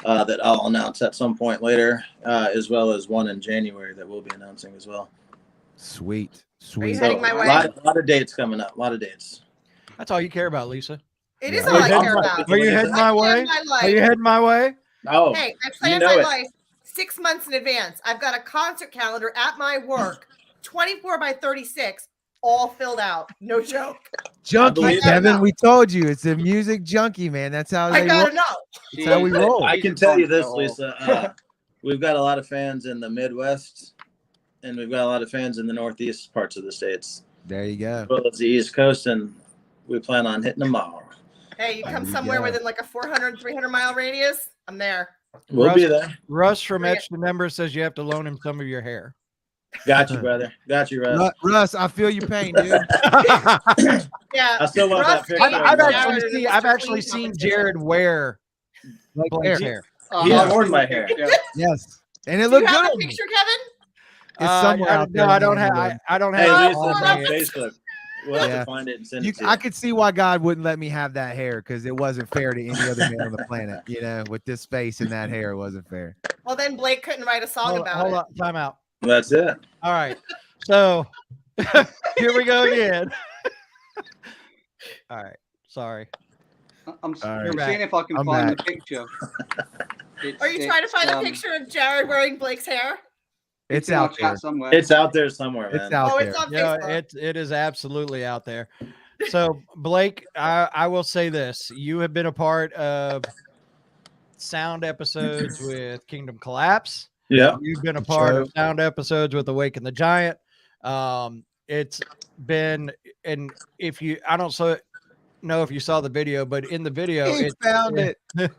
that I'll announce at some point later, as well as one in January that we'll be announcing as well. Sweet. Are you heading my way? A lot of dates coming up. A lot of dates. That's all you care about, Lisa. It is all I care about. Are you heading my way? Are you heading my way? Oh, hey, I plan my life 6 months in advance. I've got a concert calendar at my work, 24 by 36, all filled out. No joke. Junkie, Kevin. We told you it's a music junkie, man. That's how I gotta know. That's how we roll. I can tell you this, Lisa. We've got a lot of fans in the Midwest, and we've got a lot of fans in the Northeast parts of the states. There you go. As well as the East Coast, and we plan on hitting them all. Hey, you come somewhere within like a 400, 300 mile radius, I'm there. We'll be there. Russ from Etch the Member says you have to loan him some of your hair. Got you, brother. Got you, Russ. Russ, I feel your pain, dude. Yeah, I still love that picture. I've actually seen Jared wear Blake's hair. He's worn my hair. Yes, and it looked Do you good. have a picture, Kevin? It's somewhere out there. No, I don't have. I don't have. Hey, it Lisa, on on me. Facebook. We'll have to find it and send it to you. I could see why God wouldn't let me have that hair because it wasn't fair to any other man on the planet. You know, with this face and that hair, it wasn't fair. Well, then Blake couldn't write a song about Hold it. on, time out. That's it. All right, so here we go again. All right, sorry. I'm right. seeing if I can find the picture. Are you trying to find a picture of Jared wearing Blake's hair? It's out there somewhere. It's out there somewhere, man. It's out there. It's on Yeah, Facebook. it is absolutely out there. So Blake, I will say this: you have been a part of sound episodes with Kingdom Collapse. Yeah, you've been a part of sound episodes with Awaken the Giant. It's been, and if you, I don't know if you saw the video, but in the video, He found it. there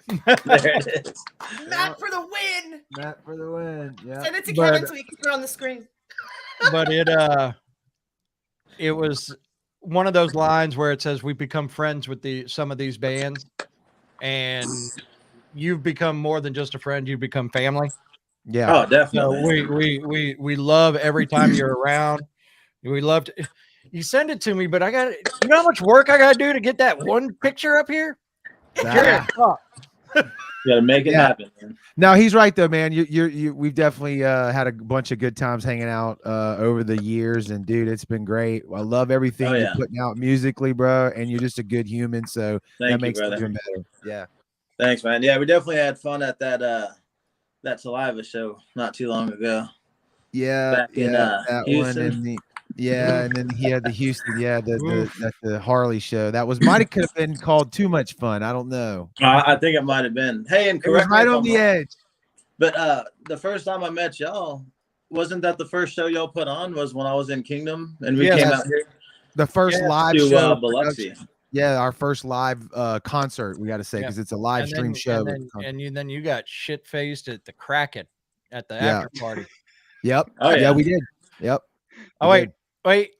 it is. Matt for the win. Matt for the win. Yeah. Send it to But- Kevin so he can put it on the screen. But it was one of those lines where it says we become friends with some of these bands, and you've become more than just a friend. You've become family. Yeah. Oh, definitely. So we love every time you're around. We love to, you send it to me, but you know how much work I gotta do to get that one picture up here? Ah. You gotta make it happen, man. No, he's right though, man. We've definitely had a bunch of good times hanging out over the years, and dude, it's been great. I love everything Oh, you're yeah. putting out musically, bro, and you're just a good human, so Thank that you, makes it brother. even better. Yeah. Thanks, man. Yeah, we definitely had fun at that Saliva show not too long ago. Yeah, Back in, that Houston. one, and then he had the Houston, the Harley show. That might have been called Too Much Fun. I don't know. I think it might have been. Hey, and It was correct me right if on I'm the wrong, edge. But the first time I met y'all, wasn't that the first show y'all put on? Was when I was in Kingdom and we Yes. came out here The first live to show, Biloxi. yeah, our first live concert. We got to say because it's a live stream show. And you got shit faced at the Kraken at the Yeah. after party. Yep. Oh, yeah. yeah. we did. Yep. Oh We wait,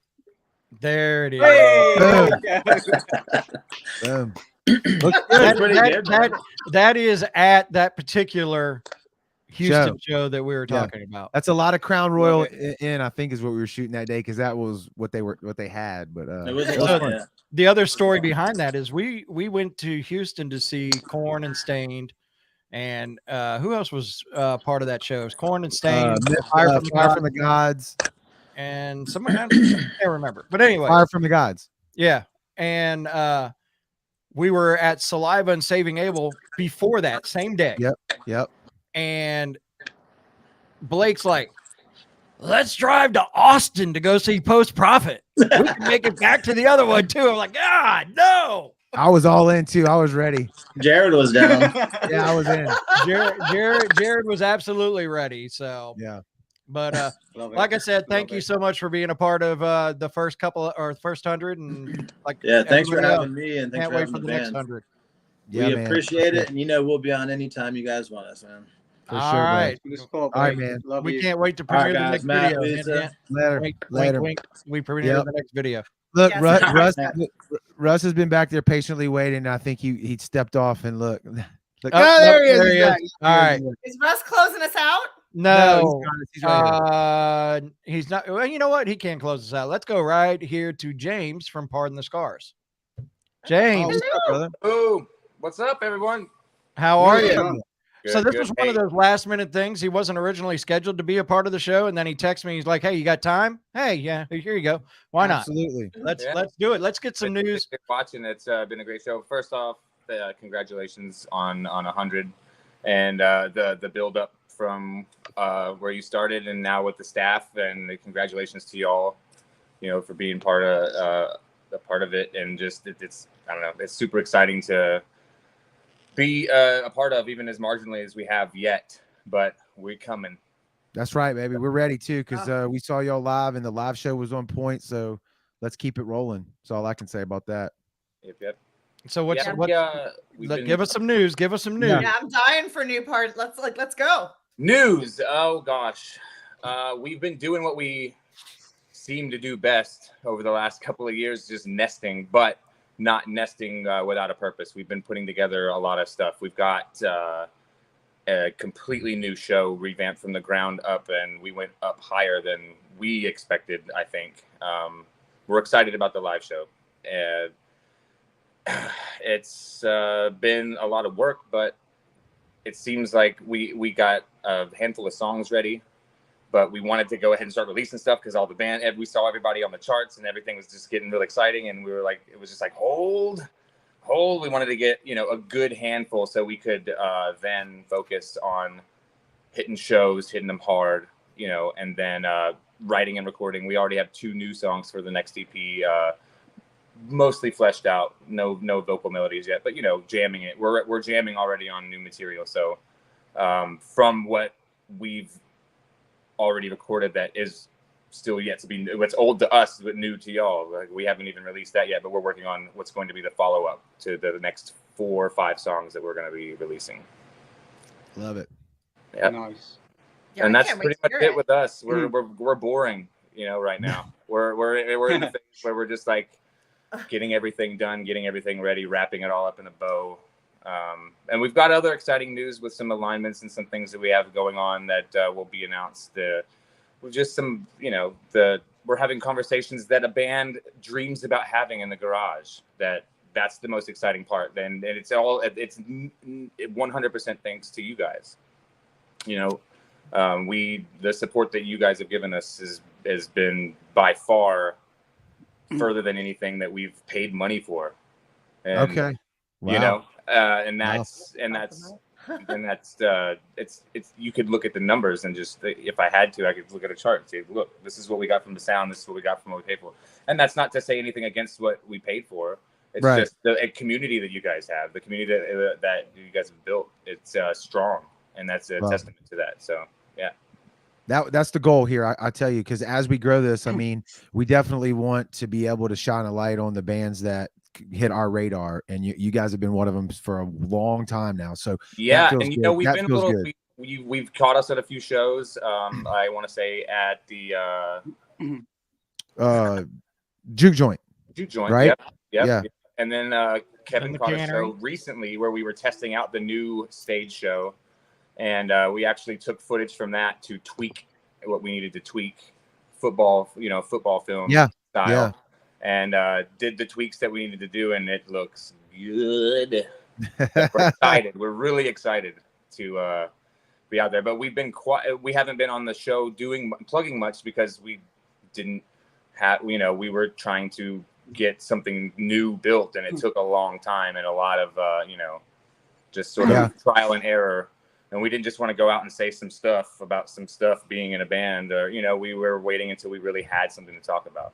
there it is. Boom. Look, That's pretty good, man. that is at that particular Houston Show. show that we were Yeah. talking about. That's a lot of Crown Royal in, I think, is what we were shooting that day because that was what they had. But It was a it was lot, fun. yeah. The other story behind that is we went to Houston to see Korn and Stained, and who else was part of that show? It was Korn and Stained, Fire from the Gods, and someone I can't remember. But anyway, Fire from the Gods. yeah, and we were at Saliva and Saving Abel before that same day. Yep. And Blake's like, let's drive to Austin to go see Post Profit. We can make it back to the other one too. I'm like, no. I was all in too. I was ready. Jared was down. Yeah, I was in. Jared was absolutely ready. So yeah. But like I said, thank you so much for being a part of the first couple or first 100, and like Thanks for everybody else, having me, and thanks can't for wait having for the the next band. 100. Yeah, we man. appreciate it, and we'll be on anytime you guys want us, man. For All sure, bro. right. All right, man. We can't wait to All right, premiere the guys. next Matt, video. Lisa. Hint, Later. wink, Later. wink, wink. We premiere Yep. the next video. Look, Yes. Russ has been back there patiently waiting. I think he stepped off and look. Look, Oh, there he is. there he He's is. back. All right. Is Russ closing us out? No, he's right here. he's not. Well, you know what? He can't close us out. Let's go right here to James from Pardon the Scars. James, what's up, brother? Oh, what's up, everyone? how are Good, you? So this good. was one of Hey. those last minute things. He wasn't originally scheduled to be a part of the show, and then he texts me. He's like, "Hey, you got time? Hey, yeah, here you go. Why not? Absolutely. Let's Yeah. do it. Let's get some news." Been watching. It's been a great show. First off, congratulations on 100, and the build up from where you started and now with the staff, and congratulations to y'all, for being part of it, and just it's I don't know, it's super exciting to be a part of, even as marginally as we have yet, but we're coming. That's right, baby. We're ready too because we saw y'all live and the live show was on point. So let's keep it rolling. That's all I can say about that. Yep. So what's we've let- been- give us some news. Give us some news. Yeah, I'm dying for new part. Let's go. News. Oh gosh, we've been doing what we seem to do best over the last couple of years, just nesting, but not nesting without a purpose. We've been putting together a lot of stuff. We've got a completely new show, revamped from the ground up, and we went up higher than we expected, I think. We're excited about the live show. It's been a lot of work, but it seems like we got a handful of songs ready, but we wanted to go ahead and start releasing stuff because all the band, we saw everybody on the charts and everything was just getting really exciting. And we were like, it was just like, hold. We wanted to get, a good handful so we could then focus on hitting shows, hitting them hard, you know, and then writing and recording. We already have 2 new songs for the next EP, mostly fleshed out. No vocal melodies yet, but you know, jamming it. We're jamming already on new material. So from what we've already recorded, that is still yet to be, what's old to us but new to y'all. Like, we haven't even released that yet, but we're working on what's going to be the follow-up to the next 4 or 5 songs that we're going to be releasing. Love it. Yeah. Nice. Yeah, And I that's can't wait pretty to much hear it it. with us. We're boring, you know, right now. we're in the phase where we're just like getting everything done, getting everything ready, wrapping it all up in a bow. And we've got other exciting news with some alignments and some things that we have going on that will be announced. With just some, you know, we're having conversations that a band dreams about having in the garage. That's the most exciting part. And it's 100% thanks to you guys. You know, the support that you guys have given us has been by far further than anything that we've paid money for. And, Okay. Wow. You know, and that's it's you could look at the numbers and just, if I had to, I could look at a chart and say, look, this is what we got from the sound, this is what we got from what we paid for. And that's not to say anything against what we paid for. It's Right. just the community that you guys have, the community that you guys have built. It's strong, and that's a Wow. testament to that. So yeah. That's the goal here. I tell you, because as we grow this, I mean, we definitely want to be able to shine a light on the bands that hit our radar, and you guys have been one of them for a long time now. So Yeah, that feels and you good. know, we've That been a feels little. good. We've caught us at a few shows. I want to say at the Juke joint. Juke joint, right? Yep. Yeah. And then Kevin And the caught a cannery. show recently where we were testing out the new stage show, and we actually took footage from that to tweak what we needed to tweak, football film Yeah. style, Yeah. and did the tweaks that we needed to do, and it looks good. We're excited. We're really excited to be out there, but we haven't been on the show plugging much because we didn't have, you know, we were trying to get something new built, and it took a long time and a lot of you know, just sort of trial and error. And we didn't just want to go out and say some stuff about some stuff being in a band, or, you know, we were waiting until we really had something to talk about.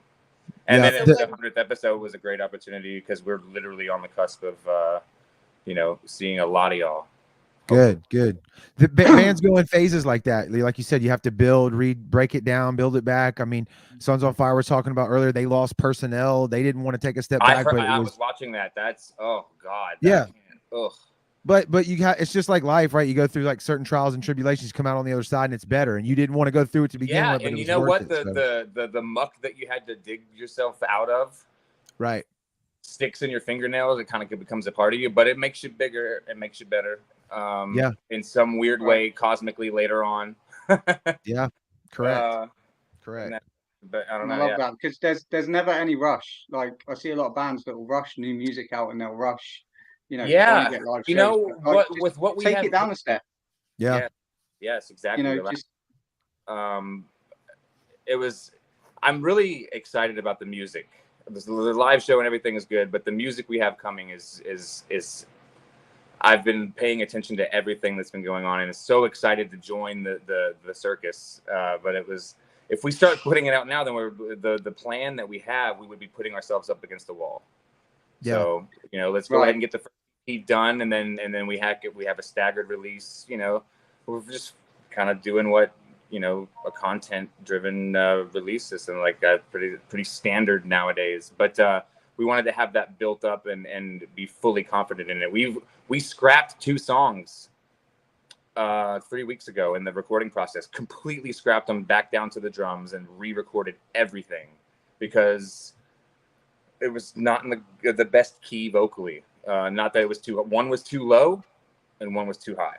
And then the 100th episode was a great opportunity because we're literally on the cusp of you know, seeing a lot of y'all. Good. The bands go in phases like that. Like you said, you have to break it down, build it back. I mean, Sons on Fire was talking about earlier. They lost personnel. They didn't want to take a step back. I was watching that. That's, oh God. Yeah. Ugh. But you got, it's just like life, right? You go through like certain trials and tribulations, come out on the other side, and it's better. And you didn't want to go through it to begin with. But And it you was know worth what? it, The muck that you had to dig yourself out of, right, sticks in your fingernails. It kind of becomes a part of you, but it makes you bigger. It makes you better. In some weird way, cosmically later on. Yeah, correct. Correct. But I don't know. I love that because there's never any rush. Like, I see a lot of bands that will rush new music out and they'll rush, you know, yeah. get live You shows. know But, like, with what we take have, it down a step. Yeah. Yes, exactly. You know, just it was. I'm really excited about the music. The live show and everything is good, but the music we have coming is. I've been paying attention to everything that's been going on, and is so excited to join the circus. But it was, if we start putting it out now, then the plan that we have, we would be putting ourselves up against the wall. Yeah. So, you know, let's go ahead and get the first EP done, and then we have a staggered release. You know, we're just kind of doing what, you know, a content-driven release system, like pretty standard nowadays. But we wanted to have that built up and be fully confident in it. We scrapped 2 songs 3 weeks ago in the recording process, completely scrapped them back down to the drums and re-recorded everything because it was not in the best key vocally. Not that it was one was too low and one was too high.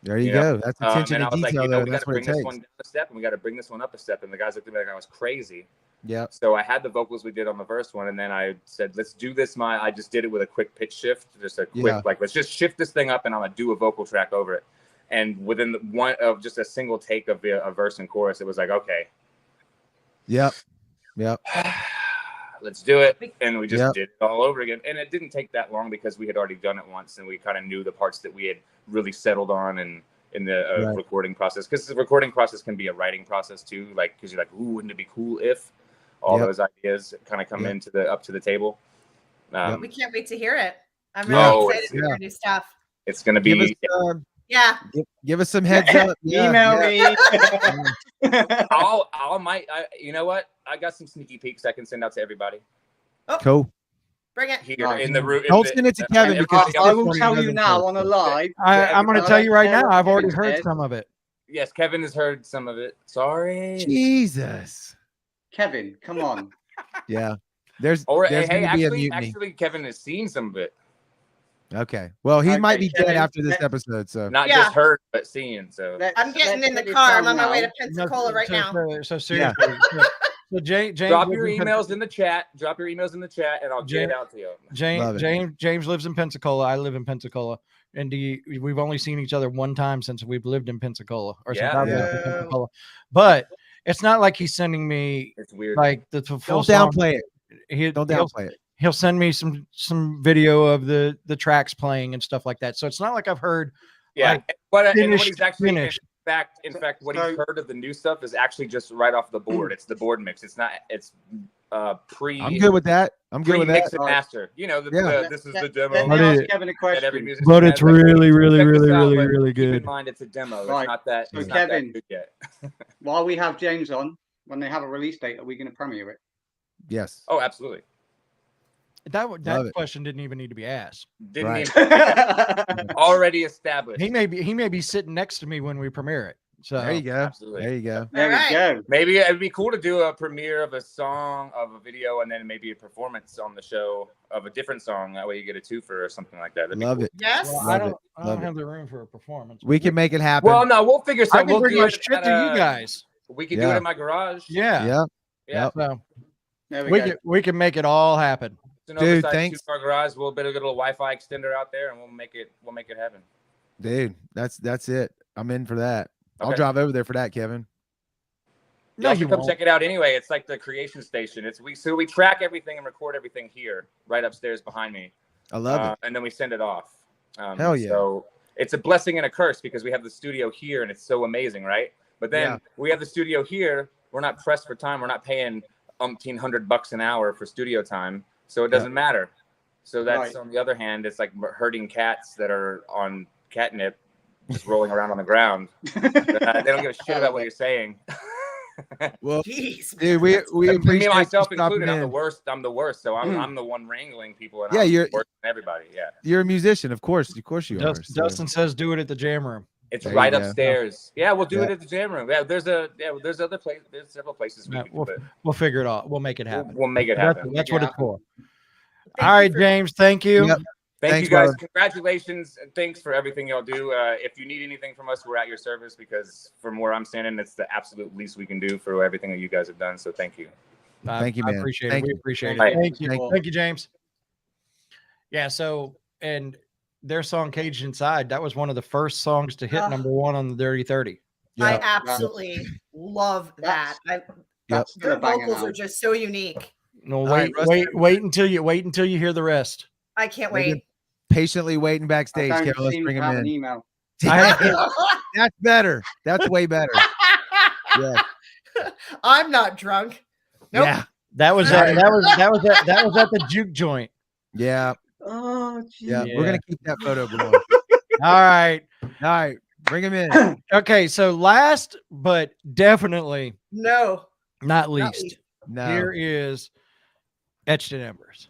There you go. Know? That's attention and to I was detail. like, you know, we got That's to what bring it this takes. one down a step, and we got to bring this one up a step. And the guys looked at me like I was crazy. Yeah. So I had the vocals we did on the first one, and then I said, let's do this. I just did it with a quick pitch shift, just a quick, let's just shift this thing up, and I'm going to do a vocal track over it. And within just a single take of a verse and chorus, it was like, okay. Yep. Let's do it. And we just did it all over again. And it didn't take that long because we had already done it once, and we kind of knew the parts that we had really settled on and in the Right. recording process, because the recording process can be a writing process too. Like, because you're like, ooh, wouldn't it be cool if all Yep. those ideas kind of come Yep. into up to the table. We can't wait to hear it. I'm really Yeah. Oh, excited for your new stuff. It's gonna Give us, be. Yeah. give us some heads up. Yeah, Email yeah. me. You know what? I got some sneaky peeks I can send out to everybody Cool. Bring it. here in the room. Don't send it to Kevin because I will tell you now on a live. I'm going to tell you right now. I've already heard said. some of it. Yes, Kevin has heard some of it. Sorry. Jesus. Kevin, come on. Yeah. There's Or there's hey, gonna be a mutiny. actually, Kevin has seen some of it. Okay. Well, he might be dead Kevin, after this episode. So Not just heard, but seen. So I'm getting in the get it car. I'm done on my way now. to Pensacola right now. So seriously. So James drop lives your in emails in the chat. Drop your emails in the chat, and I'll get it out to you. James lives in Pensacola. I live in Pensacola, and we've only seen each other one time since we've lived in Pensacola, or since I've lived in Pensacola. But it's not like he's sending me. It's weird. Like the full don't song. downplay it. Don't downplay it. He'll send me some video of the tracks playing and stuff like that. So it's not like I've heard. Yeah, like, and what finished, he's actually finished. in fact, what he's heard of the new stuff is actually just right off the board. It's the board mix. It's not. It's pre. I'm good with that. I'm good with that. Mix and master. You know, this is the demo. Let me ask Kevin a question. But it's really, really, Check really, this out, really, but really Keep good. in mind, it's a demo. Right. It's not that. So It's Kevin, not that good yet. while we have James on, when they have a release date, are we going to premiere it? Yes. Oh, absolutely. That question didn't even need to be asked. Didn't even already established. He may be sitting next to me when we premiere it. So There you go. Absolutely. There you go. There we go. Maybe it'd be cool to do a premiere of a song, of a video, and then maybe a performance on the show of a different song. That way you get a twofer or something like that. That'd be Love cool. it. Yes. Well, Love I it. don't Love have it. the room for a performance. We can make it happen. Well, no, we'll figure I something. can We'll bring do my it shit at, to you guys. We can do it in my garage. Yeah. Yeah. Yeah. So There we we go. can make it all happen. It's an Dude, oversized thanks. two-car garage. We'll get a little Wi-Fi extender out there, and we'll make it happen. Dude, that's it. I'm in for that. I'll Okay. drive over there for that, Kevin. Y'all should come check it out anyway. It's like the creation station. We track everything and record everything here, right upstairs behind me. I love it. And then we send it off. Hell yeah. So it's a blessing and a curse because we have the studio here and it's so amazing, right? But then Yeah. we have the studio here. We're not pressed for time. We're not paying $1,800 an hour for studio time, so it doesn't matter. So that's on the other hand, it's like herding cats that are on catnip, just rolling around on the ground. They don't give a shit about what you're saying. Well, Jeez. dude, we Me appreciate you myself stopping included. I'm the in. worst. I'm the worst. So I'm the one wrangling people. And Yeah, I'm you're- worse than everybody. Yeah. You're a musician, of course. Of course you are. so- Dustin says do it at the jam room. It's There right you go. upstairs. Yeah, we'll do Yeah. it at the jam room. Yeah, there's other place. There's several places we Yeah, can do it. We'll figure it out. We'll make it happen. We'll make it That's- happen. That's what it's for. Thank All you right, for- James. Thank you. Yep. Thank Thanks, you guys. brother. Congratulations and thanks for everything y'all do. If you need anything from us, we're at your service because from where I'm standing, it's the absolute least we can do for everything that you guys have done. So thank you. Thank you, man. I appreciate Thank it. We you. appreciate Thank it. you. Thank you. Thank you. Thank you, James. Yeah. So, and their song "Caged Inside" that was one of the first songs to hit number one on the Dirty 30. I Yep. absolutely love that. Yep. Their gonna bang it vocals out. are just so unique. No, All right, wait until you hear the rest. I can't They've been wait. Patiently waiting I backstage, don't Kevin. Let's seem bring to him have an in. email. That's better. That's way better. Yeah. I'm not drunk. Nope. Yeah. That was at the juke joint. Yeah. Oh, geez. Yeah. Yeah. We're gonna keep that photo going. All right. All right. Bring him in. Okay. So last but definitely No. not least, No. here is Etched in Embers.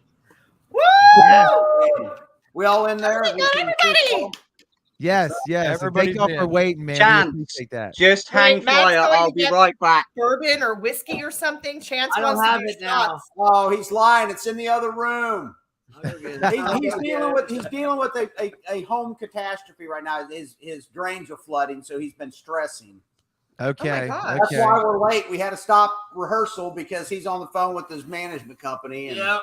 Woo! We all in there? Everybody! Yes, yes. And Everybody's thank y'all for in. waiting, man. Chance. We appreciate that. Just hang Wait, Matt's fire. going I'll to be get- right back. Bourbon or whiskey or something. Chance I don't wants to have do it now. shots. Oh, he's lying. It's in the other room. He's dealing with a home catastrophe right now. His drains are flooding, so he's been stressing. Okay. God. That's Okay. why we're late. We had to stop rehearsal because he's on the phone with his management company. And Yep.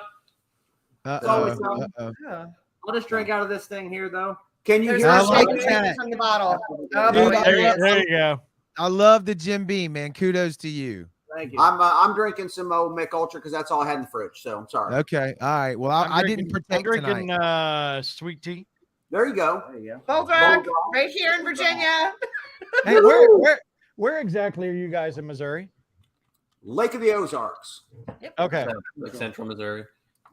always Uh-oh. something. Uh-oh. Yeah. I'll just drink out of this thing here, though. Can you There's hear I no us? like shaking that. drinking from the bottle. Oh, Dude, boy. There you go. I love the Jim Beam, man. Kudos to you. Thank you. I'm drinking some old Mick Ultra because that's all I had in the fridge. So I'm sorry. Okay. All right. Well, I didn't I'm protect drinking tonight. sweet tea. There you go. Bold Rock, right here in Virginia. Hey, where exactly are you guys in Missouri? Lake of the Ozarks. Okay. Like Central Missouri.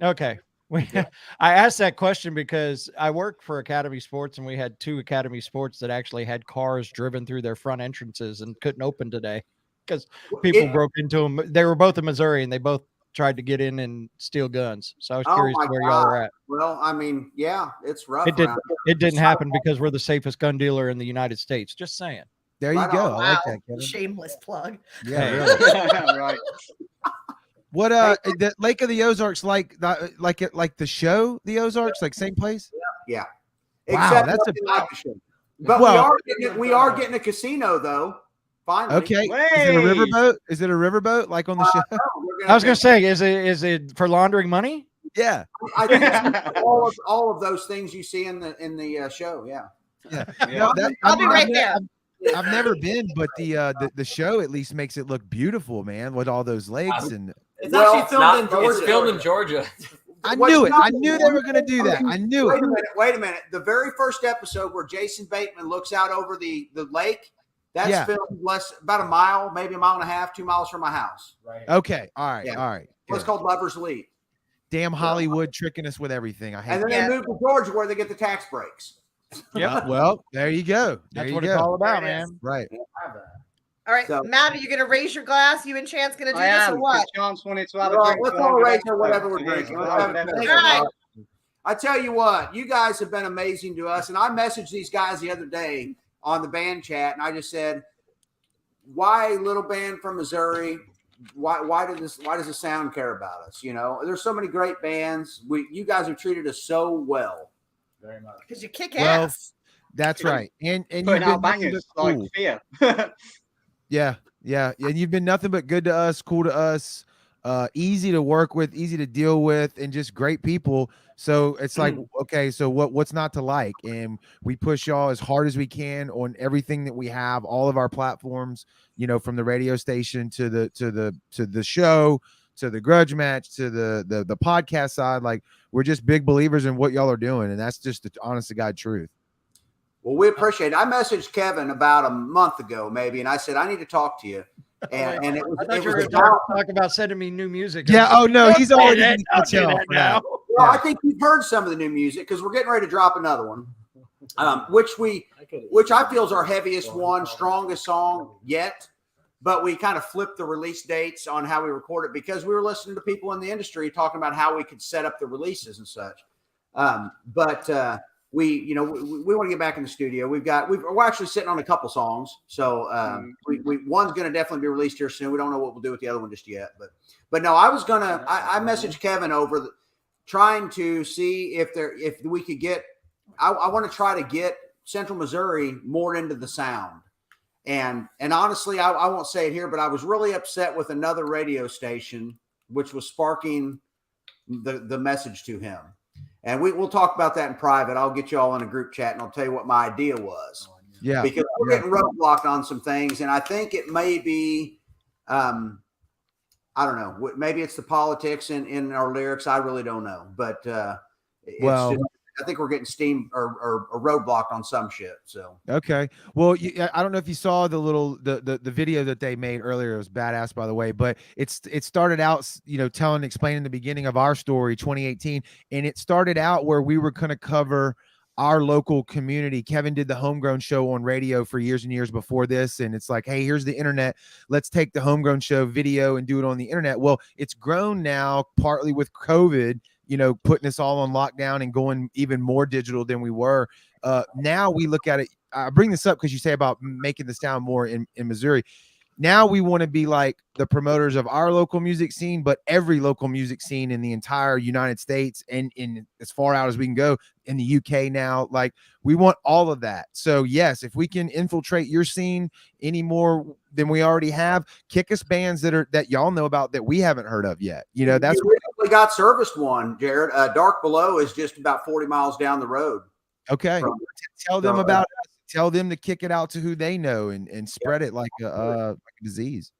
Okay. I asked that question because I work for Academy Sports, and we had 2 Academy Sports that actually had cars driven through their front entrances and couldn't open today because people broke into them. They were both in Missouri, and they both tried to get in and steal guns. So I was curious where y'all are at. Well, I mean, yeah, it's rough. It didn't happen because we're the safest gun dealer in the United States. Just saying. There you go. I like that, Kevin. Shameless plug. Yeah, right. What the Lake of the Ozarks like the show The Ozarks, like same place? Yeah. Wow, Except that's nothing like the show. But we are getting a casino though. Finally. Okay. Is it a riverboat? Is it a riverboat like on the show? No, I was gonna say, is it for laundering money? Yeah. I think it's all of those things you see in the show. Yeah. No, I'll be right there. I've never been, but the show at least makes it look beautiful, man, with all those lakes and. It's actually filmed in Georgia. It's filmed in Georgia. I knew it. I knew they were going to do that. I knew it. Wait a minute. The very first episode where Jason Bateman looks out over the lake, that's filmed about a mile, maybe a mile and a half, 2 miles from my house. Right. Okay. All right. Yeah. All right. It's called Lover's Leap. Damn Hollywood tricking us with everything. I hate and then they moved to Georgia where they get the tax breaks. Yeah. Well, there you go. That's what it's all about, man. Right. All right, Matt, are you going to raise your glass? You and Chance going to do this or what? Chance wanted to have a drink. Let's all raise or whatever we're drinking. I tell you what, you guys have been amazing to us. And I messaged these guys the other day on the band chat, and I just said, why little band from Missouri? Why does the sound care about us? You know, there's so many great bands. You guys have treated us so well. Very much. Because you kick ass. That's right. And you've putting out been bangers like Fear. Yeah. And you've been nothing but good to us, cool to us, easy to work with, easy to deal with, and just great people. So it's like, okay, so what's not to like? And we push y'all as hard as we can on everything that we have, all of our platforms, you know, from the radio station to the show, to the Grudge Match, to the podcast side. Like, we're just big believers in what y'all are doing, and that's just the honest to God truth. Well, we appreciate it. I messaged Kevin about a month ago, maybe, and I said, I need to talk to you. And it was, I thought you were going to talk about sending me new music. Yeah. Oh no, he's already now. Well, I think you've heard some of the new music because we're getting ready to drop another one, which I feel is our heaviest one, strongest song yet. But we kind of flipped the release dates on how we record it because we were listening to people in the industry talking about how we could set up the releases and such. We want to get back in the studio. We're actually sitting on a couple songs. So one's going to definitely be released here soon. We don't know what we'll do with the other one just yet, but no, I messaged Kevin over trying to see if we could get, I want to try to get Central Missouri more into the sound. And honestly, I won't say it here, but I was really upset with another radio station, which was sparking the message to him. And we'll talk about that in private. I'll get you all in a group chat and I'll tell you what my idea was. Yeah. Because we're getting roadblocked on some things. And I think it may be, I don't know, maybe it's the politics in our lyrics. I really don't know. But I think we're getting steam or roadblocked on some shit. So okay, well, I don't know if you saw the video that they made earlier. It was badass, by the way. But it started out, you know, explaining the beginning of our story, 2018, and it started out where we were going to cover our local community. Kevin did the Homegrown show on radio for years and years before this, and it's like, hey, here's the internet. Let's take the Homegrown show video and do it on the internet. Well, it's grown now, partly with COVID, you know, putting us all on lockdown and going even more digital than we were. Now we look at it. I bring this up because you say about making the sound more in Missouri. Now we want to be like the promoters of our local music scene, but every local music scene in the entire United States and in as far out as we can go in the UK now. Like, we want all of that. So yes, if we can infiltrate your scene any more than we already have, kick us bands that y'all know about that we haven't heard of yet. You know, that's we got serviced one, Jared. Dark Below is just about 40 miles down the road. Okay. Tell them about us. Tell them to kick it out to who they know and spread it like a disease.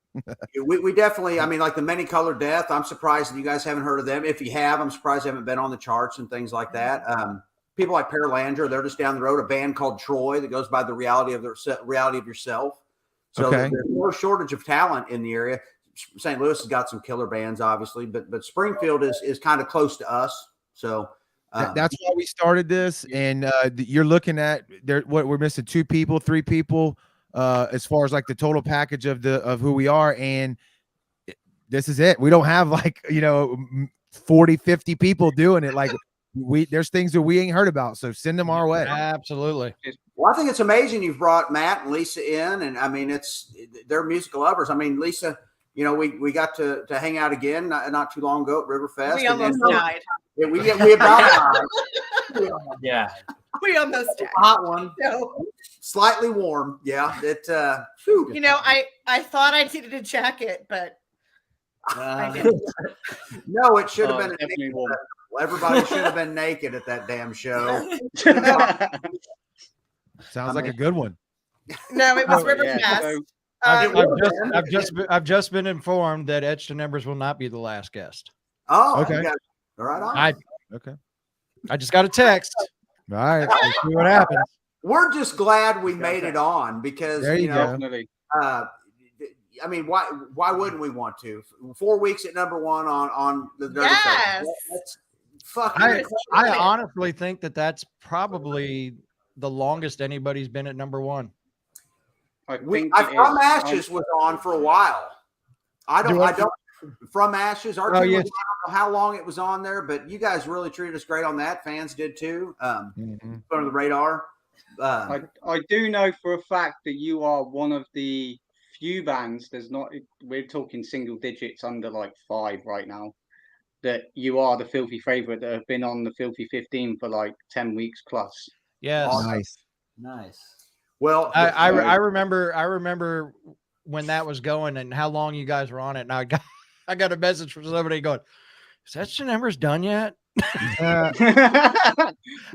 we definitely, I mean, like the Many Colored Death. I'm surprised that you guys haven't heard of them. If you have, I'm surprised they haven't been on the charts and things like that. people like Paralandra, they're just down the road. A band called Troy that goes by the reality of yourself. So Okay. there's no shortage of talent in the area. St. Louis has got some killer bands, obviously, but Springfield is kind of close to us. So that's why we started this. And you're looking at what we're missing 2 people, 3 people, as far as like the total package of who we are. And this is it. We don't have 40, 50 people doing it. Like there's things that we ain't heard about. So send them our way. Absolutely. Well, I think it's amazing you've brought Matt and Lisa in, and I mean, they're musical lovers. I mean, Lisa, we got to hang out again not too long ago at Riverfest. We almost died. Yeah, we about died. Yeah. We almost died. Hot one. No. Slightly warm. Yeah. I thought I needed a jacket, but I didn't. No, it should have been definitely warm. Everybody should have been naked at that damn show. Sounds like a good one. No, it was Oh, Riverfest. Yeah. I've just been informed that Etched in Embers will not be the last guest. Oh, okay. All right. On. I just got a text. All right. Let's see what happens. We're just glad we made it on because There you go. I mean, why wouldn't we want to? 4 weeks at number 1 on the Dirty Yes. That's fucking I incredible. honestly think that's probably the longest anybody's been at number 1. From Ashes was on for a while. I don't From Ashes. Our team yes. was, I don't know how long it was on there, but you guys really treated us great on that. Fans did too. Under the radar. I do know for a fact that you are one of the few bands. We're talking single digits under 5 right now. That you are the Filthy favorite that have been on the Filthy 15 for 10 weeks plus. Yes. Awesome. Nice. Well, I remember when that was going and how long you guys were on it. And I got a message from somebody going, "Is Etched in Embers done yet?"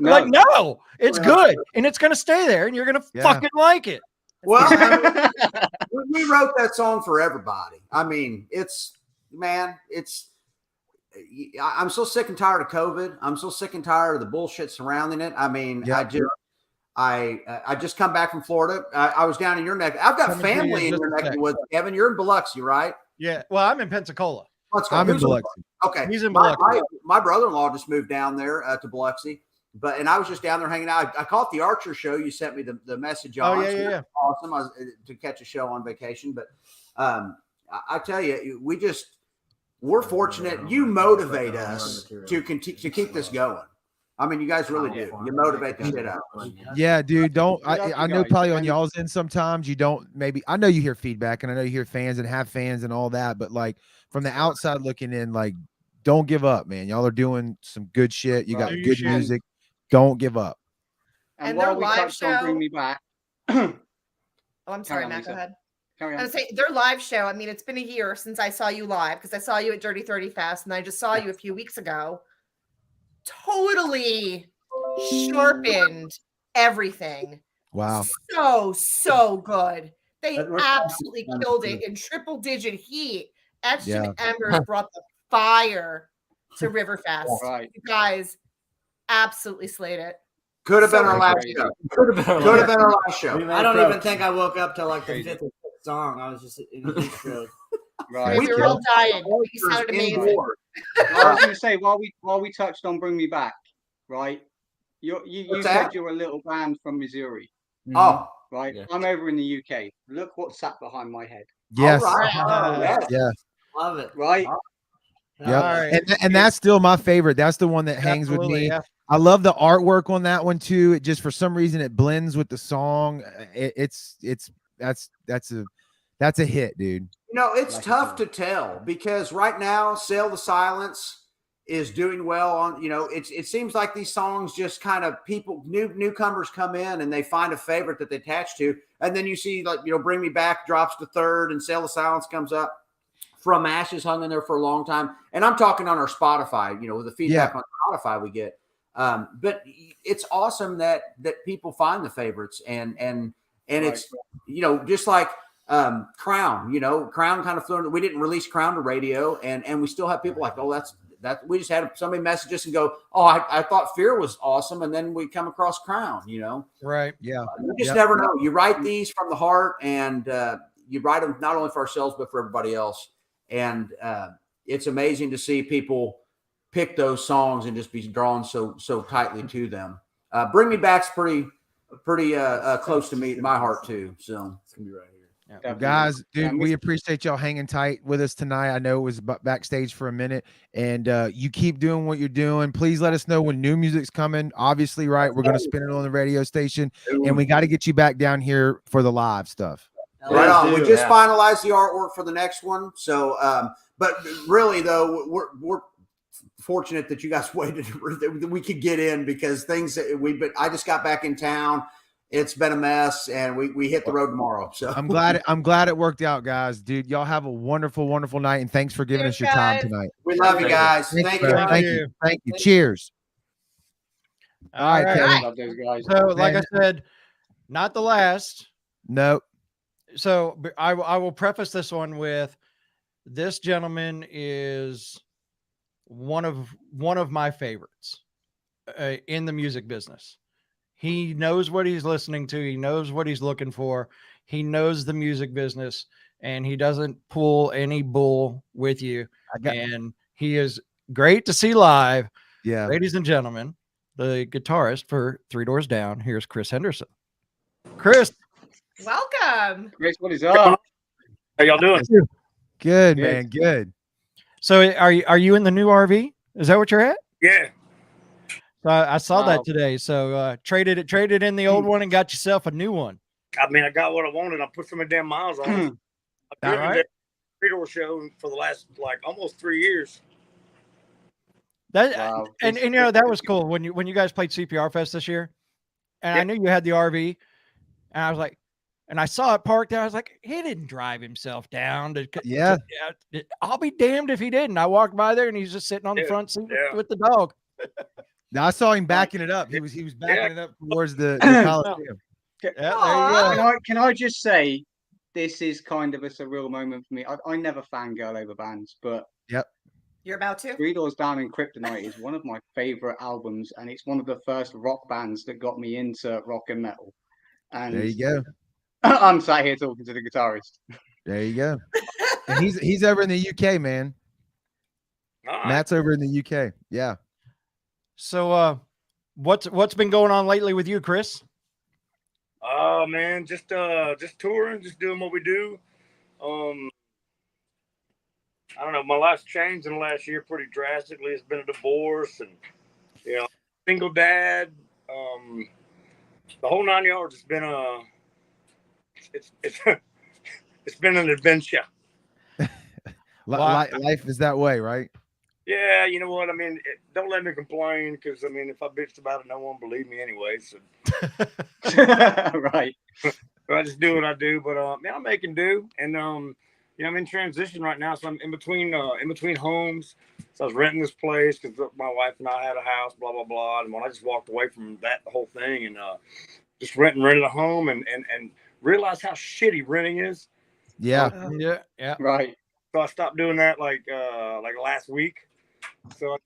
No. No, it's good and it's gonna stay there and you're gonna fucking like it. Well, we wrote that song for everybody. I mean, I'm so sick and tired of COVID. I'm so sick and tired of the bullshit surrounding it. I mean, I just come back from Florida. I was down in your neck. I've got family in your neck of the woods. Kevin, you're in Biloxi, right? Yeah. Well, I'm in Pensacola. I'm in Biloxi. Okay. He's in Biloxi. My brother-in-law just moved down there to Biloxi, and I was just down there hanging out. I caught the Archer show. You sent me the message on. Oh, yeah. Awesome. I was to catch a show on vacation, but I tell you, we're fortunate. You motivate us to keep this going. I mean, you guys really do. You motivate the shit out of us. Yeah, dude. I know probably on y'all's end sometimes you don't I know you hear feedback and I know you hear fans and have fans and all that, but from the outside looking in, don't give up, man. Y'all are doing some good shit. You got good music. Don't give up. And their while we live touched on Bring Me Back. Oh, I'm sorry, on, Matt. Lisa. Go ahead. Carry I on. would say their live show. I mean, it's been a year since I saw you live because I saw you at Dirty 30 Fest and I just saw you a few weeks ago. Totally sharpened everything. Wow. So good. They absolutely killed it in triple-digit heat. Etched in Embers brought the fire to Riverfest. Right. You guys absolutely slayed it. Could have been our last show. Could have been our last show. I don't even think I woke up till the 5th or 6th song. I was just in the heat stroke. Right. We were all dying. You sounded amazing. I was going to say while we touched on Bring Me Back, right? You said you're a little band from Missouri. Oh, right. Yeah. I'm over in the UK. Look what sat behind my head. Yes. Right. Yeah. Love it. Right. Yeah. Right. And that's still my favorite. That's the one that hangs with me. Yeah. I love the artwork on that one too. It just for some reason it blends with the song. That's a hit, dude. It's tough to tell because right now, Sail the Silence is doing well on. It seems like these songs just kind of newcomers come in and they find a favorite that they attach to, and then you see Bring Me Back drops to 3rd and Sail the Silence comes up. From Ashes hung in there for a long time, and I'm talking on our Spotify. With the feedback on Spotify we get. But it's awesome that people find the favorites and it's just like Crown. Crown kind of flew. We didn't release Crown to radio, and we still have people like, oh, that we just had somebody message us and go, oh, I thought Fear was awesome, and then we come across Crown, you know. Right. Yeah. You just never know. You write these from the heart, and you write them not only for ourselves but for everybody else. And it's amazing to see people pick those songs and just be drawn so tightly to them. Bring Me Back's pretty close to my heart too. So it's gonna be right here. Well, guys, dude, we appreciate y'all hanging tight with us tonight. I know it was backstage for a minute, and you keep doing what you're doing. Please let us know when new music's coming. Obviously, right, we're going to spin it on the radio station, and we got to get you back down here for the live stuff. Right on. We just finalized the artwork for the next one. So, but really though, we're fortunate that you guys waited that we could get in, because I just got back in town. It's been a mess, and we hit the road tomorrow. So I'm glad it worked out, guys. Dude, y'all have a wonderful, wonderful night, and thanks for giving us your time tonight. We love you guys. Thank you. Thank you. Cheers. All right, Kevin. Love those guys. So, like I said, not the last. Nope. So I will preface this one with, this gentleman is one of my favorites in the music business. He knows what he's listening to. He knows what he's looking for. He knows the music business, and he doesn't pull any bull with you. And he is great to see live. Yeah. Ladies and gentlemen, the guitarist for Three Doors Down, here's Chris Henderson. Chris. Welcome. Chris, what is up? How y'all doing? Good, man. Good. So are you in the new RV? Is that what you're at? Yeah. So I saw that today. So traded in the old one and got yourself a new one. I mean, I got what I wanted. I put some damn miles on it. I've driven the three-door show for the last almost 3 years. That and you know, that was cool when you guys played CPR Fest this year, and I knew you had the RV, and I was like, and I saw it parked there. I was like, he didn't drive himself down I'll be damned if he didn't. I walked by there and he's just sitting on the front seat with the dog. Now I saw him backing it up. He was backing it up towards the Coliseum. Can I just say, this is kind of a surreal moment for me. I never fangirl over bands, but you're about to. Three Doors Down in Kryptonite is one of my favorite albums, and it's one of the first rock bands that got me into rock and metal. And there you go. I'm sat here talking to the guitarist. There you go. And he's over in the UK, man. Matt's over in the UK. Yeah. So what's been going on lately with you, Chris? Oh man, just touring, just doing what we do. I don't know, my life's changed in the last year pretty drastically. It's been a divorce and single dad. The whole 9 yards. It's been it's been an adventure. Life is that way, right? Yeah, you know what I mean. Don't let me complain, because I mean, if I bitched about it, no one believe me anyway. So right. So I just do what I do, but man, I'm making do, and I'm in transition right now, so I'm in between homes. So I was renting this place because my wife and I had a house, blah blah blah, and when I just walked away from that whole thing and just rented a home and realized how shitty renting is. Yeah. Yeah. Right. So I stopped doing that like last week. So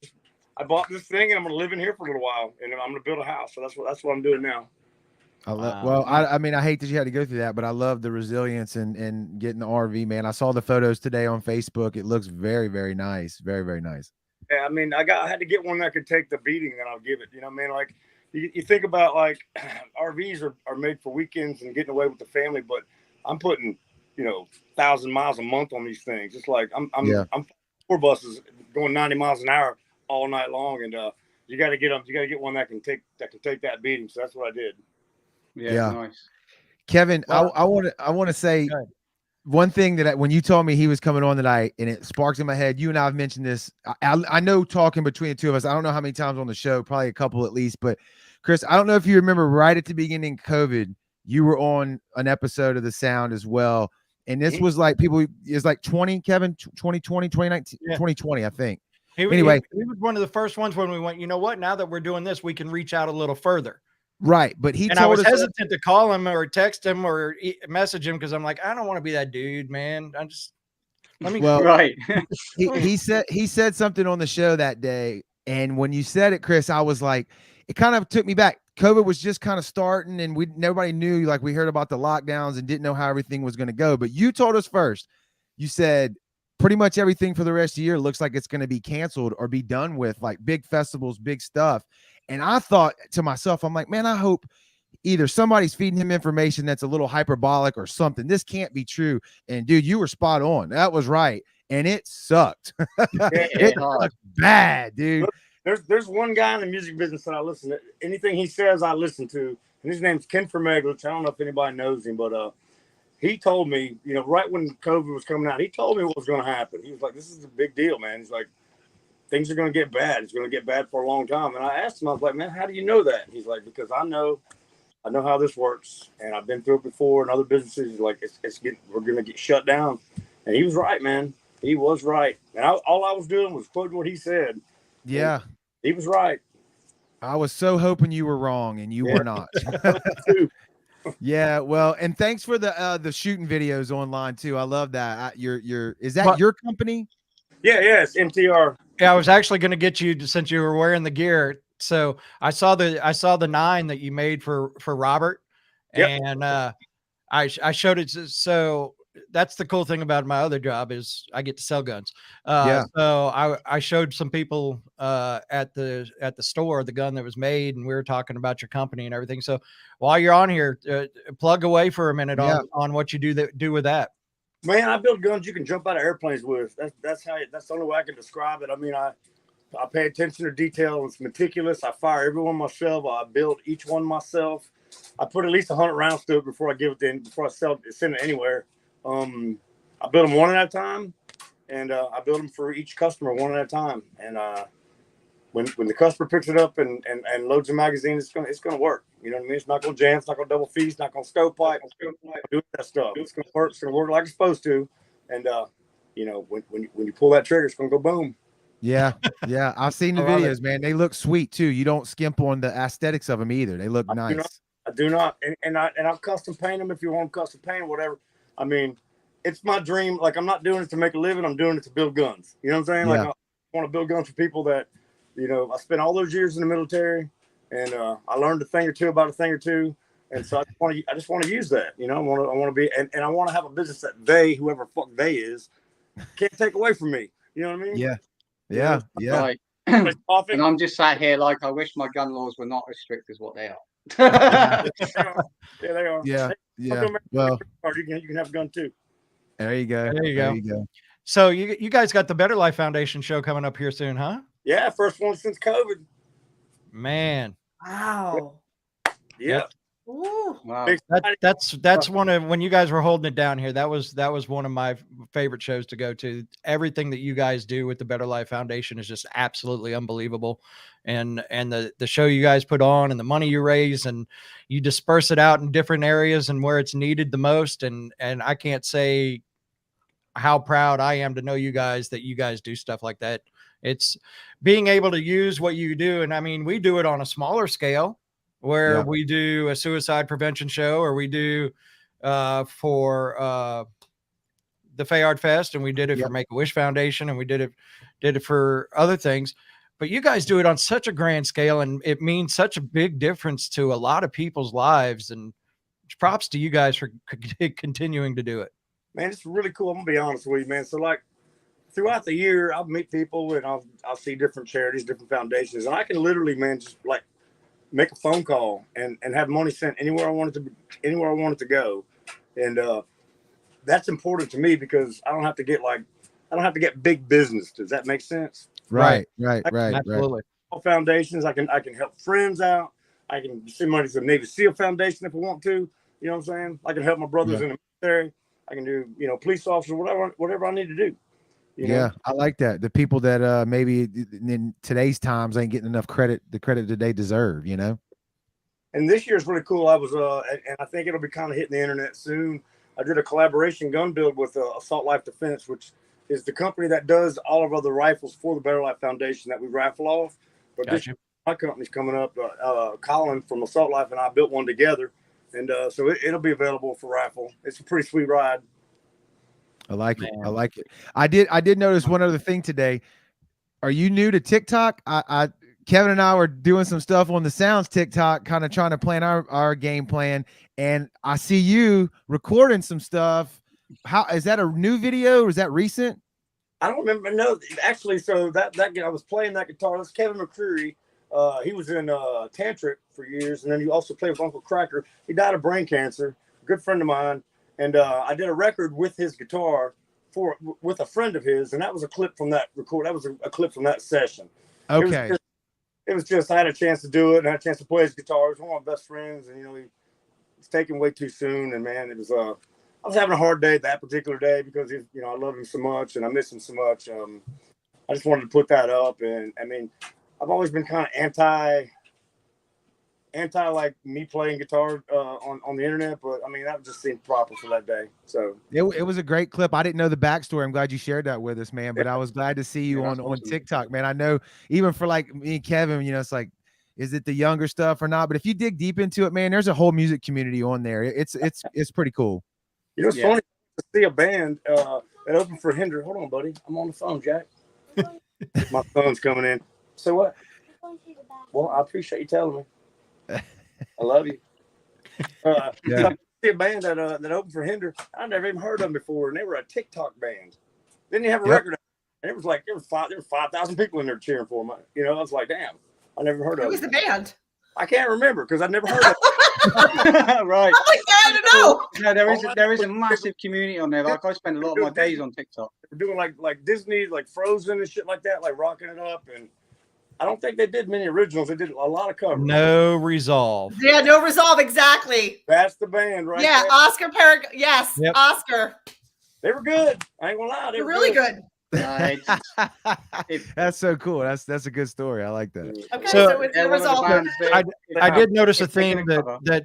I bought this thing and I'm gonna live in here for a little while, and I'm gonna build a house. So that's what I'm doing now. I mean, I hate that you had to go through that, but I love the resilience and getting the RV, man. I saw the photos today on Facebook. It looks very, very nice. Very, very nice. Yeah, I mean, I had to get one that could take the beating that I'll give it. You know what I mean? Like you think about like RVs are made for weekends and getting away with the family, but I'm putting 1,000 miles a month on these things. It's like I'm 4 buses going 90 miles an hour all night long, and you got to get them. You got to get one that can take that beating. So that's what I did. Yeah. Nice. Kevin, I want to say one thing that when you told me he was coming on tonight, and it sparked in my head. You and I have mentioned this. I know, talking between the two of us, I don't know how many times on the show, probably a couple at least. But Chris, I don't know if you remember, right at the beginning of COVID, you were on an episode of The Sound as well. And this was like 20, Kevin, 2020, 2019, 2020, I think. Anyway, he was one of the first ones when we went, you know what? Now that we're doing this, we can reach out a little further. Right. But I was hesitant to call him or text him or message him because I'm like, I don't want to be that dude, man. Well, Right. he said something on the show that day, and when you said it, Chris, I was like, it kind of took me back. COVID was just kind of starting, and nobody knew. Like, we heard about the lockdowns and didn't know how everything was going to go. But you told us first. You said pretty much everything for the rest of the year looks like it's going to be canceled or be done with, like big festivals, big stuff. And I thought to myself, I'm like, man, I hope either somebody's feeding him information that's a little hyperbolic or something. This can't be true. And dude, you were spot on. That was right. And it sucked. It sucked bad, dude. Look, there's one guy in the music business that I listen to. Anything he says, I listen to. And his name's Ken Fermeglich. I don't know if anybody knows him, but he told me, right when COVID was coming out, he told me what was going to happen. He was like, this is a big deal, man. He's like, things are going to get bad. It's going to get bad for a long time. And I asked him, I was like, man, how do you know that? He's like, because I know how this works, and I've been through it before in other businesses. He's like, we're going to get shut down. And he was right, man. He was right. And all I was doing was quoting what he said. Yeah. And he was right. I was so hoping you were wrong, and you were not. Yeah, well, and thanks for the shooting videos online too. I love that. Is that your company? Yeah, it's MTR. Yeah, I was actually going to get you since you were wearing the gear. So I saw the 9 that you made for Robert, and I showed it. So that's the cool thing about my other job is I get to sell guns. So I showed some people at the store the gun that was made, and we were talking about your company and everything. So while you're on here, plug away for a minute on what you do with that. Man, I build guns you can jump out of airplanes with. That's the only way I can describe it. I mean, I pay attention to detail. It's meticulous. I fire every one myself. I build each one myself. I put at least 100 rounds to it before I before I send it anywhere. I build them one at a time, and I build them for each customer one at a time. And when the customer picks it up and loads the magazine, it's gonna work. You know what I mean? It's not gonna jam. It's not gonna double feed. It's not gonna stovepipe. Do that stuff. It's gonna work. It's gonna work like it's supposed to. And when you pull that trigger, it's gonna go boom. Yeah, I've seen the videos, man. They look sweet too. You don't skimp on the aesthetics of them either. They look nice. I do not, and I'll custom paint them if you want them custom paint or whatever. I mean, it's my dream. Like, I'm not doing it to make a living. I'm doing it to build guns. You know what I'm saying? Yeah. Like, I want to build guns for people that, I spent all those years in the military, and I learned a thing or two about a thing or two, and so I just want to use that. I want to be, and I want to have a business that whoever fuck they is, can't take away from me. You know what I mean? Yeah. Right. And I'm just sat here like I wish my gun laws were not as strict as what they are. Yeah, they are. Yeah. Well, you can have a gun too. There you go. So you guys got the Better Life Foundation show coming up here soon, huh? Yeah, first one since COVID. Man. Wow. Yeah. Ooh. Wow. That's one of when you guys were holding it down here. That was one of my favorite shows to go to. Everything that you guys do with the Better Life Foundation is just absolutely unbelievable. And the show you guys put on and the money you raise and you disperse it out in different areas and where it's needed the most. And I can't say how proud I am to know you guys that you guys do stuff like that. It's being able to use what you do. And I mean, we do it on a smaller scale where we do a suicide prevention show, or we do for the Fayard Fest, and we did it for Make-A-Wish Foundation, and we did it for other things. But you guys do it on such a grand scale, and it means such a big difference to a lot of people's lives. And props to you guys for continuing to do it. Man, it's really cool. I'm gonna be honest with you, man. So like throughout the year, I'll meet people and I'll see different charities, different foundations, and I can literally, man, just like make a phone call and have money sent anywhere I want it to go. And that's important to me because I don't have to get big business. Does that make sense? Right. Absolutely. Foundations. I can help friends out. I can send money to the Navy SEAL Foundation if I want to. You know what I'm saying? I can help my brothers in the military. I can do, police officer, whatever I need to do. You know? I like that. The people that maybe in today's times ain't getting enough credit, the credit that they deserve, And this year's really cool. I was, and I think it'll be kind of hitting the internet soon. I did a collaboration gun build with Assault Life Defense, which is the company that does all of the rifles for the Better Life Foundation that we raffle off. But this year, my company's coming up. Colin from Assault Life and I built one together. And so it'll be available for raffle. It's a pretty sweet ride. I like it. I Man. like it. I did notice one other thing today. Are you new to TikTok? Kevin and I were doing some stuff on the Sounds TikTok, kind of trying to plan our game plan, and I see you recording some stuff. How is that a new video or is that recent? I don't remember. No, actually, so that I was playing that guitar. That's Kevin McCreary. He was in Tantric for years, and then he also played with Uncle Cracker. He died of brain cancer. A good friend of mine, and I did a record with his guitar with a friend of his, and that was a clip from that record. That was a clip from that session. Okay. It was just I had a chance to do it, and I had a chance to play his guitar. He was one of my best friends, and he was taken way too soon. And man, it was I was having a hard day that particular day because I love him so much and I miss him so much. I just wanted to put that up, and I mean, I've always been kind of anti like me playing guitar on the internet, but I mean that just seemed proper for that day. So it was a great clip. I didn't know the backstory. I'm glad you shared that with us, man. But I was glad to see you on awesome. TikTok, man. I know even for like me and Kevin, it's like, is it the younger stuff or not? But if you dig deep into it, man, there's a whole music community on there. It's pretty cool. It's funny to see a band that opened for Hinder. Hold on, buddy. I'm on the phone, Jack. My son's coming in. So what? Well, I appreciate you telling me. I love you. So I see a band that opened for Hinder. I never even heard of them before, and they were a TikTok band. Didn't have a record, and it was like there were 5,000 people in there cheering for them. I was like, damn, I never heard of them. Who was the band? I can't remember because I never heard of it. Right. I'm like, I don't know. No, there is a massive community on there. Like I spend a lot of my days on TikTok. We're doing like Disney, like Frozen and shit like that, like rocking it up. And I don't think they did many originals. They did a lot of covers. No Resolve. Yeah, No Resolve, exactly. That's the band, right? Yeah, there. Oscar Parag. Yes, Yep. Oscar. They were good. I ain't gonna lie. They're really good. That's so cool. That's a good story. I like that. Okay, So- so it's No Resolve. I did notice a theme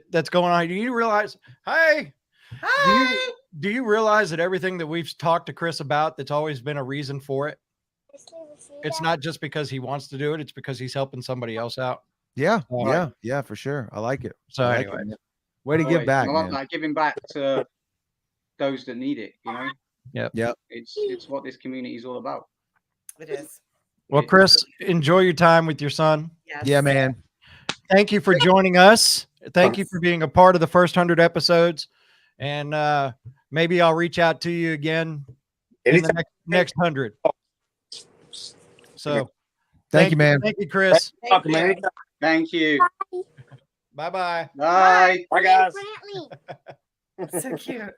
that's going on. Do you realize? Hey, Hi. do you realize that everything that we've talked to Chris about, that's always been a reason for it? It's not just because he wants to do it; it's because he's helping somebody else out. Yeah, yeah, for sure. I like it. So I like anyway, it, man. Way to give back, I like man. that, giving back to those that need it. Yep. It's what this community is all about. It is. Well, Chris, enjoy your time with your son. Yes. Yeah, man. Thank you for joining us. Thank you for being a part of the first 100 episodes. And maybe I'll reach out to you again in the next 100. So Thank you, man. Thank you, Chris. Thank you. Bye-bye. Bye. Bye, guys. So cute.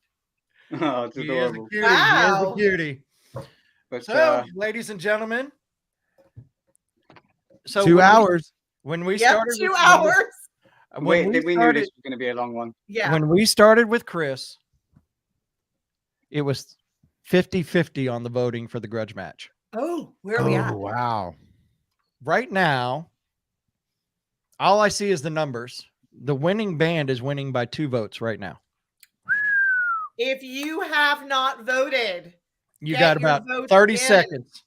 Oh, it's He is a adorable. cutie. Wow. He is a cutie. But, So, ladies and gentlemen. So 2 hours. When we Yep, started 2 with- hours. when we knew started- this was going to be a long one. Yeah. When we started with Chris, it was 50-50 on the voting for the grudge match. Oh, where are we at? Oh, wow. Right now, all I see is the numbers. The winning band is winning by 2 votes right now. If you have not voted, You get got your about vote 30 in. seconds.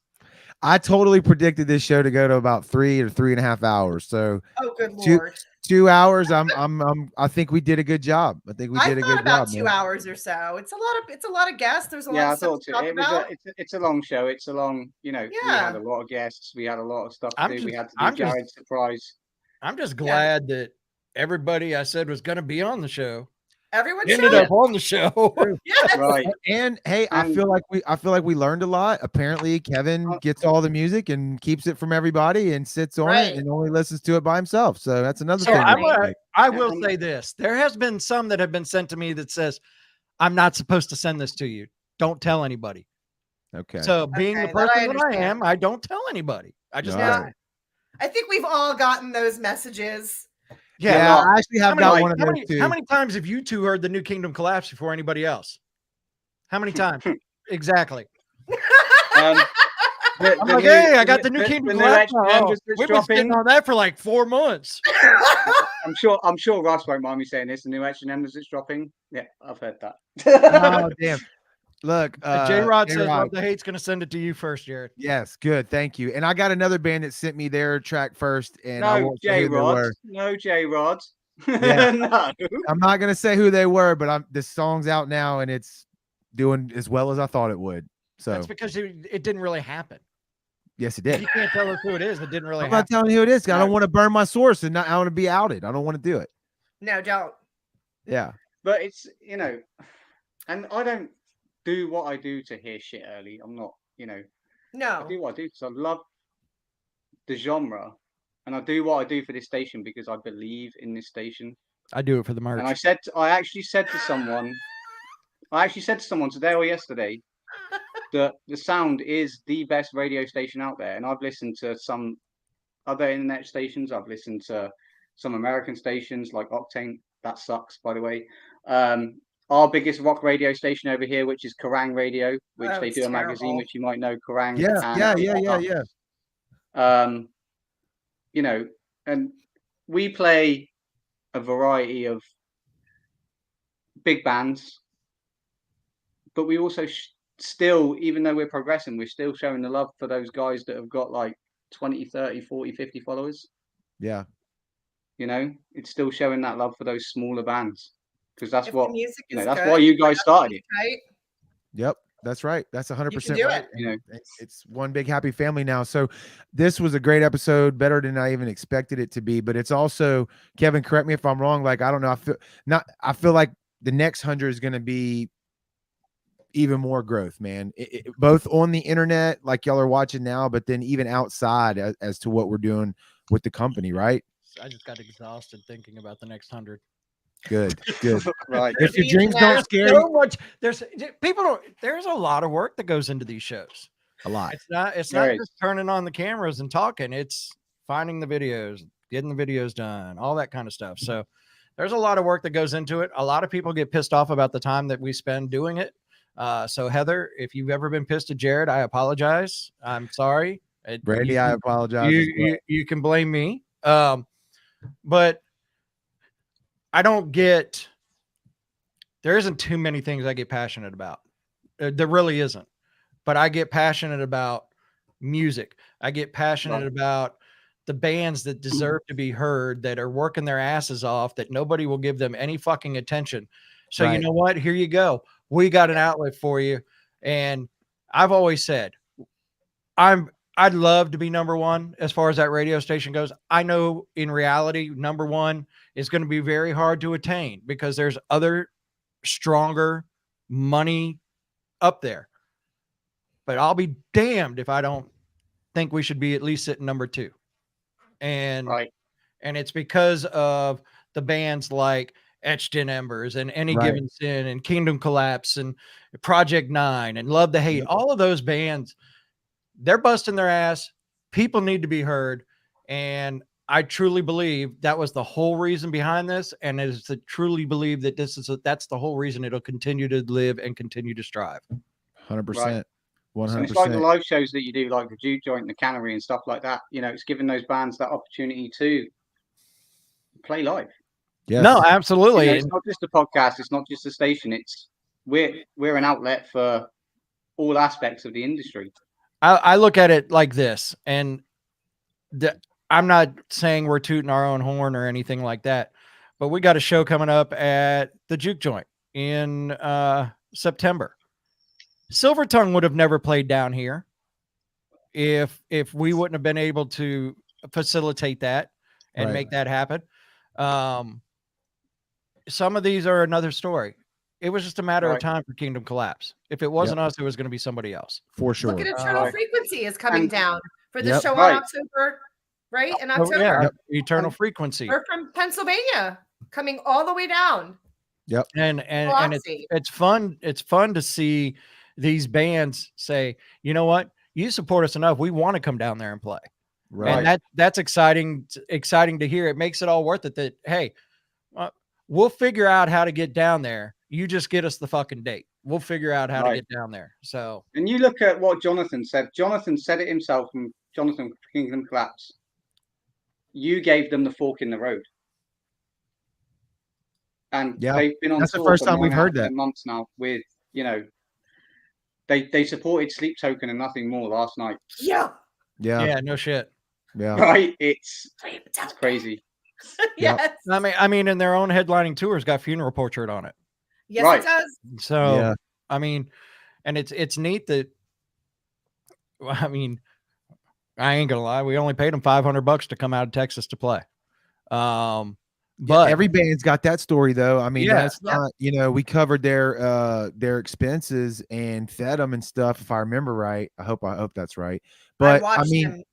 I totally predicted this show to go to about 3 or 3.5 hours. So Oh, good two, Lord. 2 hours. I think we did a good job. I think we I did a thought good about job. 2 man. hours or so. It's a lot of guests. There's a lot Yeah, I of stuff thought to talk it was about. it's a long show. It's a long, we had a lot of guests. We had a lot of stuff to do. We had to do Jared's surprise. I'm just glad that everybody I said was going to be on the show Everyone ended showed up on the show. Yes. Right. And hey, I feel like we learned a lot. Apparently, Kevin gets all the music and keeps it from everybody and sits on it and only listens to it by himself. So that's another So thing. I will say this. There has been some that have been sent to me that says, I'm not supposed to send this to you. Don't tell anybody. Okay. So being the Okay, that I person that I understand. am, I don't tell anybody. I just All listen. right. I think we've all gotten those messages. Yeah, I actually have got one of how those many, too. How many times have you two heard the New Kingdom collapse before anybody else? How many times? Exactly. I'm like, hey, I got the New Kingdom collapse. We've been sitting on that for like 4 months. I'm sure Ross won't mind me saying this. The new H&M that's dropping. Yeah, I've heard that. Oh damn! Look, J Rod says J-Rod. Love the Hate's going to send it to you first, Jared. Yes, good, thank you. And I got another band that sent me their track first, and I No won't say who they J-Rod. were. No J-Rod. Yeah. No. I'm not gonna say who they were, but the song's out now, and it's doing as well as I thought it would. So That's because it didn't really happen. yes, it If did. you can't tell us who it is, it didn't really I'm happen. not telling you who it is. I don't want to burn my source and I want to be outed. I don't want to do it. No, don't. Yeah. But it's, you know, and I don't do what I do to hear shit early. I'm not, you know, No. I do what I do because I love the genre, and I do what I do for this station because I believe in this station. I do it for the merch. And I actually said to someone today or yesterday that the sound is the best radio station out there. And I've listened to some other internet stations. I've listened to some American stations like Octane. That sucks, by the way. Our biggest rock radio station over here, which is Kerrang Radio, which they do a magazine, which you might know, Kerrang. Yeah. You know, and we play a variety of big bands, but we also still, even though we're progressing, we're still showing the love for those guys that have got like 20, 30, 40, 50 followers. Yeah. You know, it's still showing that love for those smaller bands because that's If what, the music you know, is that's good, why you guys started it. Right? Yep. That's right. That's 100% do right. it. You know, It's one big happy family now. So this was a great episode, better than I even expected it to be. But it's also, Kevin, correct me if I'm wrong. Like, I don't know. I feel like the next 100 is going to be even more growth, man. Both on the internet, like y'all are watching now, but then even outside as to what we're doing with the company, right? I just got exhausted thinking about the next 100. Good. Right. If your dreams don't scare so you, much, there's a lot of work that goes into these shows. a lot. It's not just turning on the cameras and talking. It's finding the videos, getting the videos done, all that kind of stuff. So there's a lot of work that goes into it. A lot of people get pissed off about the time that we spend doing it. So Heather, if you've ever been pissed at Jared, I apologize. I'm sorry. Brandy, I apologize. You can blame me. But I don't get, there isn't too many things I get passionate about. There really isn't. But I get passionate about music. I get passionate about the bands that deserve to be heard, that are working their asses off, that nobody will give them any fucking attention. So you know what? Here you go. We got an outlet for you. And I've always said, I'd love to be number one as far as that radio station goes. I know in reality, number one is going to be very hard to attain because there's other stronger money up there. But I'll be damned if I don't think we should be at least sitting number two. And it's because of the bands like Etched in Embers and Any Given Sin and Kingdom Collapse and Project 9 and Love the Hate. All of those bands, they're busting their ass. People need to be heard. And I truly believe that was the whole reason behind this. And is to truly believe that that's the whole reason it'll continue to live and continue to strive. 100%. 100%. And it's like the live shows that you do, like the Juke Joint, the Cannery and stuff like that. You know, it's giving those bands that opportunity to play live. Yes. No, absolutely. You know, it's not just a podcast. It's not just a station. It's we're an outlet for all aspects of the industry. I look at it like this, and I'm not saying we're tooting our own horn or anything like that, but we got a show coming up at the Juke Joint in September. Silver Tongue would have never played down here if we wouldn't have been able to facilitate that and make that happen. Some of these are another story. It was just a matter of time for Kingdom Collapse. If it wasn't us, it was going to be somebody else. For sure. Look at Eternal Frequency is coming down for the Yep. show Right. on October, right? In Oh, October. yeah. Eternal Frequency. We're from Pennsylvania, coming all the way down. Yep. And Velocity. it's fun. It's fun to see these bands say, you know what, you support us enough. We want to come down there and play. Right. And that's exciting to hear. It makes it all worth it that, hey, we'll figure out how to get down there. You just get us the fucking date. We'll figure out how to get down there. So, and you look at what Jonathan said. Jonathan said it himself, and Jonathan Kingdom Collapse. You gave them the fork in the road. And they've been on that's the tour first for time we've 9.5 heard that. months now with, you know, they supported Sleep Token and Nothing More last night. Yeah. yeah, no shit. Yeah. Right. It's crazy. Yes. I mean, and their own headlining tours got Funeral Portrait on it. Yes, Right. it does. So I mean, and it's neat that, I mean, I ain't gonna lie, we only paid them $500 to come out of Texas to play. But every band's got that story though. I mean, Yeah. that's not, we covered their expenses and fed them and stuff, if I remember right. I hope that's right. But I watched mean,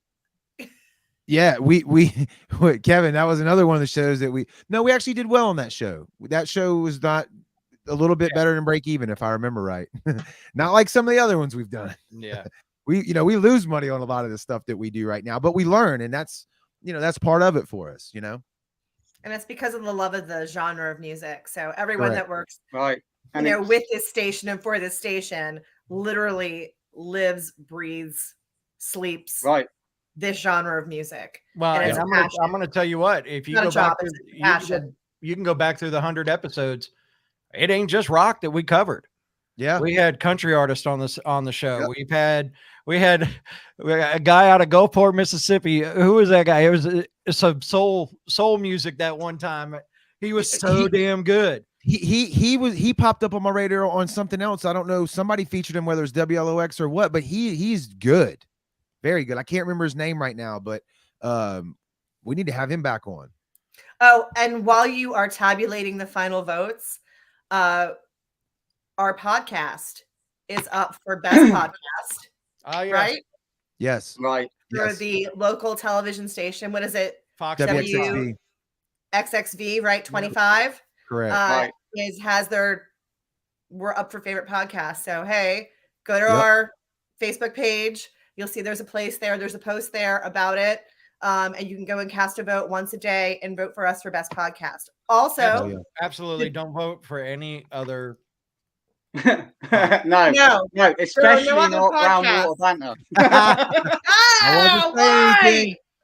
him. yeah, we Kevin, that was another one of the shows that we actually did well on that show. That show was not a little bit better than break even, if I remember right. Not like some of the other ones we've done. Yeah. We lose money on a lot of the stuff that we do right now, but we learn, and that's part of it for us, And it's because of the love of the genre of music. So everyone Correct. that works, right, and with this station and for this station literally lives, breathes, sleeps right this genre of music. Well, and and it's I'm gonna tell you what, if you Not a go back job, through, it's a passion. you can go back through the 100 episodes. It ain't just rock that we covered. Yeah, we had country artists on the show. Yep. We had a guy out of Gulfport, Mississippi. Who was that guy? It was some soul music that one time. He was so damn good. He popped up on my radar on something else. I don't know. Somebody featured him, whether it's WLOX or what, but he's good. Very good. I can't remember his name right now, but we need to have him back on. Oh, and while you are tabulating the final votes, our podcast is up for best podcast. Oh, yeah. Right? Yes. Right. For the local television station. What is it? Fox WXXV. XXV, right? 25. Correct. Right. We're up for favorite podcast. So hey, go to Yep. our Facebook page. You'll see there's a place there. There's a post there about it. And you can go and cast a vote once a day and vote for us for best podcast. Also, absolutely don't vote for any other. no, especially not groundwater banter.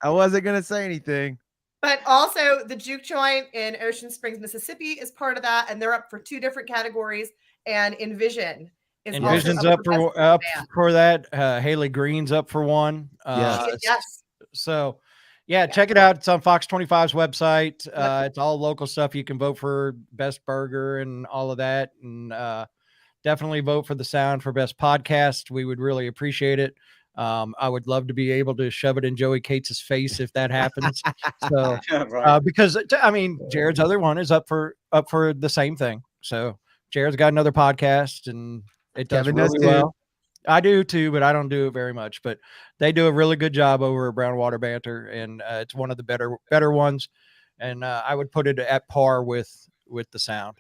I wasn't gonna say anything. But also the Juke Joint in Ocean Springs, Mississippi is part of that, and they're up for 2 different categories. And Envision is Envision's also up for that. Hailey Green's up for one. Yes. So check it out. It's on Fox 25's website. It's all local stuff. You can vote for best burger and all of that, and definitely vote for the sound for best podcast. We would really appreciate it. I would love to be able to shove it in Joey Cates' face if that happens. So, Right. because I mean, Jared's other one is up for the same thing. So Jared's got another podcast, and it does Kevin really does too. well. I do too, but I don't do it very much. But they do a really good job over at Brownwater Banter, and it's one of the better ones. And I would put it at par with the sound.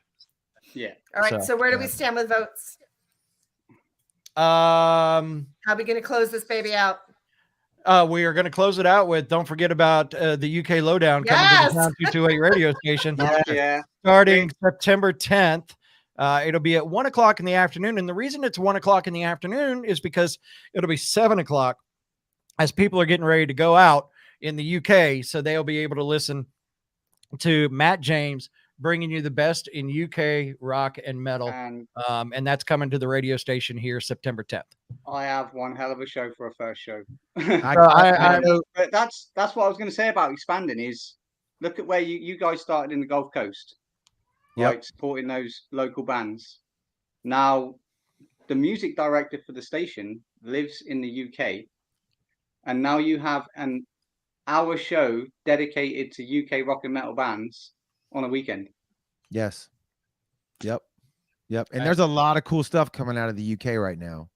Yeah. All right. So where do we stand with votes? How are we going to close this baby out? We are going to close it out with don't forget about the UK Lowdown coming to the Sound 228 radio station. Yeah. Starting September 10th. It'll be at 1:00 in the afternoon. And the reason it's 1:00 in the afternoon is because it'll be 7:00 as people are getting ready to go out in the UK. So they'll be able to listen to Matt James bringing you the best in UK rock and metal. And that's coming to the radio station here September 10th. I have one hell of a show for a first show. I know. But that's what I was going to say about expanding is look at where you guys started in the Gulf Coast, right? Supporting those local bands. Now, the music director for the station lives in the UK, and now you have an hour show dedicated to UK rock and metal bands on a weekend. Yes. Yep. And there's a lot of cool stuff coming out of the UK right now.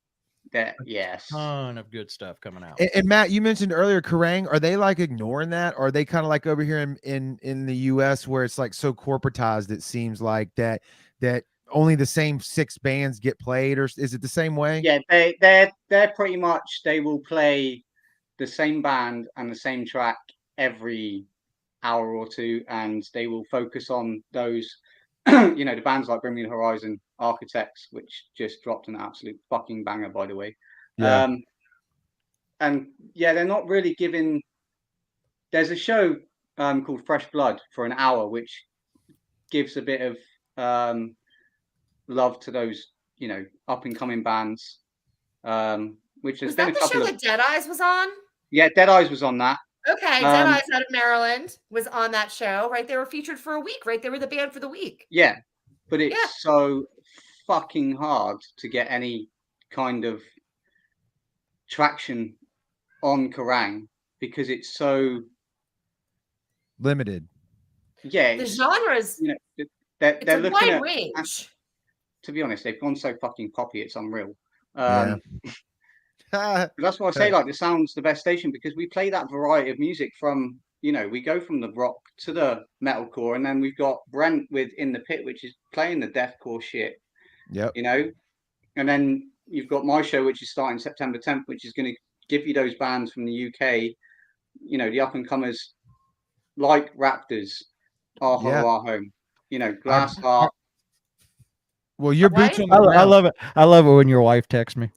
Yes. Ton of good stuff coming out. And Matt, you mentioned earlier Kerrang. Are they like ignoring that? Or are they kind of like over here in the US where it's like so corporatized? It seems like that only the same 6 bands get played, or is it the same way? Yeah, they're pretty much, they will play the same band and the same track every hour or two, and they will focus on those the bands like Bring Me the Horizon, Architects, which just dropped an absolute fucking banger, by the way. And they're not really giving. There's a show called Fresh Blood for an hour, which gives a bit of love to those up and coming bands, which has Was been that a the couple show of. that Dead Eyes was on? Yeah, Dead Eyes was on that. Okay, Dead Eyes out of Maryland was on that show, right? They were featured for a week, right? They were the band for the week. Yeah, but it's so fucking hard to get any kind of traction on Kerrang because it's so limited. Yeah, The genres, you know, they're it's a looking wide at. range. To be honest, they've gone so fucking poppy, it's unreal. Yeah. That's why I say like the sound's the best station because we play that variety of music from, you know, we go from the rock to the metalcore, and then we've got Brent with In the Pit, which is playing the deathcore shit. Yep. You know, and then you've got my show, which is starting September 10th, which is going to give you those bands from the UK, you know, the up and comers like Raptors, Our Yeah. Horror, Our Home, you know, Glass Heart. Well, your boots on the I ground. love it. I love it when your wife texts me.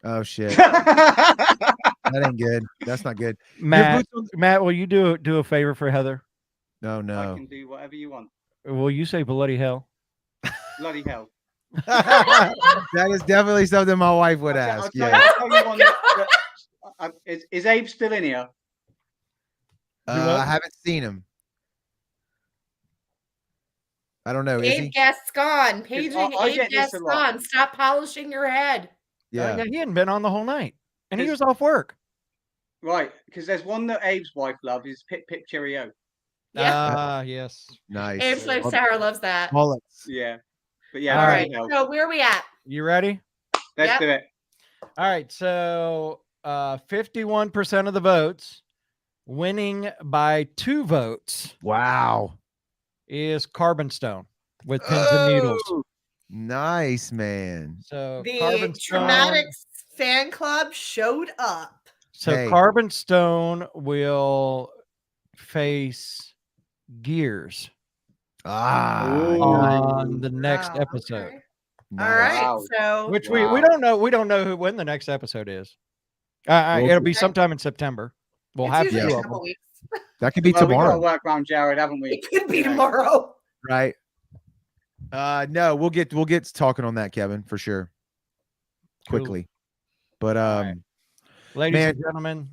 Oh shit. That ain't good. That's not good. Your Matt, boots on- Matt, will you do a favor for Heather? No, I no. can do whatever you want. Will you say bloody hell? Bloody hell. That is definitely something my wife would ask. I'll Yeah. tell you one is Abe still in here? I haven't seen him. I don't know. Is Abe he? Gascon, paging I Abe get this a lot. Gascon. Stop polishing your head. Yeah. He hadn't been on the whole night, and he was off work. Right, because there's one that Abe's wife loves is Pip Pip Cheerio. Yeah. Yes. Nice. Abe's wife Sarah loves that. Mullets. Yeah, but yeah. All bloody right. hell. So where are we at? You ready? Let's Yep. do it. All right. So 51% of the votes, winning by 2 votes, Wow. is Carbonstone with Pins and Needles. Oh, nice, man. So The Carbonstone. Traumatics fan club showed up. So Hey. Carbonstone will face Gears on the next Wow, episode. okay. All right. So Which we don't know. We don't know when the next episode is. It'll be sometime in September. We'll it's have usually 2 a of couple them. weeks. That could be Well, we got tomorrow. to work around Jared, haven't we? It could be You know. tomorrow. Right. No, we'll get talking on that, Kevin, for sure. Cool. Quickly. But right. Ladies man, and gentlemen,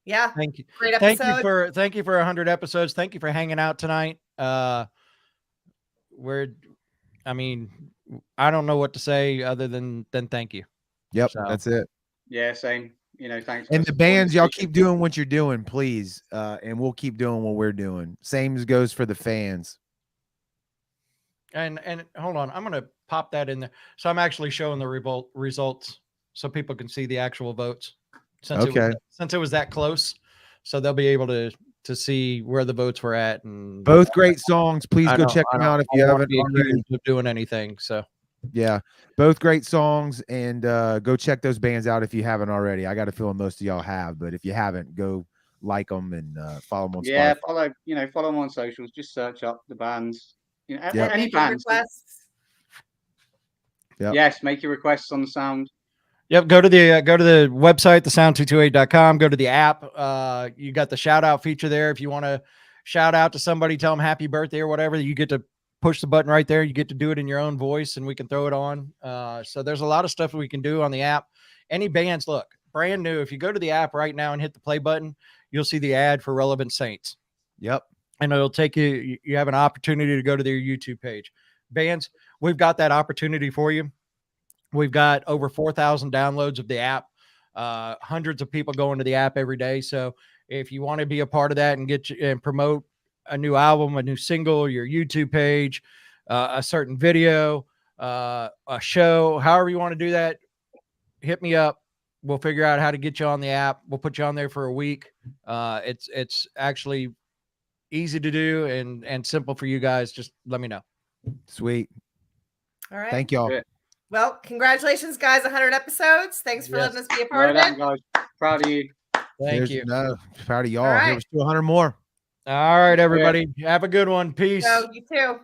Yeah. thank you. Great Thank episode. you for 100 episodes. Thank you for hanging out tonight. I don't know what to say other than thank you. yep, So- that's it. Yeah, same. You know, thanks. And for the bands, supporting y'all us. keep doing what you're doing, please. And we'll keep doing what we're doing. Same goes for the fans. And hold on, I'm gonna pop that in there. So I'm actually showing the results so people can see the actual votes. Since it was that close, so they'll be able to see where the votes were at. And Both great songs. Please I go don't- check I them don't- out if I you don't haven't wanna be already. accused of doing anything. So Yeah, both great songs, and go check those bands out if you haven't already. I got a feeling most of y'all have, but if you haven't, go like them and follow them on Yeah, Spotify. follow them on socials. Just search up the bands. You know, Yep. any Making bands. requests. Yep. Yes, make your requests on the sound. yep, go to the website, thesound228.com. Go to the app. You got the shout out feature there. If you want to shout out to somebody, tell them happy birthday or whatever, you get to push the button right there. You get to do it in your own voice, and we can throw it on. So there's a lot of stuff we can do on the app. Any bands, look, brand new. If you go to the app right now and hit the play button, you'll see the ad for Relevant Saints. Yep. And it'll take you. You have an opportunity to go to their YouTube page. Bands, we've got that opportunity for you. We've got over 4,000 downloads of the app. Hundreds of people go into the app every day. So if you want to be a part of that and and promote a new album, a new single, your YouTube page, a certain video, a show, however you want to do that, hit me up. We'll figure out how to get you on the app. We'll put you on there for a week. It's actually easy to do and simple for you guys. Just let me know. Sweet. All right. Thank y'all. Well, congratulations, guys. 100 episodes. Thanks for Yes. letting us be a part of Right on, it. guys. Proud of you. Thank you. No, proud of y'all. All right. Here's 200 more. All right, everybody. Have a good one. Peace. So, you too.